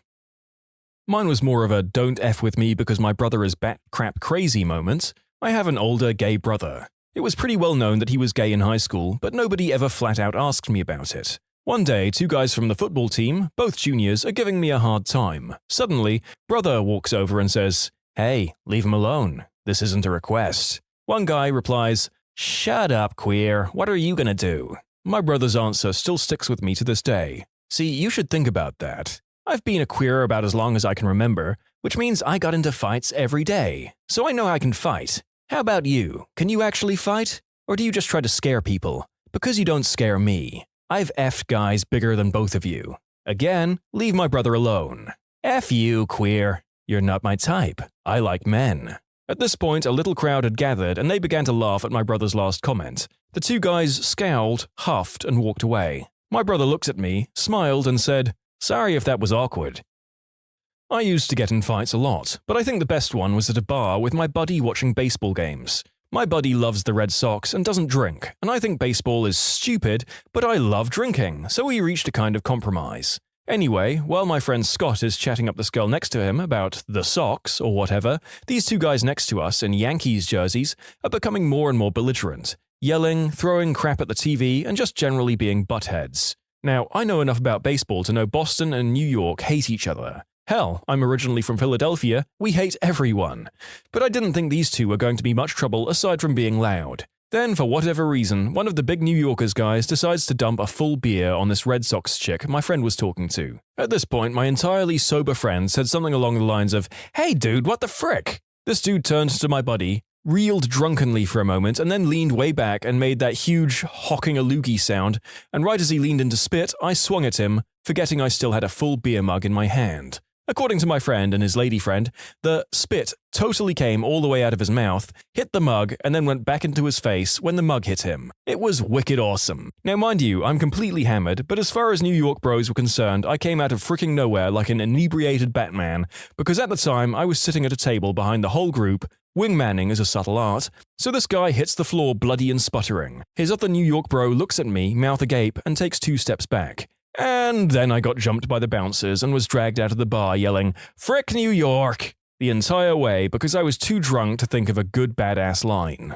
Mine was more of a don't F with me because my brother is bat crap crazy moment. I have an older gay brother. It was pretty well known that he was gay in high school, but nobody ever flat out asked me about it. One day, two guys from the football team, both juniors, are giving me a hard time. Suddenly, brother walks over and says, "Hey, leave him alone. This isn't a request." One guy replies, "Shut up, queer. What are you gonna do?" My brother's answer still sticks with me to this day. See, you should think about that. I've been a queer about as long as I can remember, which means I got into fights every day. So I know I can fight. How about you? Can you actually fight? Or do you just try to scare people? Because you don't scare me. I've F'd guys bigger than both of you. Again, leave my brother alone. F you, queer. You're not my type. I like men. At this point, a little crowd had gathered and they began to laugh at my brother's last comment. The two guys scowled, huffed, and walked away. My brother looked at me, smiled, and said, "Sorry if that was awkward." I used to get in fights a lot, but I think the best one was at a bar with my buddy watching baseball games. My buddy loves the Red Sox and doesn't drink, and I think baseball is stupid, but I love drinking, so we reached a kind of compromise. Anyway, while my friend Scott is chatting up this girl next to him about the Sox or whatever, these two guys next to us in Yankees jerseys are becoming more and more belligerent, yelling, throwing crap at the TV, and just generally being buttheads. Now, I know enough about baseball to know Boston and New York hate each other. Hell, I'm originally from Philadelphia, we hate everyone. But I didn't think these two were going to be much trouble aside from being loud. Then, for whatever reason, one of the big New Yorkers guys decides to dump a full beer on this Red Sox chick my friend was talking to. At this point, my entirely sober friend said something along the lines of, "Hey dude, what the frick?" This dude turned to my buddy, reeled drunkenly for a moment, and then leaned way back and made that huge hocking a loogie sound, and right as he leaned in to spit, I swung at him, forgetting I still had a full beer mug in my hand. According to my friend and his lady friend, the spit totally came all the way out of his mouth, hit the mug, and then went back into his face when the mug hit him. It was wicked awesome. Now mind you, I'm completely hammered, but as far as New York bros were concerned, I came out of freaking nowhere like an inebriated Batman, because at the time I was sitting at a table behind the whole group. Wingmanning is a subtle art, so this guy hits the floor bloody and sputtering. His other New York bro looks at me, mouth agape, and takes 2 steps back. And then I got jumped by the bouncers and was dragged out of the bar yelling, "Frick New York!" the entire way because I was too drunk to think of a good badass line.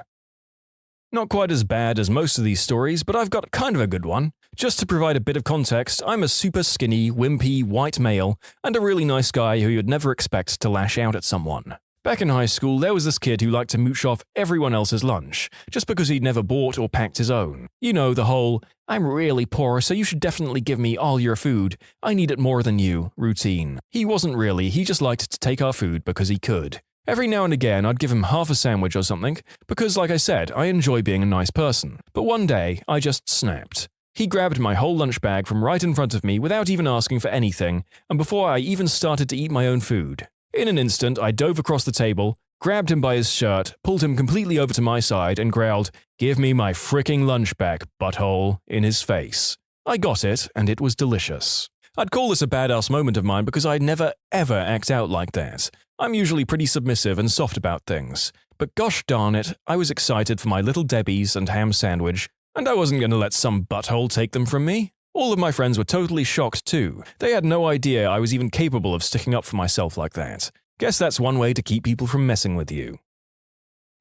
Not quite as bad as most of these stories, but I've got kind of a good one. Just to provide a bit of context, I'm a super skinny, wimpy, white male, and a really nice guy who you'd never expect to lash out at someone. Back in high school, there was this kid who liked to mooch off everyone else's lunch, just because he'd never bought or packed his own. You know, the whole, "I'm really poor, so you should definitely give me all your food. I need it more than you" routine. He wasn't really, he just liked to take our food because he could. Every now and again, I'd give him half a sandwich or something, because like I said, I enjoy being a nice person. But one day, I just snapped. He grabbed my whole lunch bag from right in front of me without even asking for anything, and before I even started to eat my own food. In an instant, I dove across the table, grabbed him by his shirt, pulled him completely over to my side, and growled, "Give me my fricking lunch back, butthole," in his face. I got it, and it was delicious. I'd call this a badass moment of mine because I'd never ever act out like that. I'm usually pretty submissive and soft about things. But gosh darn it, I was excited for my little Debbie's and ham sandwich, and I wasn't going to let some butthole take them from me. All of my friends were totally shocked too. They had no idea I was even capable of sticking up for myself like that. Guess that's one way to keep people from messing with you.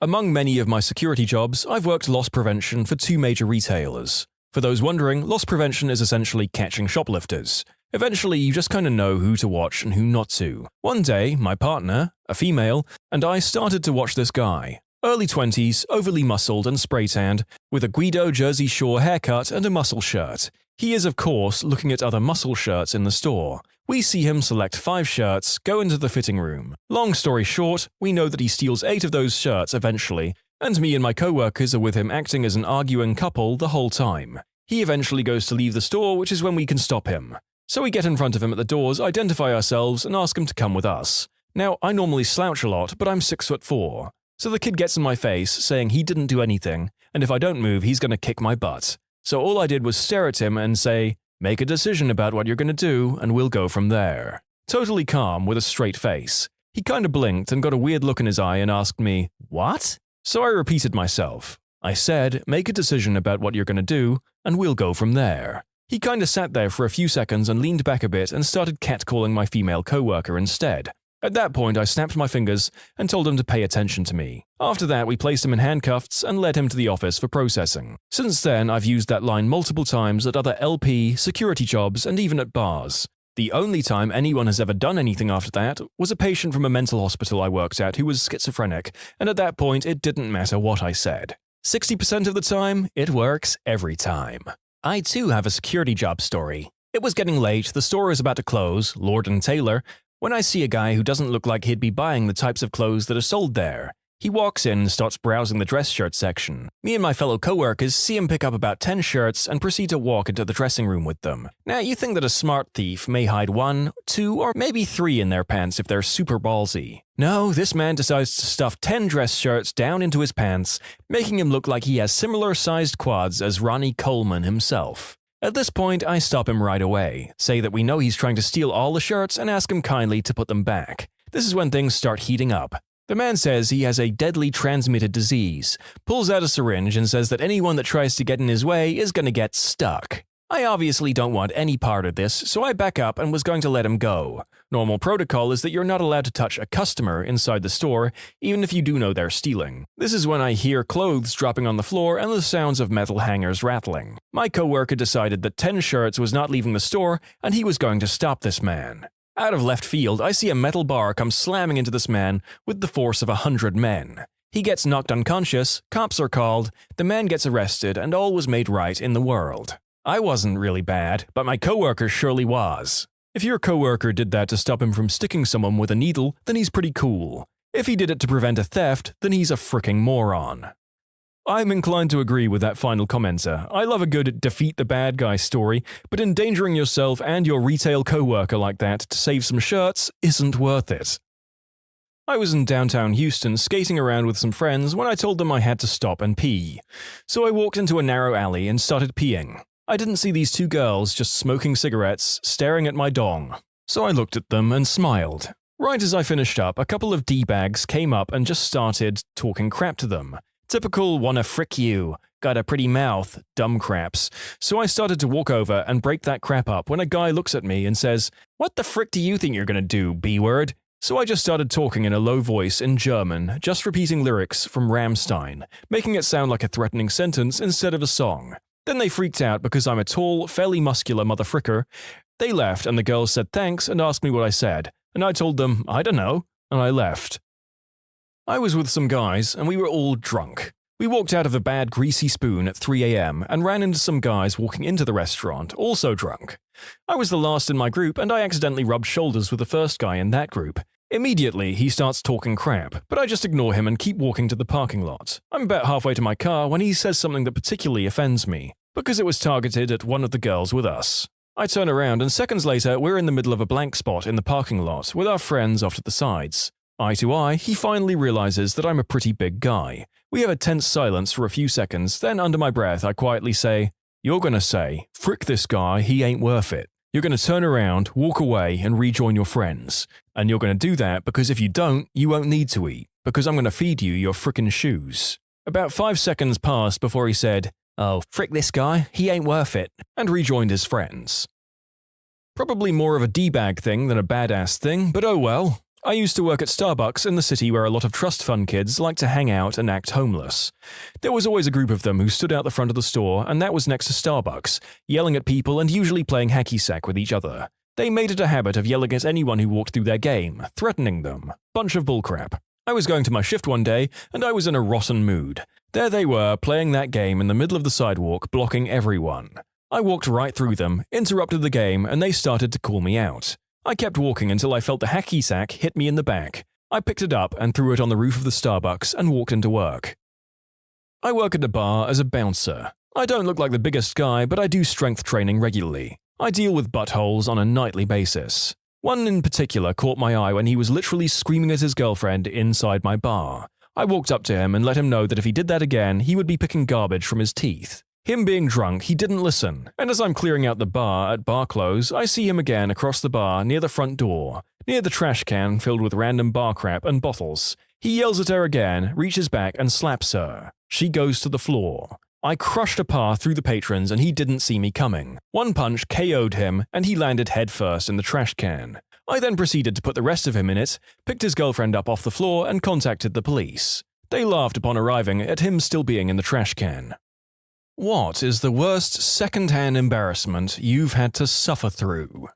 Among many of my security jobs, I've worked loss prevention for 2 major retailers. For those wondering, loss prevention is essentially catching shoplifters. Eventually, you just kind of know who to watch and who not to. One day, my partner, a female, and I started to watch this guy. Early 20s, overly muscled and spray-tanned, with a Guido Jersey Shore haircut and a muscle shirt. He is, of course, looking at other muscle shirts in the store. We see him select 5 shirts, go into the fitting room. Long story short, we know that he steals 8 of those shirts eventually, and me and my co-workers are with him acting as an arguing couple the whole time. He eventually goes to leave the store, which is when we can stop him. So we get in front of him at the doors, identify ourselves, and ask him to come with us. Now, I normally slouch a lot, but I'm 6'4". So the kid gets in my face, saying he didn't do anything, and if I don't move, he's going to kick my butt. So all I did was stare at him and say, "Make a decision about what you're going to do, and we'll go from there." Totally calm, with a straight face. He kinda blinked and got a weird look in his eye and asked me, "What?" So I repeated myself. I said, "Make a decision about what you're going to do, and we'll go from there." He kinda sat there for a few seconds and leaned back a bit and started catcalling my female co-worker instead. At that point, I snapped my fingers and told him to pay attention to me. After that, we placed him in handcuffs and led him to the office for processing. Since then, I've used that line multiple times at other LP, security jobs, and even at bars. The only time anyone has ever done anything after that was a patient from a mental hospital I worked at who was schizophrenic, and at that point, it didn't matter what I said. 60% of the time, it works every time. I too have a security job story. It was getting late, the store is about to close, Lord & Taylor, when I see a guy who doesn't look like he'd be buying the types of clothes that are sold there. He walks in and starts browsing the dress shirt section. Me and my fellow co-workers see him pick up about 10 shirts and proceed to walk into the dressing room with them. Now, you think that a smart thief may hide 1, 2, or maybe 3 in their pants if they're super ballsy. No, this man decides to stuff 10 dress shirts down into his pants, making him look like he has similar-sized quads as Ronnie Coleman himself. At this point, I stop him right away, say that we know he's trying to steal all the shirts, and ask him kindly to put them back. This is when things start heating up. The man says he has a deadly transmitted disease, pulls out a syringe and says that anyone that tries to get in his way is going to get stuck. I obviously don't want any part of this, so I back up and was going to let him go. Normal protocol is that you're not allowed to touch a customer inside the store, even if you do know they're stealing. This is when I hear clothes dropping on the floor and the sounds of metal hangers rattling. My coworker decided that 10 shirts was not leaving the store and he was going to stop this man. Out of left field, I see a metal bar come slamming into this man with the force of 100 men. He gets knocked unconscious, cops are called, the man gets arrested, and all was made right in the world. I wasn't really bad, but my coworker surely was. If your coworker did that to stop him from sticking someone with a needle, then he's pretty cool. If he did it to prevent a theft, then he's a fricking moron. I'm inclined to agree with that final commenter. I love a good defeat the bad guy story, but endangering yourself and your retail coworker like that to save some shirts isn't worth it. I was in downtown Houston skating around with some friends when I told them I had to stop and pee. So I walked into a narrow alley and started peeing. I didn't see these 2 girls just smoking cigarettes, staring at my dong. So I looked at them and smiled. Right as I finished up, a couple of D-bags came up and just started talking crap to them. Typical wanna frick you, got a pretty mouth, dumb craps. So I started to walk over and break that crap up when a guy looks at me and says, "What the frick do you think you're gonna do, B-word?" So I just started talking in a low voice in German, just repeating lyrics from Rammstein, making it sound like a threatening sentence instead of a song. Then they freaked out because I'm a tall, fairly muscular motherfricker. They left and the girls said thanks and asked me what I said, and I told them, I don't know, and I left. I was with some guys and we were all drunk. We walked out of a bad greasy spoon at 3 a.m. and ran into some guys walking into the restaurant, also drunk. I was the last in my group and I accidentally rubbed shoulders with the first guy in that group. Immediately, he starts talking crap, but I just ignore him and keep walking to the parking lot. I'm about halfway to my car when he says something that particularly offends me, because it was targeted at one of the girls with us. I turn around and seconds later, we're in the middle of a blank spot in the parking lot with our friends off to the sides. Eye to eye, he finally realizes that I'm a pretty big guy. We have a tense silence for a few seconds, then under my breath I quietly say, "You're gonna say, frick this guy, he ain't worth it. You're gonna turn around, walk away, and rejoin your friends. And you're gonna do that because if you don't, you won't need to eat, because I'm gonna feed you your frickin' shoes." About 5 seconds passed before he said, "Oh, frick this guy, he ain't worth it," and rejoined his friends. Probably more of a D-bag thing than a badass thing, but oh well. I used to work at Starbucks in the city where a lot of trust fund kids like to hang out and act homeless. There was always a group of them who stood out the front of the store, and that was next to Starbucks, yelling at people and usually playing hacky sack with each other. They made it a habit of yelling at anyone who walked through their game, threatening them. Bunch of bullcrap. I was going to my shift one day, and I was in a rotten mood. There they were, playing that game in the middle of the sidewalk, blocking everyone. I walked right through them, interrupted the game, and they started to call me out. I kept walking until I felt the hacky sack hit me in the back. I picked it up and threw it on the roof of the Starbucks and walked into work. I work at a bar as a bouncer. I don't look like the biggest guy, but I do strength training regularly. I deal with buttholes on a nightly basis. One in particular caught my eye when he was literally screaming at his girlfriend inside my bar. I walked up to him and let him know that if he did that again, he would be picking garbage from his teeth. Him being drunk, he didn't listen, and as I'm clearing out the bar at bar close, I see him again across the bar near the front door, near the trash can filled with random bar crap and bottles. He yells at her again, reaches back and slaps her. She goes to the floor. I crushed a path through the patrons and he didn't see me coming. One punch KO'd him and he landed headfirst in the trash can. I then proceeded to put the rest of him in it, picked his girlfriend up off the floor and contacted the police. They laughed upon arriving at him still being in the trash can. What is the worst second-hand embarrassment you've had to suffer through?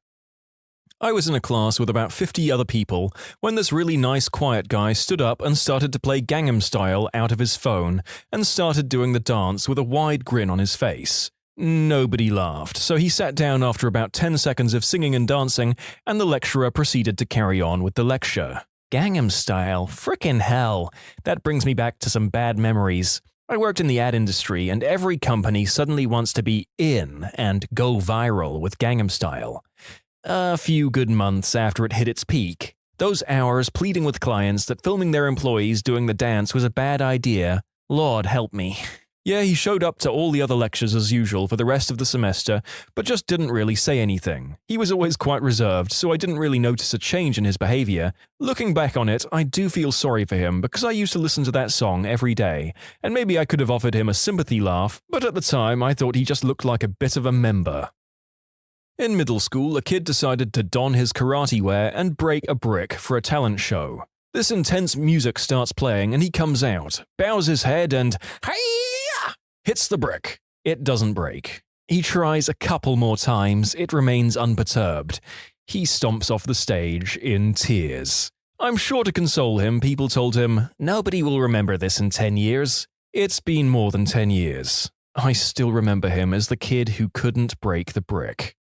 I was in a class with about 50 other people when this really nice quiet guy stood up and started to play Gangnam Style out of his phone and started doing the dance with a wide grin on his face. Nobody laughed, so he sat down after about 10 seconds of singing and dancing, and the lecturer proceeded to carry on with the lecture. Gangnam Style, frickin' hell. That brings me back to some bad memories. I worked in the ad industry, and every company suddenly wants to be in and go viral with Gangnam Style. A few good months after it hit its peak, those hours pleading with clients that filming their employees doing the dance was a bad idea, Lord help me. Yeah, he showed up to all the other lectures as usual for the rest of the semester, but just didn't really say anything. He was always quite reserved, so I didn't really notice a change in his behavior. Looking back on it, I do feel sorry for him because I used to listen to that song every day, and maybe I could have offered him a sympathy laugh, but at the time I thought he just looked like a bit of a member. In middle school, a kid decided to don his karate wear and break a brick for a talent show. This intense music starts playing and he comes out, bows his head and hits the brick. It doesn't break. He tries a couple more times, it remains unperturbed. He stomps off the stage in tears. I'm sure to console him, people told him, "Nobody will remember this in 10 years. It's been more than 10 years. I still remember him as the kid who couldn't break the brick.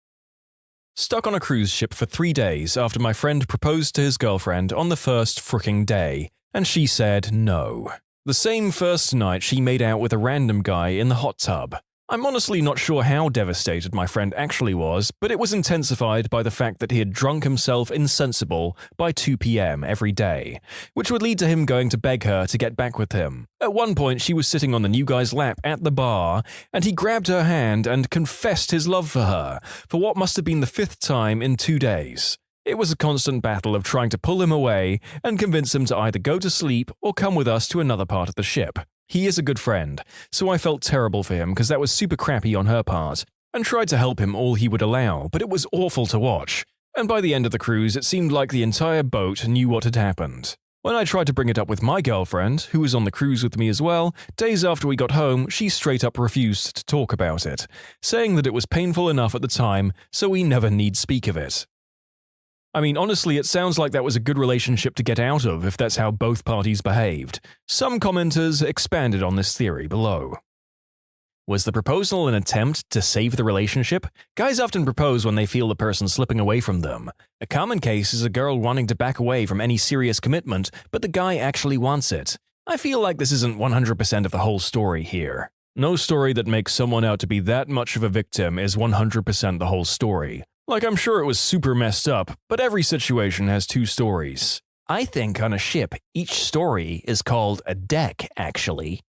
Stuck on a cruise ship for 3 days after my friend proposed to his girlfriend on the first fricking day, and she said no. The same first night she made out with a random guy in the hot tub. I'm honestly not sure how devastated my friend actually was, but it was intensified by the fact that he had drunk himself insensible by 2 p.m. every day, which would lead to him going to beg her to get back with him. At one point, she was sitting on the new guy's lap at the bar, and he grabbed her hand and confessed his love for her, for what must have been the 5th time in 2 days. It was a constant battle of trying to pull him away and convince him to either go to sleep or come with us to another part of the ship. He is a good friend, so I felt terrible for him because that was super crappy on her part, and tried to help him all he would allow, but it was awful to watch. And by the end of the cruise, it seemed like the entire boat knew what had happened. When I tried to bring it up with my girlfriend, who was on the cruise with me as well, days after we got home, she straight up refused to talk about it, saying that it was painful enough at the time, so we never need speak of it. I mean, honestly, it sounds like that was a good relationship to get out of if that's how both parties behaved. Some commenters expanded on this theory below. Was the proposal an attempt to save the relationship? Guys often propose when they feel the person slipping away from them. A common case is a girl wanting to back away from any serious commitment, but the guy actually wants it. I feel like this isn't 100% of the whole story here. No story that makes someone out to be that much of a victim is 100% the whole story. Like, I'm sure it was super messed up, but every situation has 2 stories. I think on a ship, each story is called a deck, actually.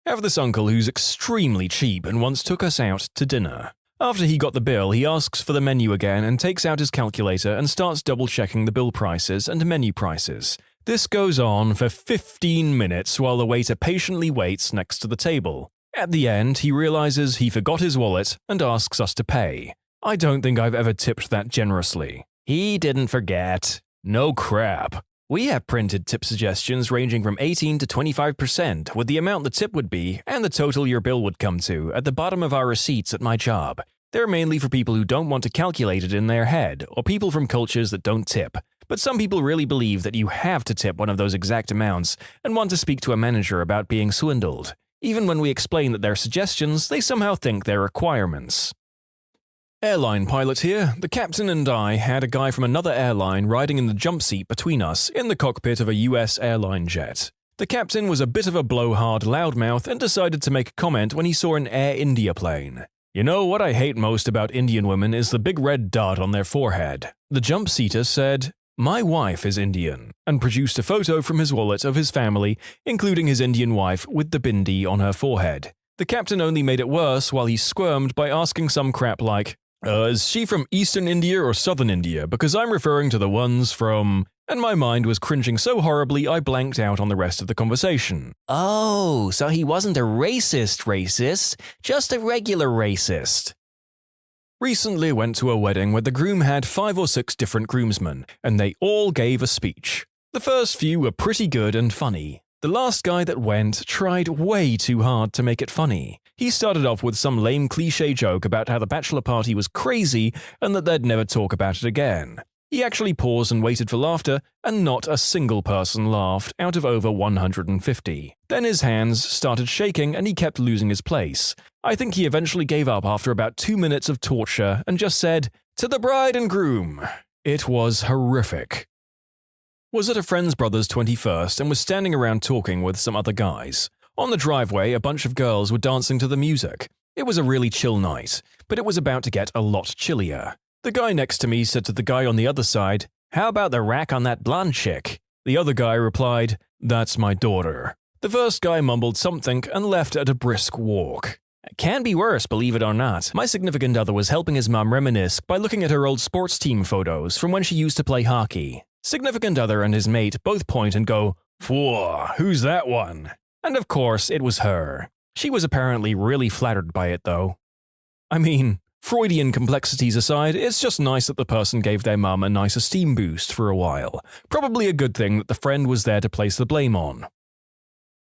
I have this uncle who's extremely cheap and once took us out to dinner. After he got the bill, he asks for the menu again and takes out his calculator and starts double-checking the bill prices and menu prices. This goes on for 15 minutes while the waiter patiently waits next to the table. At the end, he realizes he forgot his wallet and asks us to pay. I don't think I've ever tipped that generously. He didn't forget. No crap. We have printed tip suggestions ranging from 18 to 25% with the amount the tip would be and the total your bill would come to at the bottom of our receipts at my job. They're mainly for people who don't want to calculate it in their head or people from cultures that don't tip. But some people really believe that you have to tip one of those exact amounts and want to speak to a manager about being swindled. Even when we explain that they're suggestions, they somehow think they're requirements. Airline pilot here. The captain and I had a guy from another airline riding in the jump seat between us in the cockpit of a US airline jet. The captain was a bit of a blowhard loudmouth and decided to make a comment when he saw an Air India plane. You know what I hate most about Indian women is the big red dot on their forehead. The jump seater said, "My wife is Indian," and produced a photo from his wallet of his family, including his Indian wife with the bindi on her forehead. The captain only made it worse while he squirmed by asking some crap like, is she from Eastern India or Southern India? Because I'm referring to the ones from... And my mind was cringing so horribly I blanked out on the rest of the conversation. Oh, so he wasn't a racist, just a regular racist. Recently went to a wedding where the groom had 5 or 6 different groomsmen, and they all gave a speech. The first few were pretty good and funny. The last guy that went tried way too hard to make it funny. He started off with some lame cliché joke about how the bachelor party was crazy and that they'd never talk about it again. He actually paused and waited for laughter, and not a single person laughed out of over 150. Then his hands started shaking and he kept losing his place. I think he eventually gave up after about 2 minutes of torture and just said, "To the bride and groom." It was horrific. Was at a friend's brother's 21st and was standing around talking with some other guys. On the driveway, a bunch of girls were dancing to the music. It was a really chill night, but it was about to get a lot chillier. The guy next to me said to the guy on the other side, "How about the rack on that blonde chick?" The other guy replied, "That's my daughter." The first guy mumbled something and left at a brisk walk. It can be worse, believe it or not. My significant other was helping his mum reminisce by looking at her old sports team photos from when she used to play hockey. Significant other and his mate both point and go, "Whoa, who's that one?" And of course, it was her. She was apparently really flattered by it, though. I mean, Freudian complexities aside, it's just nice that the person gave their mum a nice esteem boost for a while. Probably a good thing that the friend was there to place the blame on.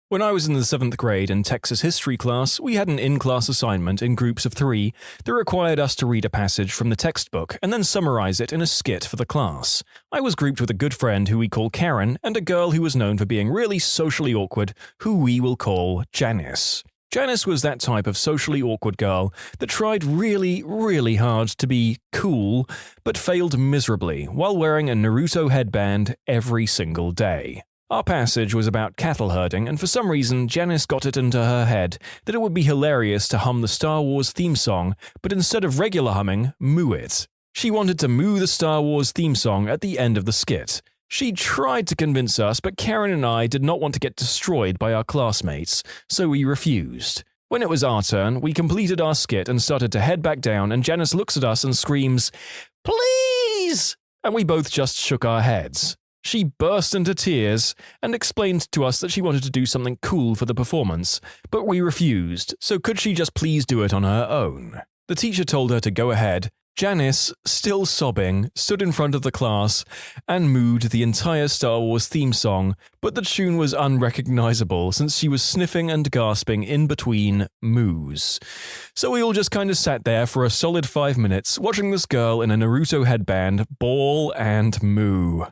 When I was in the 7th grade in Texas history class, we had an in-class assignment in groups of 3 that required us to read a passage from the textbook and then summarize it in a skit for the class. I was grouped with a good friend who we call Karen and a girl who was known for being really socially awkward, who we will call Janice. Janice was that type of socially awkward girl that tried really, really hard to be cool, but failed miserably while wearing a Naruto headband every single day. Our passage was about cattle herding, and for some reason Janice got it into her head that it would be hilarious to hum the Star Wars theme song, but instead of regular humming, moo it. She wanted to moo the Star Wars theme song at the end of the skit. She tried to convince us, but Karen and I did not want to get destroyed by our classmates, so we refused. When it was our turn, we completed our skit and started to head back down, and Janice looks at us and screams, "Please!" And we both just shook our heads. She burst into tears and explained to us that she wanted to do something cool for the performance, but we refused, so could she just please do it on her own? The teacher told her to go ahead. Janice, still sobbing, stood in front of the class and mooed the entire Star Wars theme song, but the tune was unrecognizable since she was sniffing and gasping in between moos. So we all just kind of sat there for a solid 5 minutes, watching this girl in a Naruto headband bawl and moo.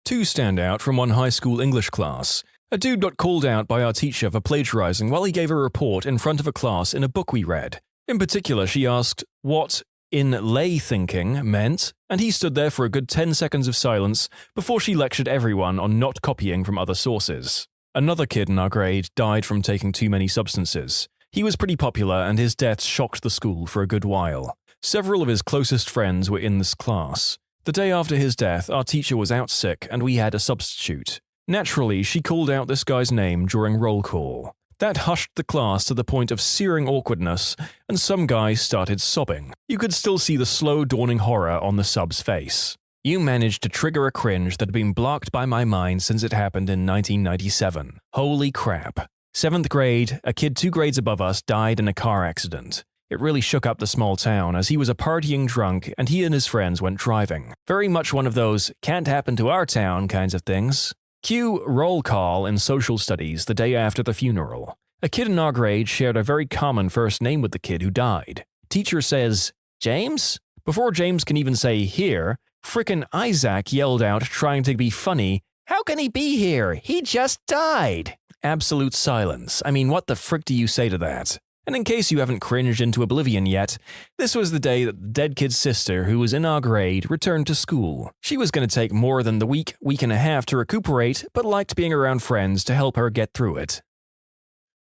2 stand out from one high school English class. A dude got called out by our teacher for plagiarizing while he gave a report in front of a class in a book we read. In particular, she asked what "in lay thinking" meant, and he stood there for a good 10 seconds of silence before she lectured everyone on not copying from other sources. Another kid in our grade died from taking too many substances. He was pretty popular and his death shocked the school for a good while. Several of his closest friends were in this class. The day after his death, our teacher was out sick and we had a substitute. Naturally, she called out this guy's name during roll call. That hushed the class to the point of searing awkwardness, and some guy started sobbing. You could still see the slow dawning horror on the sub's face. You managed to trigger a cringe that had been blocked by my mind since it happened in 1997. Holy crap. 7th grade, a kid 2 grades above us died in a car accident. It really shook up the small town as he was a partying drunk and he and his friends went driving. Very much one of those "can't happen to our town" kinds of things. Cue roll call in social studies the day after the funeral. A kid in our grade shared a very common first name with the kid who died. Teacher says, "James?" Before James can even say "here," Frickin' Isaac yelled out, trying to be funny, "How can he be here? He just died!" Absolute silence. I mean, what the frick do you say to that? And in case you haven't cringed into oblivion yet, this was the day that the dead kid's sister, who was in our grade, returned to school. She was going to take more than the week and a half to recuperate, but liked being around friends to help her get through it.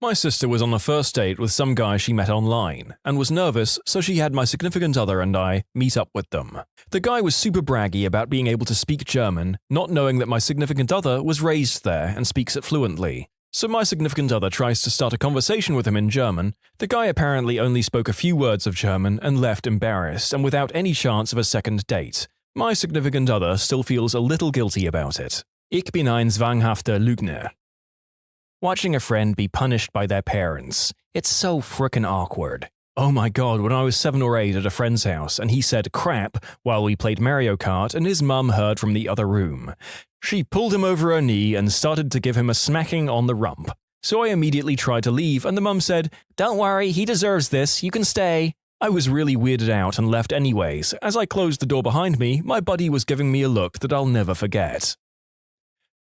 My sister was on a first date with some guy she met online, and was nervous, so she had my significant other and I meet up with them. The guy was super braggy about being able to speak German, not knowing that my significant other was raised there and speaks it fluently. So my significant other tries to start a conversation with him in German. The guy apparently only spoke a few words of German and left embarrassed and without any chance of a second date. My significant other still feels a little guilty about it. Ich bin ein zwanghafter Lügner. Watching a friend be punished by their parents. It's so frickin' awkward. Oh my god, when I was 7 or 8 at a friend's house and he said crap while we played Mario Kart and his mum heard from the other room. She pulled him over her knee and started to give him a smacking on the rump. So I immediately tried to leave and the mum said, "Don't worry, he deserves this, you can stay." I was really weirded out and left anyways. As I closed the door behind me, my buddy was giving me a look that I'll never forget.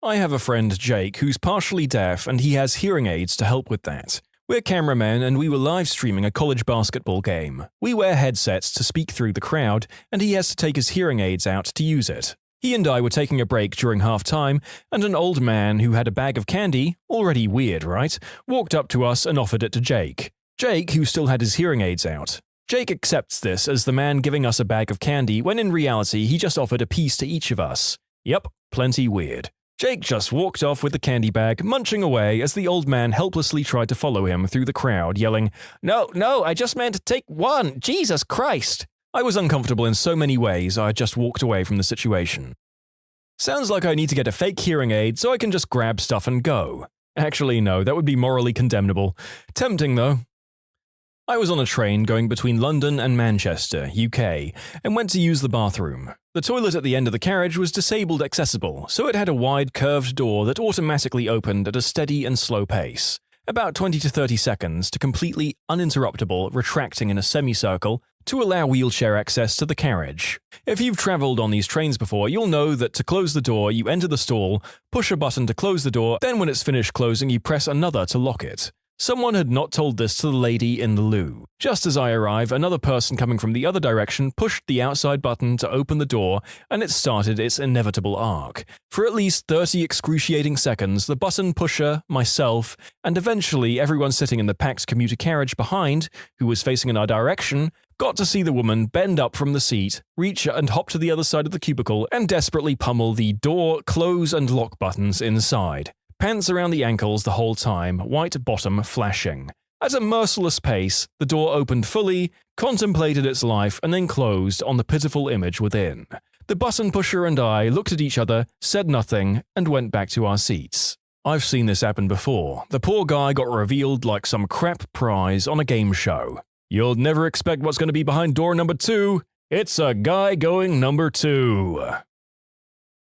I have a friend, Jake, who's partially deaf and he has hearing aids to help with that. We're cameramen and we were live streaming a college basketball game. We wear headsets to speak through the crowd and he has to take his hearing aids out to use it. He and I were taking a break during half-time and an old man who had a bag of candy, already weird, right, walked up to us and offered it to Jake. Jake, who still had his hearing aids out. Jake accepts this as the man giving us a bag of candy when in reality he just offered a piece to each of us. Yep, plenty weird. Jake just walked off with the candy bag, munching away as the old man helplessly tried to follow him through the crowd, yelling, "No, I just meant to take one, Jesus Christ!" I was uncomfortable in so many ways, I just walked away from the situation. Sounds like I need to get a fake hearing aid so I can just grab stuff and go. Actually, no, that would be morally condemnable. Tempting, though. I was on a train going between London and Manchester, UK, and went to use the bathroom. The toilet at the end of the carriage was disabled accessible, so it had a wide curved door that automatically opened at a steady and slow pace, about 20 to 30 seconds to completely uninterruptible retracting in a semicircle to allow wheelchair access to the carriage. If you've travelled on these trains before, you'll know that to close the door, you enter the stall, push a button to close the door, then when it's finished closing, you press another to lock it. Someone had not told this to the lady in the loo. Just as I arrive, another person coming from the other direction pushed the outside button to open the door, and it started its inevitable arc. For at least 30 excruciating seconds, the button pusher, myself, and eventually everyone sitting in the packed commuter carriage behind, who was facing in our direction, got to see the woman bend up from the seat, reach and hop to the other side of the cubicle, and desperately pummel the door, close, and lock buttons inside. Pants around the ankles the whole time, white bottom flashing. At a merciless pace, the door opened fully, contemplated its life, and then closed on the pitiful image within. The button pusher and I looked at each other, said nothing, and went back to our seats. I've seen this happen before. The poor guy got revealed like some crap prize on a game show. You'll never expect what's going to be behind door number 2. It's a guy going number 2.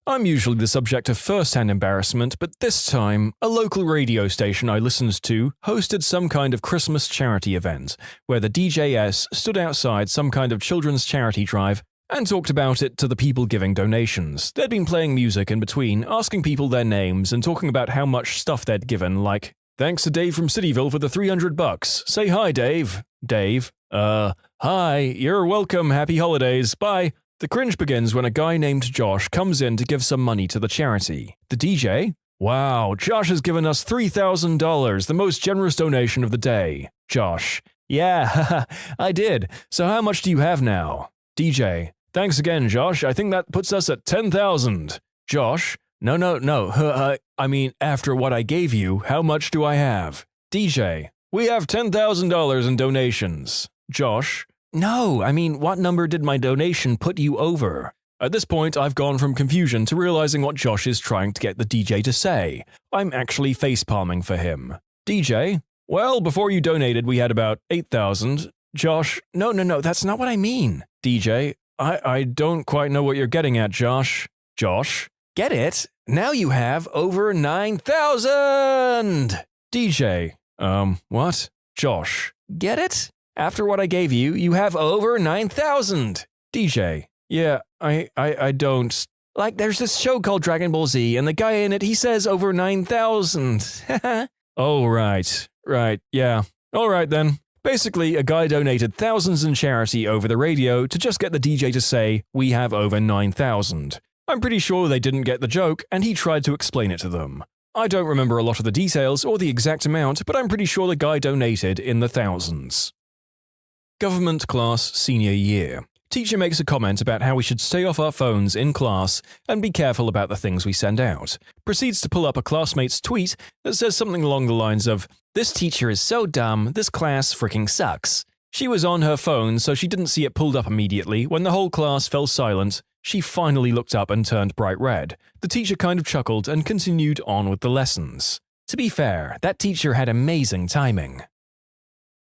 I'm usually the subject of first-hand embarrassment, but this time, a local radio station I listened to hosted some kind of Christmas charity event, where the DJS stood outside some kind of children's charity drive and talked about it to the people giving donations. They'd been playing music in between, asking people their names and talking about how much stuff they'd given, like, "Thanks to Dave from Cityville for the $300. Say hi, Dave." Dave, hi, you're welcome, happy holidays, bye. The cringe begins when a guy named Josh comes in to give some money to the charity. The DJ? Wow, Josh has given us $3,000, the most generous donation of the day. Josh. Yeah, haha, I did. So how much do you have now? DJ. Thanks again, Josh. I think that puts us at 10,000. Josh. No. I mean, after what I gave you, how much do I have? DJ. We have $10,000 in donations. Josh. No, I mean, what number did my donation put you over? At this point, I've gone from confusion to realizing what Josh is trying to get the DJ to say. I'm actually facepalming for him. DJ? Well, before you donated, we had about 8,000. Josh? No, that's not what I mean. DJ? I don't quite know what you're getting at, Josh. Josh? Get it? Now you have over 9,000! DJ? What? Josh? Get it? After what I gave you, you have over 9,000. DJ. Yeah, I don't. Like, there's this show called Dragon Ball Z, and the guy in it, he says over 9,000. Oh, right, yeah. All right then. Basically, a guy donated thousands in charity over the radio to just get the DJ to say, we have over 9,000. I'm pretty sure they didn't get the joke, and he tried to explain it to them. I don't remember a lot of the details or the exact amount, but I'm pretty sure the guy donated in the thousands. Government class senior year. Teacher makes a comment about how we should stay off our phones in class and be careful about the things we send out. Proceeds to pull up a classmate's tweet that says something along the lines of, "This teacher is so dumb, this class freaking sucks." She was on her phone, so she didn't see it pulled up immediately. When the whole class fell silent, she finally looked up and turned bright red. The teacher kind of chuckled and continued on with the lessons. To be fair, that teacher had amazing timing.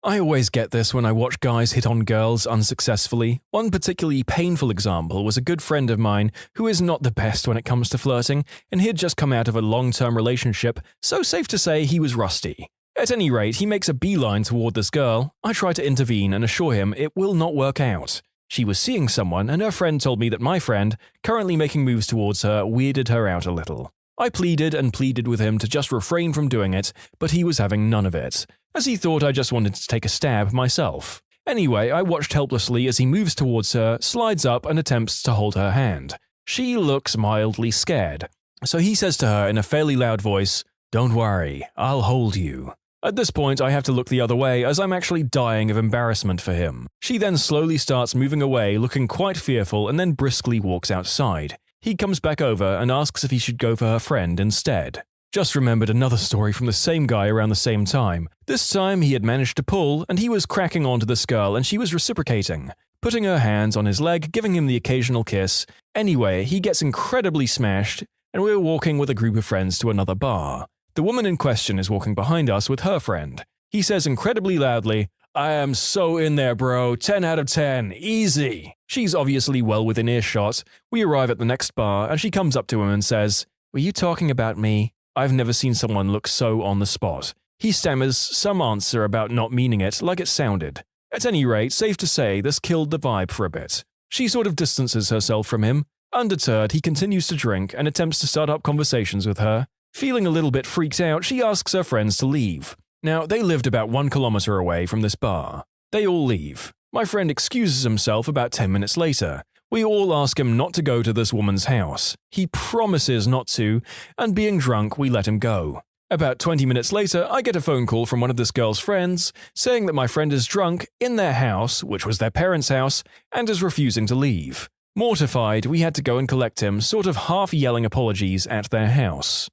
I always get this when I watch guys hit on girls unsuccessfully. One particularly painful example was a good friend of mine who is not the best when it comes to flirting, and he had just come out of a long-term relationship, so safe to say he was rusty. At any rate, he makes a beeline toward this girl. I try to intervene and assure him it will not work out. She was seeing someone, and her friend told me that my friend, currently making moves towards her, weirded her out a little. I pleaded and pleaded with him to just refrain from doing it, but he was having none of it, as he thought I just wanted to take a stab myself. Anyway, I watched helplessly as he moves towards her, slides up and attempts to hold her hand. She looks mildly scared, so he says to her in a fairly loud voice, "Don't worry, I'll hold you." At this point, I have to look the other way as I'm actually dying of embarrassment for him. She then slowly starts moving away, looking quite fearful, and then briskly walks outside. He comes back over and asks if he should go for her friend instead. Just remembered another story from the same guy around the same time. This time he had managed to pull, and he was cracking onto this girl and she was reciprocating, putting her hands on his leg, giving him the occasional kiss. Anyway, he gets incredibly smashed, and we're walking with a group of friends to another bar. The woman in question is walking behind us with her friend. He says incredibly loudly, "I am so in there, bro. 10 out of 10. Easy." She's obviously well within earshot. We arrive at the next bar, and she comes up to him and says, "Were you talking about me?" I've never seen someone look so on the spot. He stammers some answer about not meaning it like it sounded. At any rate, safe to say, this killed the vibe for a bit. She sort of distances herself from him. Undeterred, he continues to drink and attempts to start up conversations with her. Feeling a little bit freaked out, she asks her friends to leave. Now, they lived about 1 kilometer away from this bar. They all leave. My friend excuses himself about 10 minutes later. We all ask him not to go to this woman's house. He promises not to, and being drunk, we let him go. About 20 minutes later, I get a phone call from one of this girl's friends saying that my friend is drunk in their house, which was their parents' house, and is refusing to leave. Mortified, we had to go and collect him, sort of half yelling apologies at their house.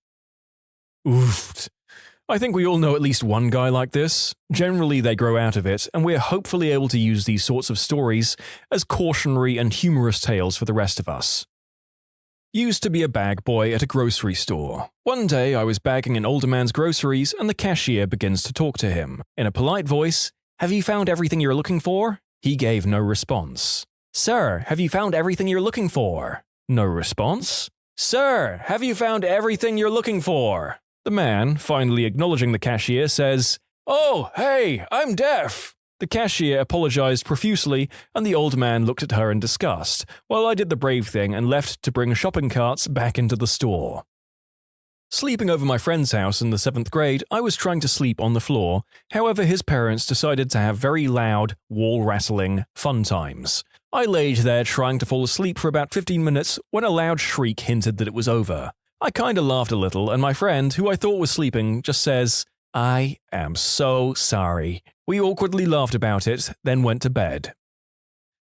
Oof. I think we all know at least one guy like this. Generally, they grow out of it, and we're hopefully able to use these sorts of stories as cautionary and humorous tales for the rest of us. Used to be a bag boy at a grocery store. One day, I was bagging an older man's groceries, and the cashier begins to talk to him. In a polite voice, "Have you found everything you're looking for?" He gave no response. "Sir, have you found everything you're looking for?" No response. "Sir, have you found everything you're looking for?" The man, finally acknowledging the cashier, says, "Oh, hey, I'm deaf." The cashier apologized profusely, and the old man looked at her in disgust, while I did the brave thing and left to bring shopping carts back into the store. Sleeping over my friend's house in the 7th grade, I was trying to sleep on the floor. However, his parents decided to have very loud, wall-rattling fun times. I laid there trying to fall asleep for about 15 minutes when a loud shriek hinted that it was over. I kinda laughed a little, and my friend, who I thought was sleeping, just says, "I am so sorry." We awkwardly laughed about it, then went to bed.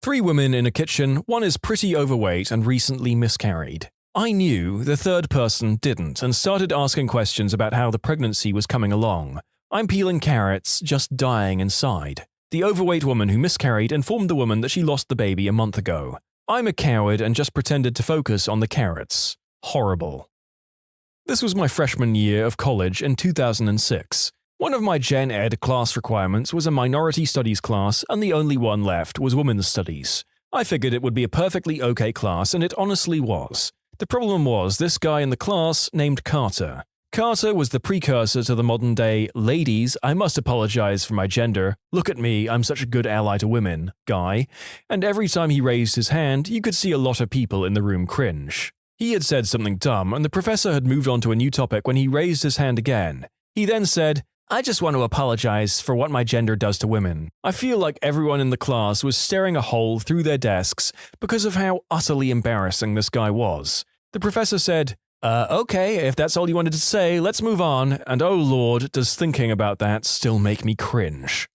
3 women in a kitchen, one is pretty overweight and recently miscarried. I knew, the third person didn't, and started asking questions about how the pregnancy was coming along. I'm peeling carrots, just dying inside. The overweight woman who miscarried informed the woman that she lost the baby a month ago. I'm a coward and just pretended to focus on the carrots. Horrible. This was my freshman year of college in 2006. One of my Gen Ed class requirements was a minority studies class, and the only one left was women's studies. I figured it would be a perfectly okay class, and it honestly was. The problem was this guy in the class named Carter. Carter was the precursor to the modern-day "ladies, I must apologize for my gender, look at me, I'm such a good ally to women" guy, and every time he raised his hand, you could see a lot of people in the room cringe. He had said something dumb, and the professor had moved on to a new topic when he raised his hand again. He then said, "I just want to apologize for what my gender does to women." I feel like everyone in the class was staring a hole through their desks because of how utterly embarrassing this guy was. The professor said, "Okay, if that's all you wanted to say, let's move on, and oh lord, does thinking about that still make me cringe."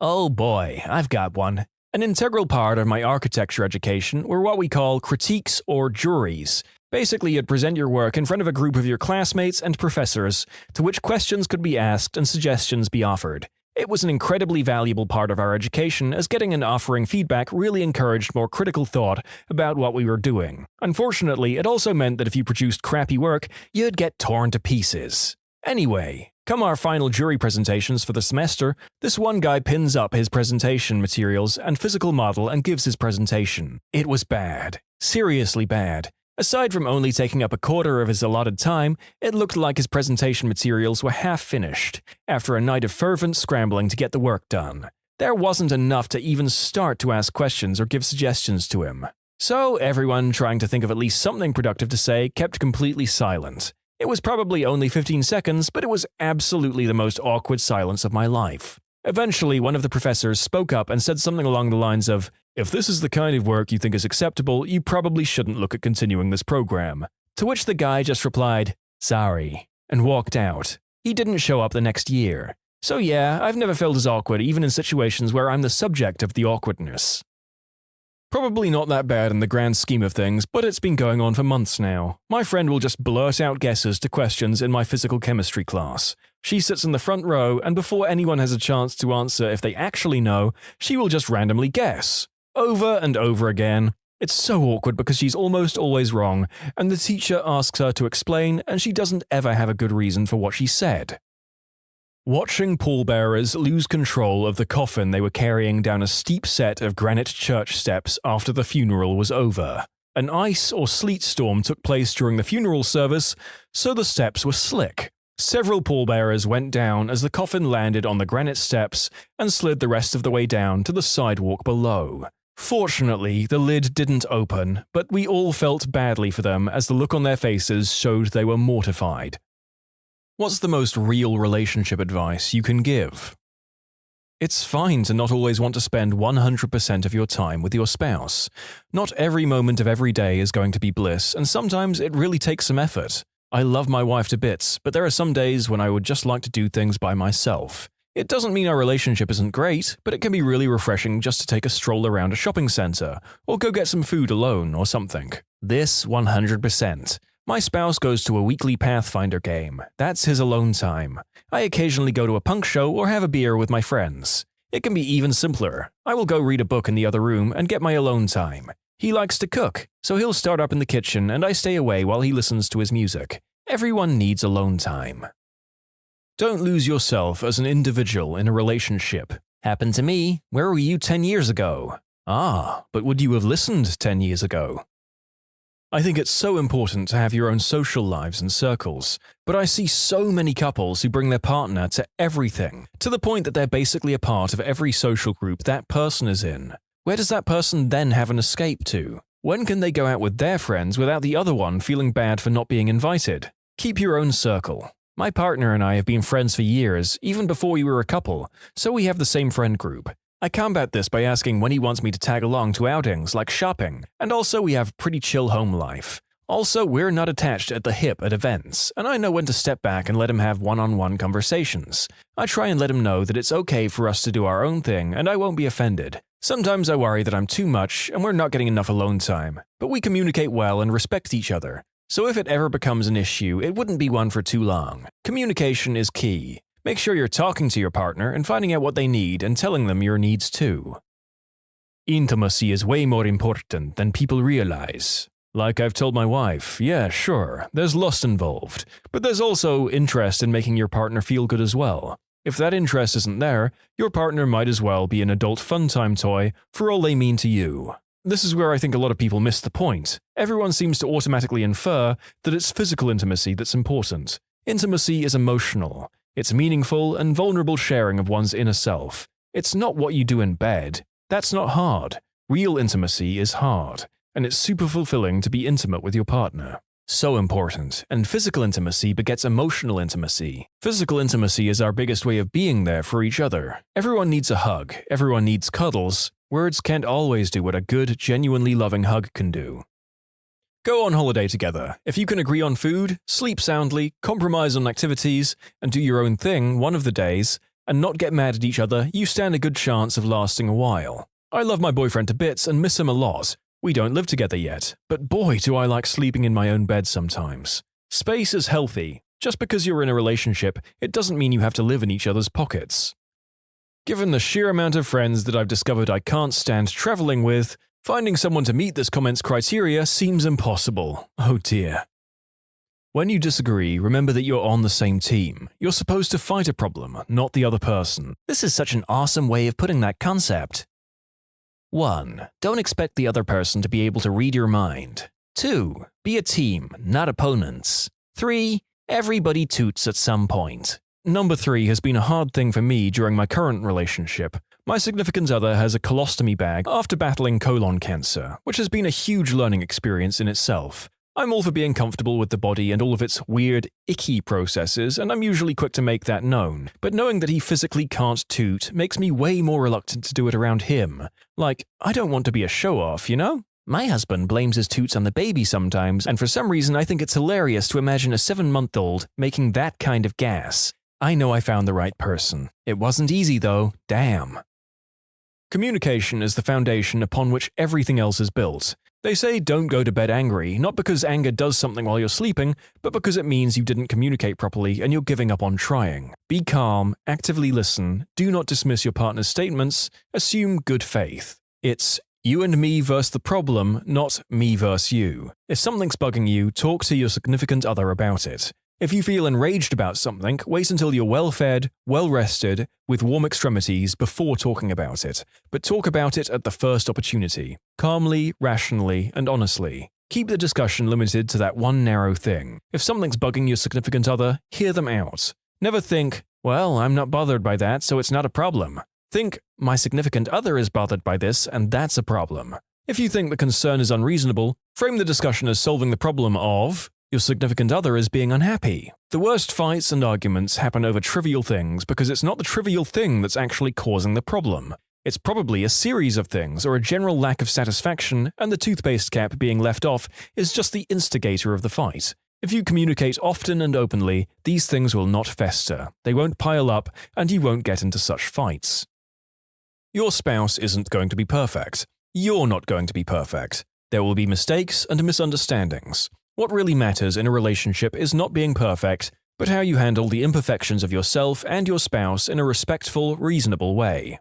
Oh boy, I've got one. An integral part of my architecture education were what we call critiques or juries. Basically, you'd present your work in front of a group of your classmates and professors, to which questions could be asked and suggestions be offered. It was an incredibly valuable part of our education, as getting and offering feedback really encouraged more critical thought about what we were doing. Unfortunately, it also meant that if you produced crappy work, you'd get torn to pieces. Anyway, come our final jury presentations for the semester, this one guy pins up his presentation materials and physical model and gives his presentation. It was bad. Seriously bad. Aside from only taking up a quarter of his allotted time, it looked like his presentation materials were half finished, after a night of fervent scrambling to get the work done. There wasn't enough to even start to ask questions or give suggestions to him. So everyone, trying to think of at least something productive to say, kept completely silent. It was probably only 15 seconds, but it was absolutely the most awkward silence of my life. Eventually, one of the professors spoke up and said something along the lines of, "If this is the kind of work you think is acceptable, you probably shouldn't look at continuing this program." To which the guy just replied, "Sorry," and walked out. He didn't show up the next year. So yeah, I've never felt as awkward even in situations where I'm the subject of the awkwardness. Probably not that bad in the grand scheme of things, but it's been going on for months now. My friend will just blurt out guesses to questions in my physical chemistry class. She sits in the front row, and before anyone has a chance to answer if they actually know, she will just randomly guess. Over and over again. It's so awkward because she's almost always wrong, and the teacher asks her to explain, and she doesn't ever have a good reason for what she said. Watching pallbearers lose control of the coffin they were carrying down a steep set of granite church steps after the funeral was over. An ice or sleet storm took place during the funeral service, so the steps were slick. Several pallbearers went down as the coffin landed on the granite steps and slid the rest of the way down to the sidewalk below. Fortunately, the lid didn't open, but we all felt badly for them as the look on their faces showed they were mortified. What's the most real relationship advice you can give? It's fine to not always want to spend 100% of your time with your spouse. Not every moment of every day is going to be bliss, and sometimes it really takes some effort. I love my wife to bits, but there are some days when I would just like to do things by myself. It doesn't mean our relationship isn't great, but it can be really refreshing just to take a stroll around a shopping center, or go get some food alone or something. This 100%. My spouse goes to a weekly Pathfinder game. That's his alone time. I occasionally go to a punk show or have a beer with my friends. It can be even simpler. I will go read a book in the other room and get my alone time. He likes to cook, so he'll start up in the kitchen and I stay away while he listens to his music. Everyone needs alone time. Don't lose yourself as an individual in a relationship. Happened to me. Where were you 10 years ago? Ah, but would you have listened 10 years ago? I think it's so important to have your own social lives and circles, but I see so many couples who bring their partner to everything, to the point that they're basically a part of every social group that person is in. Where does that person then have an escape to? When can they go out with their friends without the other one feeling bad for not being invited? Keep your own circle. My partner and I have been friends for years, even before we were a couple, so we have the same friend group. I combat this by asking when he wants me to tag along to outings like shopping, and also we have pretty chill home life. Also, we're not attached at the hip at events, and I know when to step back and let him have one-on-one conversations. I try and let him know that it's okay for us to do our own thing and I won't be offended. Sometimes I worry that I'm too much and we're not getting enough alone time, but we communicate well and respect each other. So if it ever becomes an issue, it wouldn't be one for too long. Communication is key. Make sure you're talking to your partner and finding out what they need and telling them your needs too. Intimacy is way more important than people realize. Like I've told my wife, yeah, sure, there's lust involved, but there's also interest in making your partner feel good as well. If that interest isn't there, your partner might as well be an adult fun time toy for all they mean to you. This is where I think a lot of people miss the point. Everyone seems to automatically infer that it's physical intimacy that's important. Intimacy is emotional. It's meaningful and vulnerable sharing of one's inner self. It's not what you do in bed. That's not hard. Real intimacy is hard, and it's super fulfilling to be intimate with your partner. So important, and physical intimacy begets emotional intimacy. Physical intimacy is our biggest way of being there for each other. Everyone needs a hug, everyone needs cuddles. Words can't always do what a good, genuinely loving hug can do. Go on holiday together. If you can agree on food, sleep soundly, compromise on activities, and do your own thing one of the days, and not get mad at each other, you stand a good chance of lasting a while. I love my boyfriend to bits and miss him a lot. We don't live together yet, but boy do I like sleeping in my own bed sometimes. Space is healthy. Just because you're in a relationship, it doesn't mean you have to live in each other's pockets. Given the sheer amount of friends that I've discovered I can't stand traveling with, finding someone to meet this comment's criteria seems impossible. Oh dear. When you disagree, remember that you're on the same team. You're supposed to fight a problem, not the other person. This is such an awesome way of putting that concept. 1. Don't expect the other person to be able to read your mind. 2. Be a team, not opponents. 3. Everybody toots at some point. Number 3 has been a hard thing for me during my current relationship. My significant other has a colostomy bag after battling colon cancer, which has been a huge learning experience in itself. I'm all for being comfortable with the body and all of its weird, icky processes, and I'm usually quick to make that known. But knowing that he physically can't toot makes me way more reluctant to do it around him. Like, I don't want to be a show-off, you know? My husband blames his toots on the baby sometimes, and for some reason I think it's hilarious to imagine a 7-month-old making that kind of gas. I know I found the right person. It wasn't easy though, damn. Communication is the foundation upon which everything else is built. They say don't go to bed angry, not because anger does something while you're sleeping, but because it means you didn't communicate properly and you're giving up on trying. Be calm, actively listen, do not dismiss your partner's statements, assume good faith. It's you and me versus the problem, not me versus you. If something's bugging you, talk to your significant other about it. If you feel enraged about something, wait until you're well-fed, well-rested, with warm extremities before talking about it, but talk about it at the first opportunity, calmly, rationally, and honestly. Keep the discussion limited to that one narrow thing. If something's bugging your significant other, hear them out. Never think, well, I'm not bothered by that, so it's not a problem. Think, my significant other is bothered by this, and that's a problem. If you think the concern is unreasonable, frame the discussion as solving the problem of your significant other is being unhappy. The worst fights and arguments happen over trivial things because it's not the trivial thing that's actually causing the problem. It's probably a series of things or a general lack of satisfaction, and the toothpaste cap being left off is just the instigator of the fight. If you communicate often and openly, these things will not fester, they won't pile up, and you won't get into such fights. Your spouse isn't going to be perfect. You're not going to be perfect. There will be mistakes and misunderstandings. What really matters in a relationship is not being perfect, but how you handle the imperfections of yourself and your spouse in a respectful, reasonable way.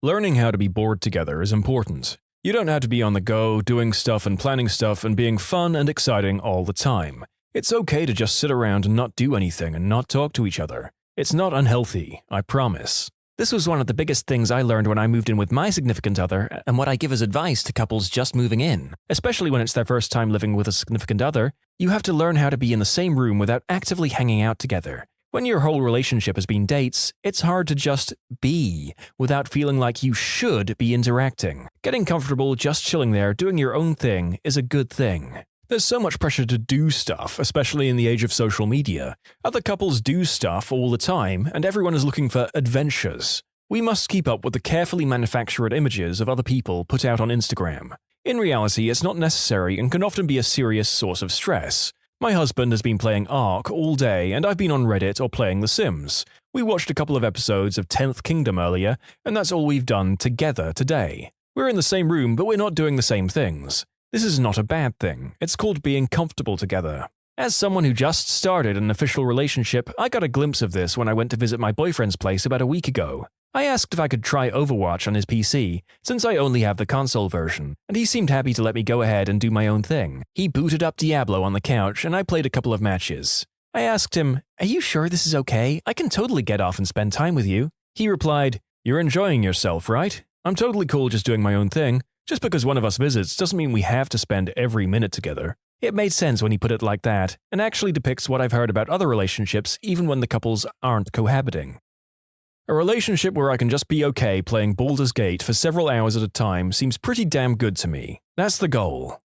Learning how to be bored together is important. You don't have to be on the go, doing stuff and planning stuff and being fun and exciting all the time. It's okay to just sit around and not do anything and not talk to each other. It's not unhealthy, I promise. This was one of the biggest things I learned when I moved in with my significant other, and what I give as advice to couples just moving in. Especially when it's their first time living with a significant other, you have to learn how to be in the same room without actively hanging out together. When your whole relationship has been dates, it's hard to just be, without feeling like you should be interacting. Getting comfortable just chilling there, doing your own thing, is a good thing. There's so much pressure to do stuff, especially in the age of social media. Other couples do stuff all the time, and everyone is looking for adventures. We must keep up with the carefully manufactured images of other people put out on Instagram. In reality, it's not necessary and can often be a serious source of stress. My husband has been playing Ark all day, and I've been on Reddit or playing The Sims. We watched a couple of episodes of 10th Kingdom earlier, and that's all we've done together today. We're in the same room, but we're not doing the same things. This is not a bad thing. It's called being comfortable together. As someone who just started an official relationship, I got a glimpse of this when I went to visit my boyfriend's place about a week ago. I asked if I could try Overwatch on his PC, since I only have the console version, and he seemed happy to let me go ahead and do my own thing. He booted up Diablo on the couch, and I played a couple of matches. I asked him, "Are you sure this is okay? I can totally get off and spend time with you." He replied, "You're enjoying yourself, right? I'm totally cool just doing my own thing. Just because one of us visits doesn't mean we have to spend every minute together." It made sense when he put it like that, and actually depicts what I've heard about other relationships even when the couples aren't cohabiting. A relationship where I can just be okay playing Baldur's Gate for several hours at a time seems pretty damn good to me. That's the goal.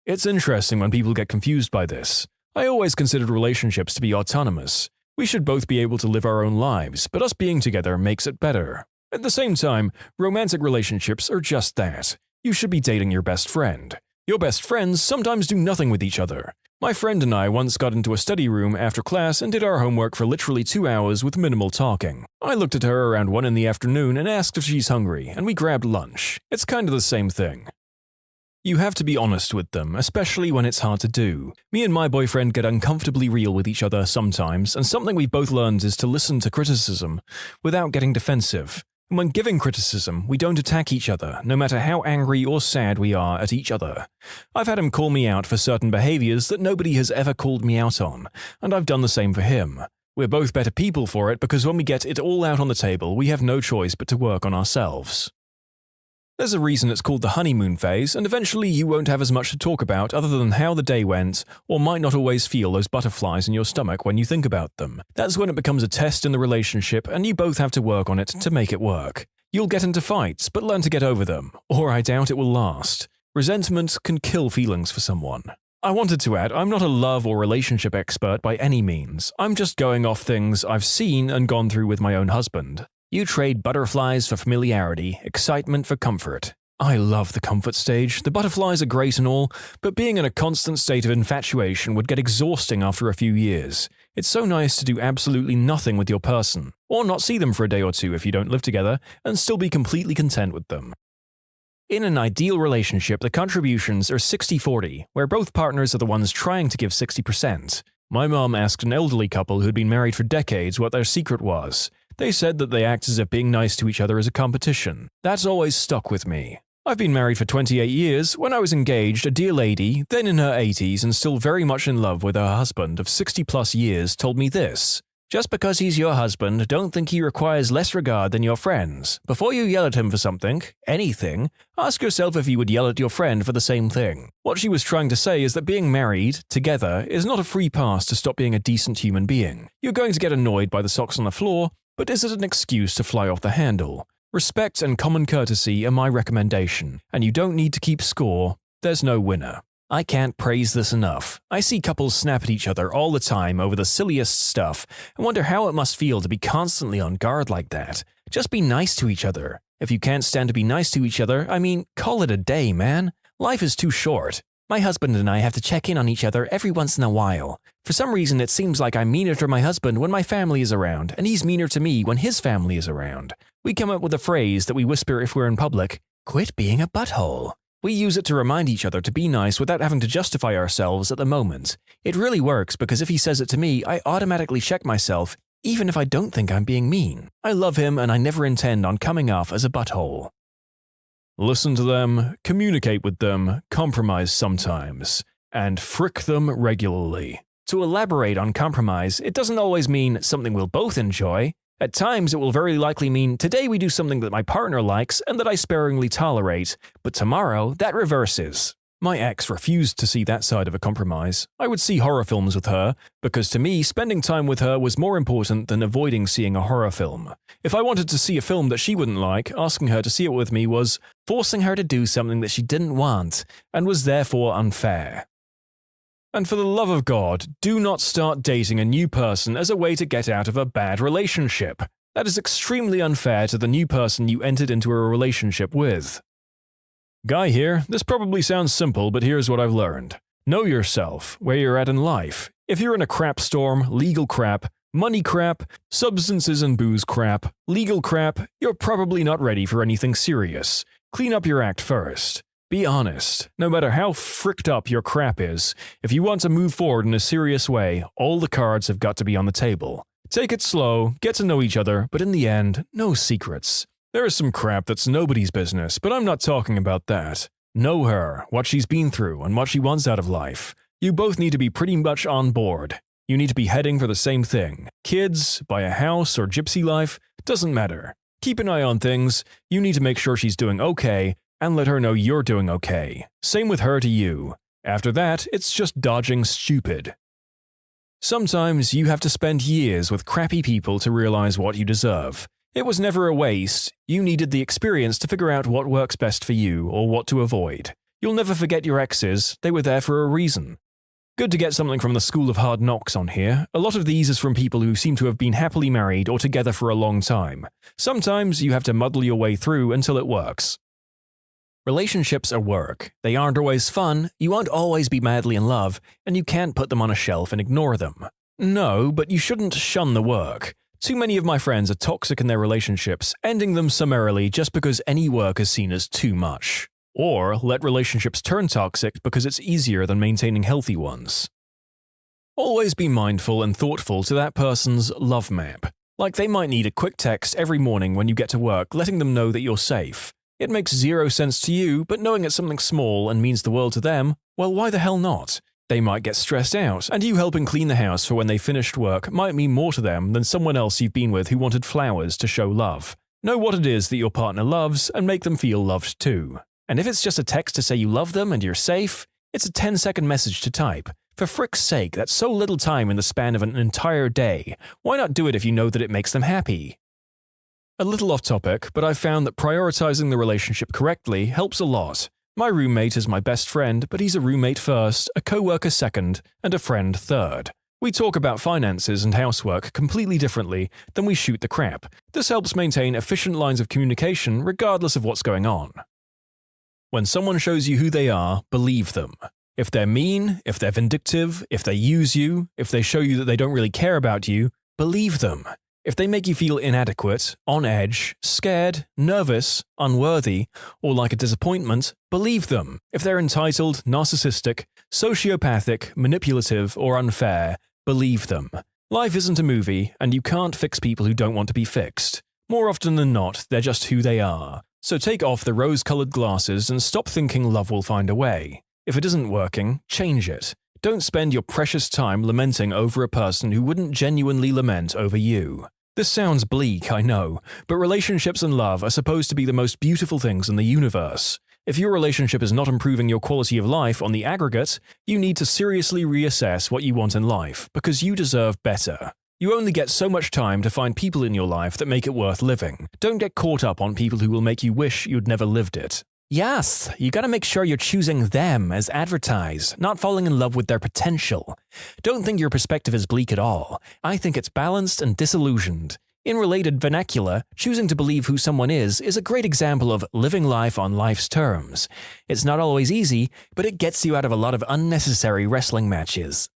It's interesting when people get confused by this. I always considered relationships to be autonomous. We should both be able to live our own lives, but us being together makes it better. At the same time, romantic relationships are just that. You should be dating your best friend. Your best friends sometimes do nothing with each other. My friend and I once got into a study room after class and did our homework for literally 2 hours with minimal talking. I looked at her around 1 in the afternoon and asked if she's hungry, and we grabbed lunch. It's kind of the same thing. You have to be honest with them, especially when it's hard to do. Me and my boyfriend get uncomfortably real with each other sometimes, and something we've both learned is to listen to criticism without getting defensive. And when giving criticism, we don't attack each other, no matter how angry or sad we are at each other. I've had him call me out for certain behaviors that nobody has ever called me out on, and I've done the same for him. We're both better people for it because when we get it all out on the table, we have no choice but to work on ourselves. There's a reason it's called the honeymoon phase, and eventually you won't have as much to talk about other than how the day went, or might not always feel those butterflies in your stomach when you think about them. That's when it becomes a test in the relationship, and you both have to work on it to make it work. You'll get into fights, but learn to get over them, or I doubt it will last. Resentment can kill feelings for someone. I wanted to add, I'm not a love or relationship expert by any means. I'm just going off things I've seen and gone through with my own husband. You trade butterflies for familiarity, excitement for comfort. I love the comfort stage. The butterflies are great and all, but being in a constant state of infatuation would get exhausting after a few years. It's so nice to do absolutely nothing with your person, or not see them for a day or two if you don't live together, and still be completely content with them. In an ideal relationship, the contributions are 60-40, where both partners are the ones trying to give 60%. My mom asked an elderly couple who'd been married for decades what their secret was. They said that they act as if being nice to each other is a competition. That's always stuck with me. I've been married for 28 years. When I was engaged, a dear lady, then in her 80s and still very much in love with her husband of 60-plus years, told me this: "Just because he's your husband, don't think he requires less regard than your friends. Before you yell at him for something, anything, ask yourself if you would yell at your friend for the same thing." What she was trying to say is that being married, together, is not a free pass to stop being a decent human being. You're going to get annoyed by the socks on the floor, but is it an excuse to fly off the handle? Respect and common courtesy are my recommendation, and you don't need to keep score. There's no winner. I can't praise this enough. I see couples snap at each other all the time over the silliest stuff and wonder how it must feel to be constantly on guard like that. Just be nice to each other. If you can't stand to be nice to each other, call it a day, man. Life is too short. My husband and I have to check in on each other every once in a while. For some reason, it seems like I'm meaner to my husband when my family is around, and he's meaner to me when his family is around. We come up with a phrase that we whisper if we're in public: "Quit being a butthole." We use it to remind each other to be nice without having to justify ourselves at the moment. It really works because if he says it to me, I automatically check myself, even if I don't think I'm being mean. I love him and I never intend on coming off as a butthole. Listen to them, communicate with them, compromise sometimes, and frick them regularly. To elaborate on compromise, it doesn't always mean something we'll both enjoy. At times, it will very likely mean today we do something that my partner likes and that I sparingly tolerate, but tomorrow that reverses. My ex refused to see that side of a compromise. I would see horror films with her, because to me, spending time with her was more important than avoiding seeing a horror film. If I wanted to see a film that she wouldn't like, asking her to see it with me was forcing her to do something that she didn't want, and was therefore unfair. And for the love of God, do not start dating a new person as a way to get out of a bad relationship. That is extremely unfair to the new person you entered into a relationship with. Guy here, this probably sounds simple, but here's what I've learned. Know yourself, where you're at in life. If you're in a crap storm, legal crap, money crap, substances and booze crap, legal crap, you're probably not ready for anything serious. Clean up your act first. Be honest. No matter how fricked up your crap is, if you want to move forward in a serious way, all the cards have got to be on the table. Take it slow, get to know each other, but in the end, no secrets. There is some crap that's nobody's business, but I'm not talking about that. Know her, what she's been through, and what she wants out of life. You both need to be pretty much on board. You need to be heading for the same thing. Kids, buy a house, or gypsy life, doesn't matter. Keep an eye on things. You need to make sure she's doing okay, and let her know you're doing okay. Same with her to you. After that, it's just dodging stupid. Sometimes you have to spend years with crappy people to realize what you deserve. It was never a waste. You needed the experience to figure out what works best for you or what to avoid. You'll never forget your exes. They were there for a reason. Good to get something from the School of Hard Knocks on here. A lot of these is from people who seem to have been happily married or together for a long time. Sometimes you have to muddle your way through until it works. Relationships are work. They aren't always fun, you won't always be madly in love, and you can't put them on a shelf and ignore them. No, but you shouldn't shun the work. Too many of my friends are toxic in their relationships, ending them summarily just because any work is seen as too much. Or let relationships turn toxic because it's easier than maintaining healthy ones. Always be mindful and thoughtful to that person's love map. Like they might need a quick text every morning when you get to work letting them know that you're safe. It makes zero sense to you, but knowing it's something small and means the world to them, well, why the hell not? They might get stressed out, and you helping clean the house for when they finished work might mean more to them than someone else you've been with who wanted flowers to show love. Know what it is that your partner loves and make them feel loved too. And if it's just a text to say you love them and you're safe, it's a 10-second message to type. For frick's sake, that's so little time in the span of an entire day. Why not do it if you know that it makes them happy? A little off topic, but I've found that prioritizing the relationship correctly helps a lot. My roommate is my best friend, but he's a roommate first, a coworker second, and a friend third. We talk about finances and housework completely differently than we shoot the crap. This helps maintain efficient lines of communication regardless of what's going on. When someone shows you who they are, believe them. If they're mean, if they're vindictive, if they use you, if they show you that they don't really care about you, believe them. If they make you feel inadequate, on edge, scared, nervous, unworthy, or like a disappointment, believe them. If they're entitled, narcissistic, sociopathic, manipulative, or unfair, believe them. Life isn't a movie, and you can't fix people who don't want to be fixed. More often than not, they're just who they are. So take off the rose-colored glasses and stop thinking love will find a way. If it isn't working, change it. Don't spend your precious time lamenting over a person who wouldn't genuinely lament over you. This sounds bleak, I know, but relationships and love are supposed to be the most beautiful things in the universe. If your relationship is not improving your quality of life on the aggregate, you need to seriously reassess what you want in life, because you deserve better. You only get so much time to find people in your life that make it worth living. Don't get caught up on people who will make you wish you'd never lived it. Yes, you gotta make sure you're choosing them as advertised, not falling in love with their potential. Don't think your perspective is bleak at all. I think it's balanced and disillusioned. In related vernacular, choosing to believe who someone is a great example of living life on life's terms. It's not always easy, but it gets you out of a lot of unnecessary wrestling matches.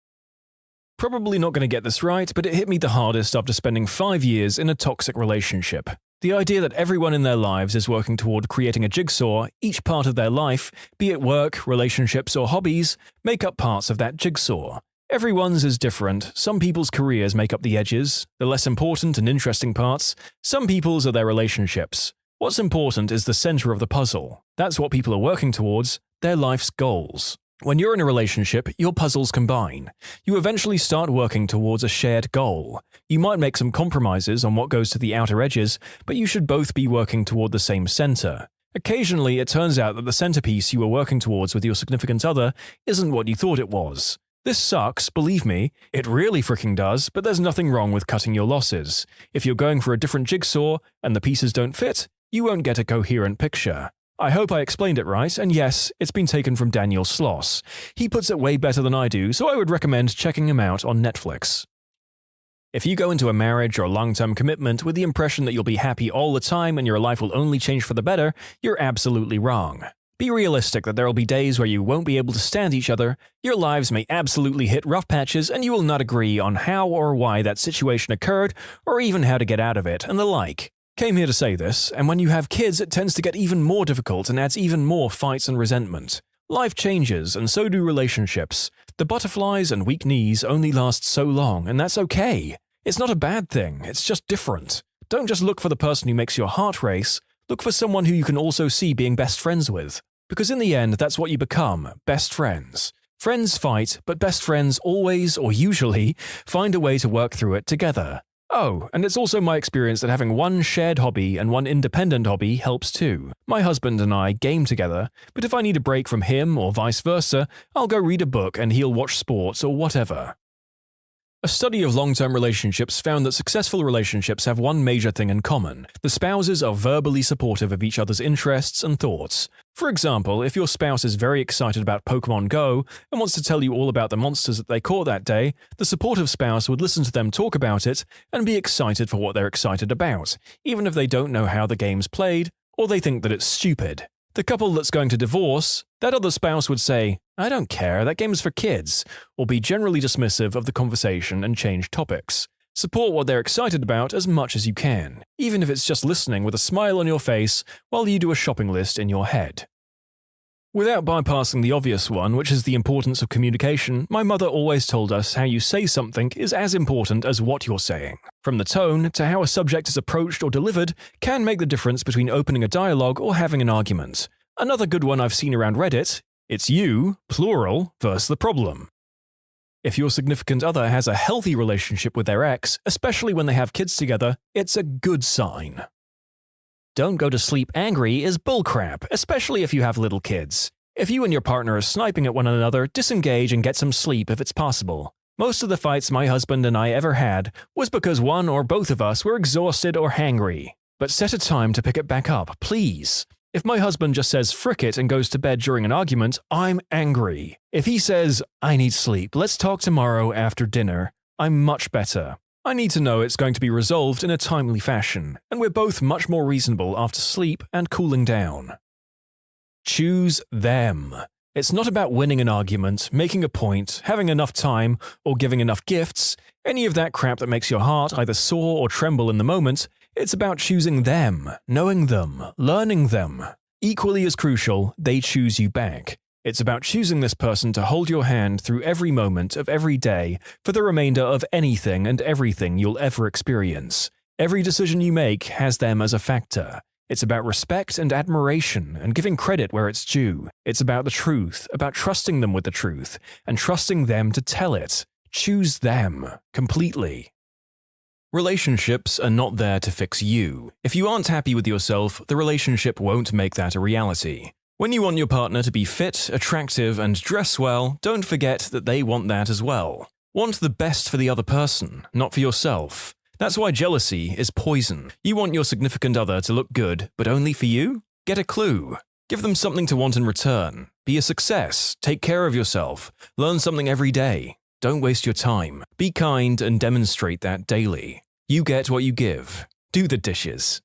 Probably not going to get this right, but it hit me the hardest after spending 5 years in a toxic relationship. The idea that everyone in their lives is working toward creating a jigsaw, each part of their life, be it work, relationships, or hobbies, make up parts of that jigsaw. Everyone's is different. Some people's careers make up the edges, the less important and interesting parts. Some people's are their relationships. What's important is the center of the puzzle. That's what people are working towards, their life's goals. When you're in a relationship, your puzzles combine. You eventually start working towards a shared goal. You might make some compromises on what goes to the outer edges, but you should both be working toward the same center. Occasionally, it turns out that the centerpiece you were working towards with your significant other isn't what you thought it was. This sucks, believe me. It really freaking does, but there's nothing wrong with cutting your losses. If you're going for a different jigsaw and the pieces don't fit, you won't get a coherent picture. I hope I explained it right, and yes, it's been taken from Daniel Sloss. He puts it way better than I do, so I would recommend checking him out on Netflix. If you go into a marriage or long-term commitment with the impression that you'll be happy all the time and your life will only change for the better, you're absolutely wrong. Be realistic that there will be days where you won't be able to stand each other, your lives may absolutely hit rough patches, and you will not agree on how or why that situation occurred, or even how to get out of it, and the like. Came here to say this, and when you have kids it tends to get even more difficult and adds even more fights and resentment. Life changes, and so do relationships. The butterflies and weak knees only last so long, and that's okay. It's not a bad thing, it's just different. Don't just look for the person who makes your heart race, look for someone who you can also see being best friends with. Because in the end, that's what you become, best friends. Friends fight, but best friends always, or usually, find a way to work through it together. Oh, and it's also my experience that having one shared hobby and one independent hobby helps too. My husband and I game together, but if I need a break from him or vice versa, I'll go read a book and he'll watch sports or whatever. A study of long-term relationships found that successful relationships have one major thing in common. The spouses are verbally supportive of each other's interests and thoughts. For example, if your spouse is very excited about Pokemon Go and wants to tell you all about the monsters that they caught that day, the supportive spouse would listen to them talk about it and be excited for what they're excited about, even if they don't know how the game's played or they think that it's stupid. The couple that's going to divorce, that other spouse would say, "I don't care, that game's for kids," or be generally dismissive of the conversation and change topics. Support what they're excited about as much as you can, even if it's just listening with a smile on your face while you do a shopping list in your head. Without bypassing the obvious one, which is the importance of communication, my mother always told us how you say something is as important as what you're saying. From the tone to how a subject is approached or delivered can make the difference between opening a dialogue or having an argument. Another good one I've seen around Reddit, it's you, plural, versus the problem. If your significant other has a healthy relationship with their ex, especially when they have kids together, it's a good sign. Don't go to sleep angry is bullcrap, especially if you have little kids. If you and your partner are sniping at one another, disengage and get some sleep if it's possible. Most of the fights my husband and I ever had was because one or both of us were exhausted or hangry. But set a time to pick it back up, please. If my husband just says frick it and goes to bed during an argument, I'm angry. If he says, I need sleep, let's talk tomorrow after dinner, I'm much better. I need to know it's going to be resolved in a timely fashion, and we're both much more reasonable after sleep and cooling down. Choose them. It's not about winning an argument, making a point, having enough time, or giving enough gifts, any of that crap that makes your heart either soar or tremble in the moment. It's about choosing them, knowing them, learning them. Equally as crucial, they choose you back. It's about choosing this person to hold your hand through every moment of every day for the remainder of anything and everything you'll ever experience. Every decision you make has them as a factor. It's about respect and admiration and giving credit where it's due. It's about the truth, about trusting them with the truth, and trusting them to tell it. Choose them completely. Relationships are not there to fix you. If you aren't happy with yourself, the relationship won't make that a reality. When you want your partner to be fit, attractive, and dress well, don't forget that they want that as well. Want the best for the other person, not for yourself. That's why jealousy is poison. You want your significant other to look good, but only for you? Get a clue. Give them something to want in return. Be a success. Take care of yourself. Learn something every day. Don't waste your time. Be kind and demonstrate that daily. You get what you give. Do the dishes.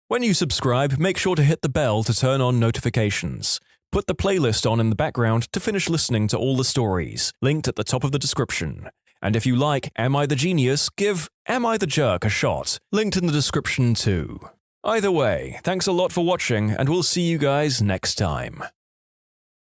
When you subscribe, make sure to hit the bell to turn on notifications. Put the playlist on in the background to finish listening to all the stories, linked at the top of the description. And if you like Am I the Genius, give Am I the Jerk a shot, linked in the description too. Either way, thanks a lot for watching, and we'll see you guys next time.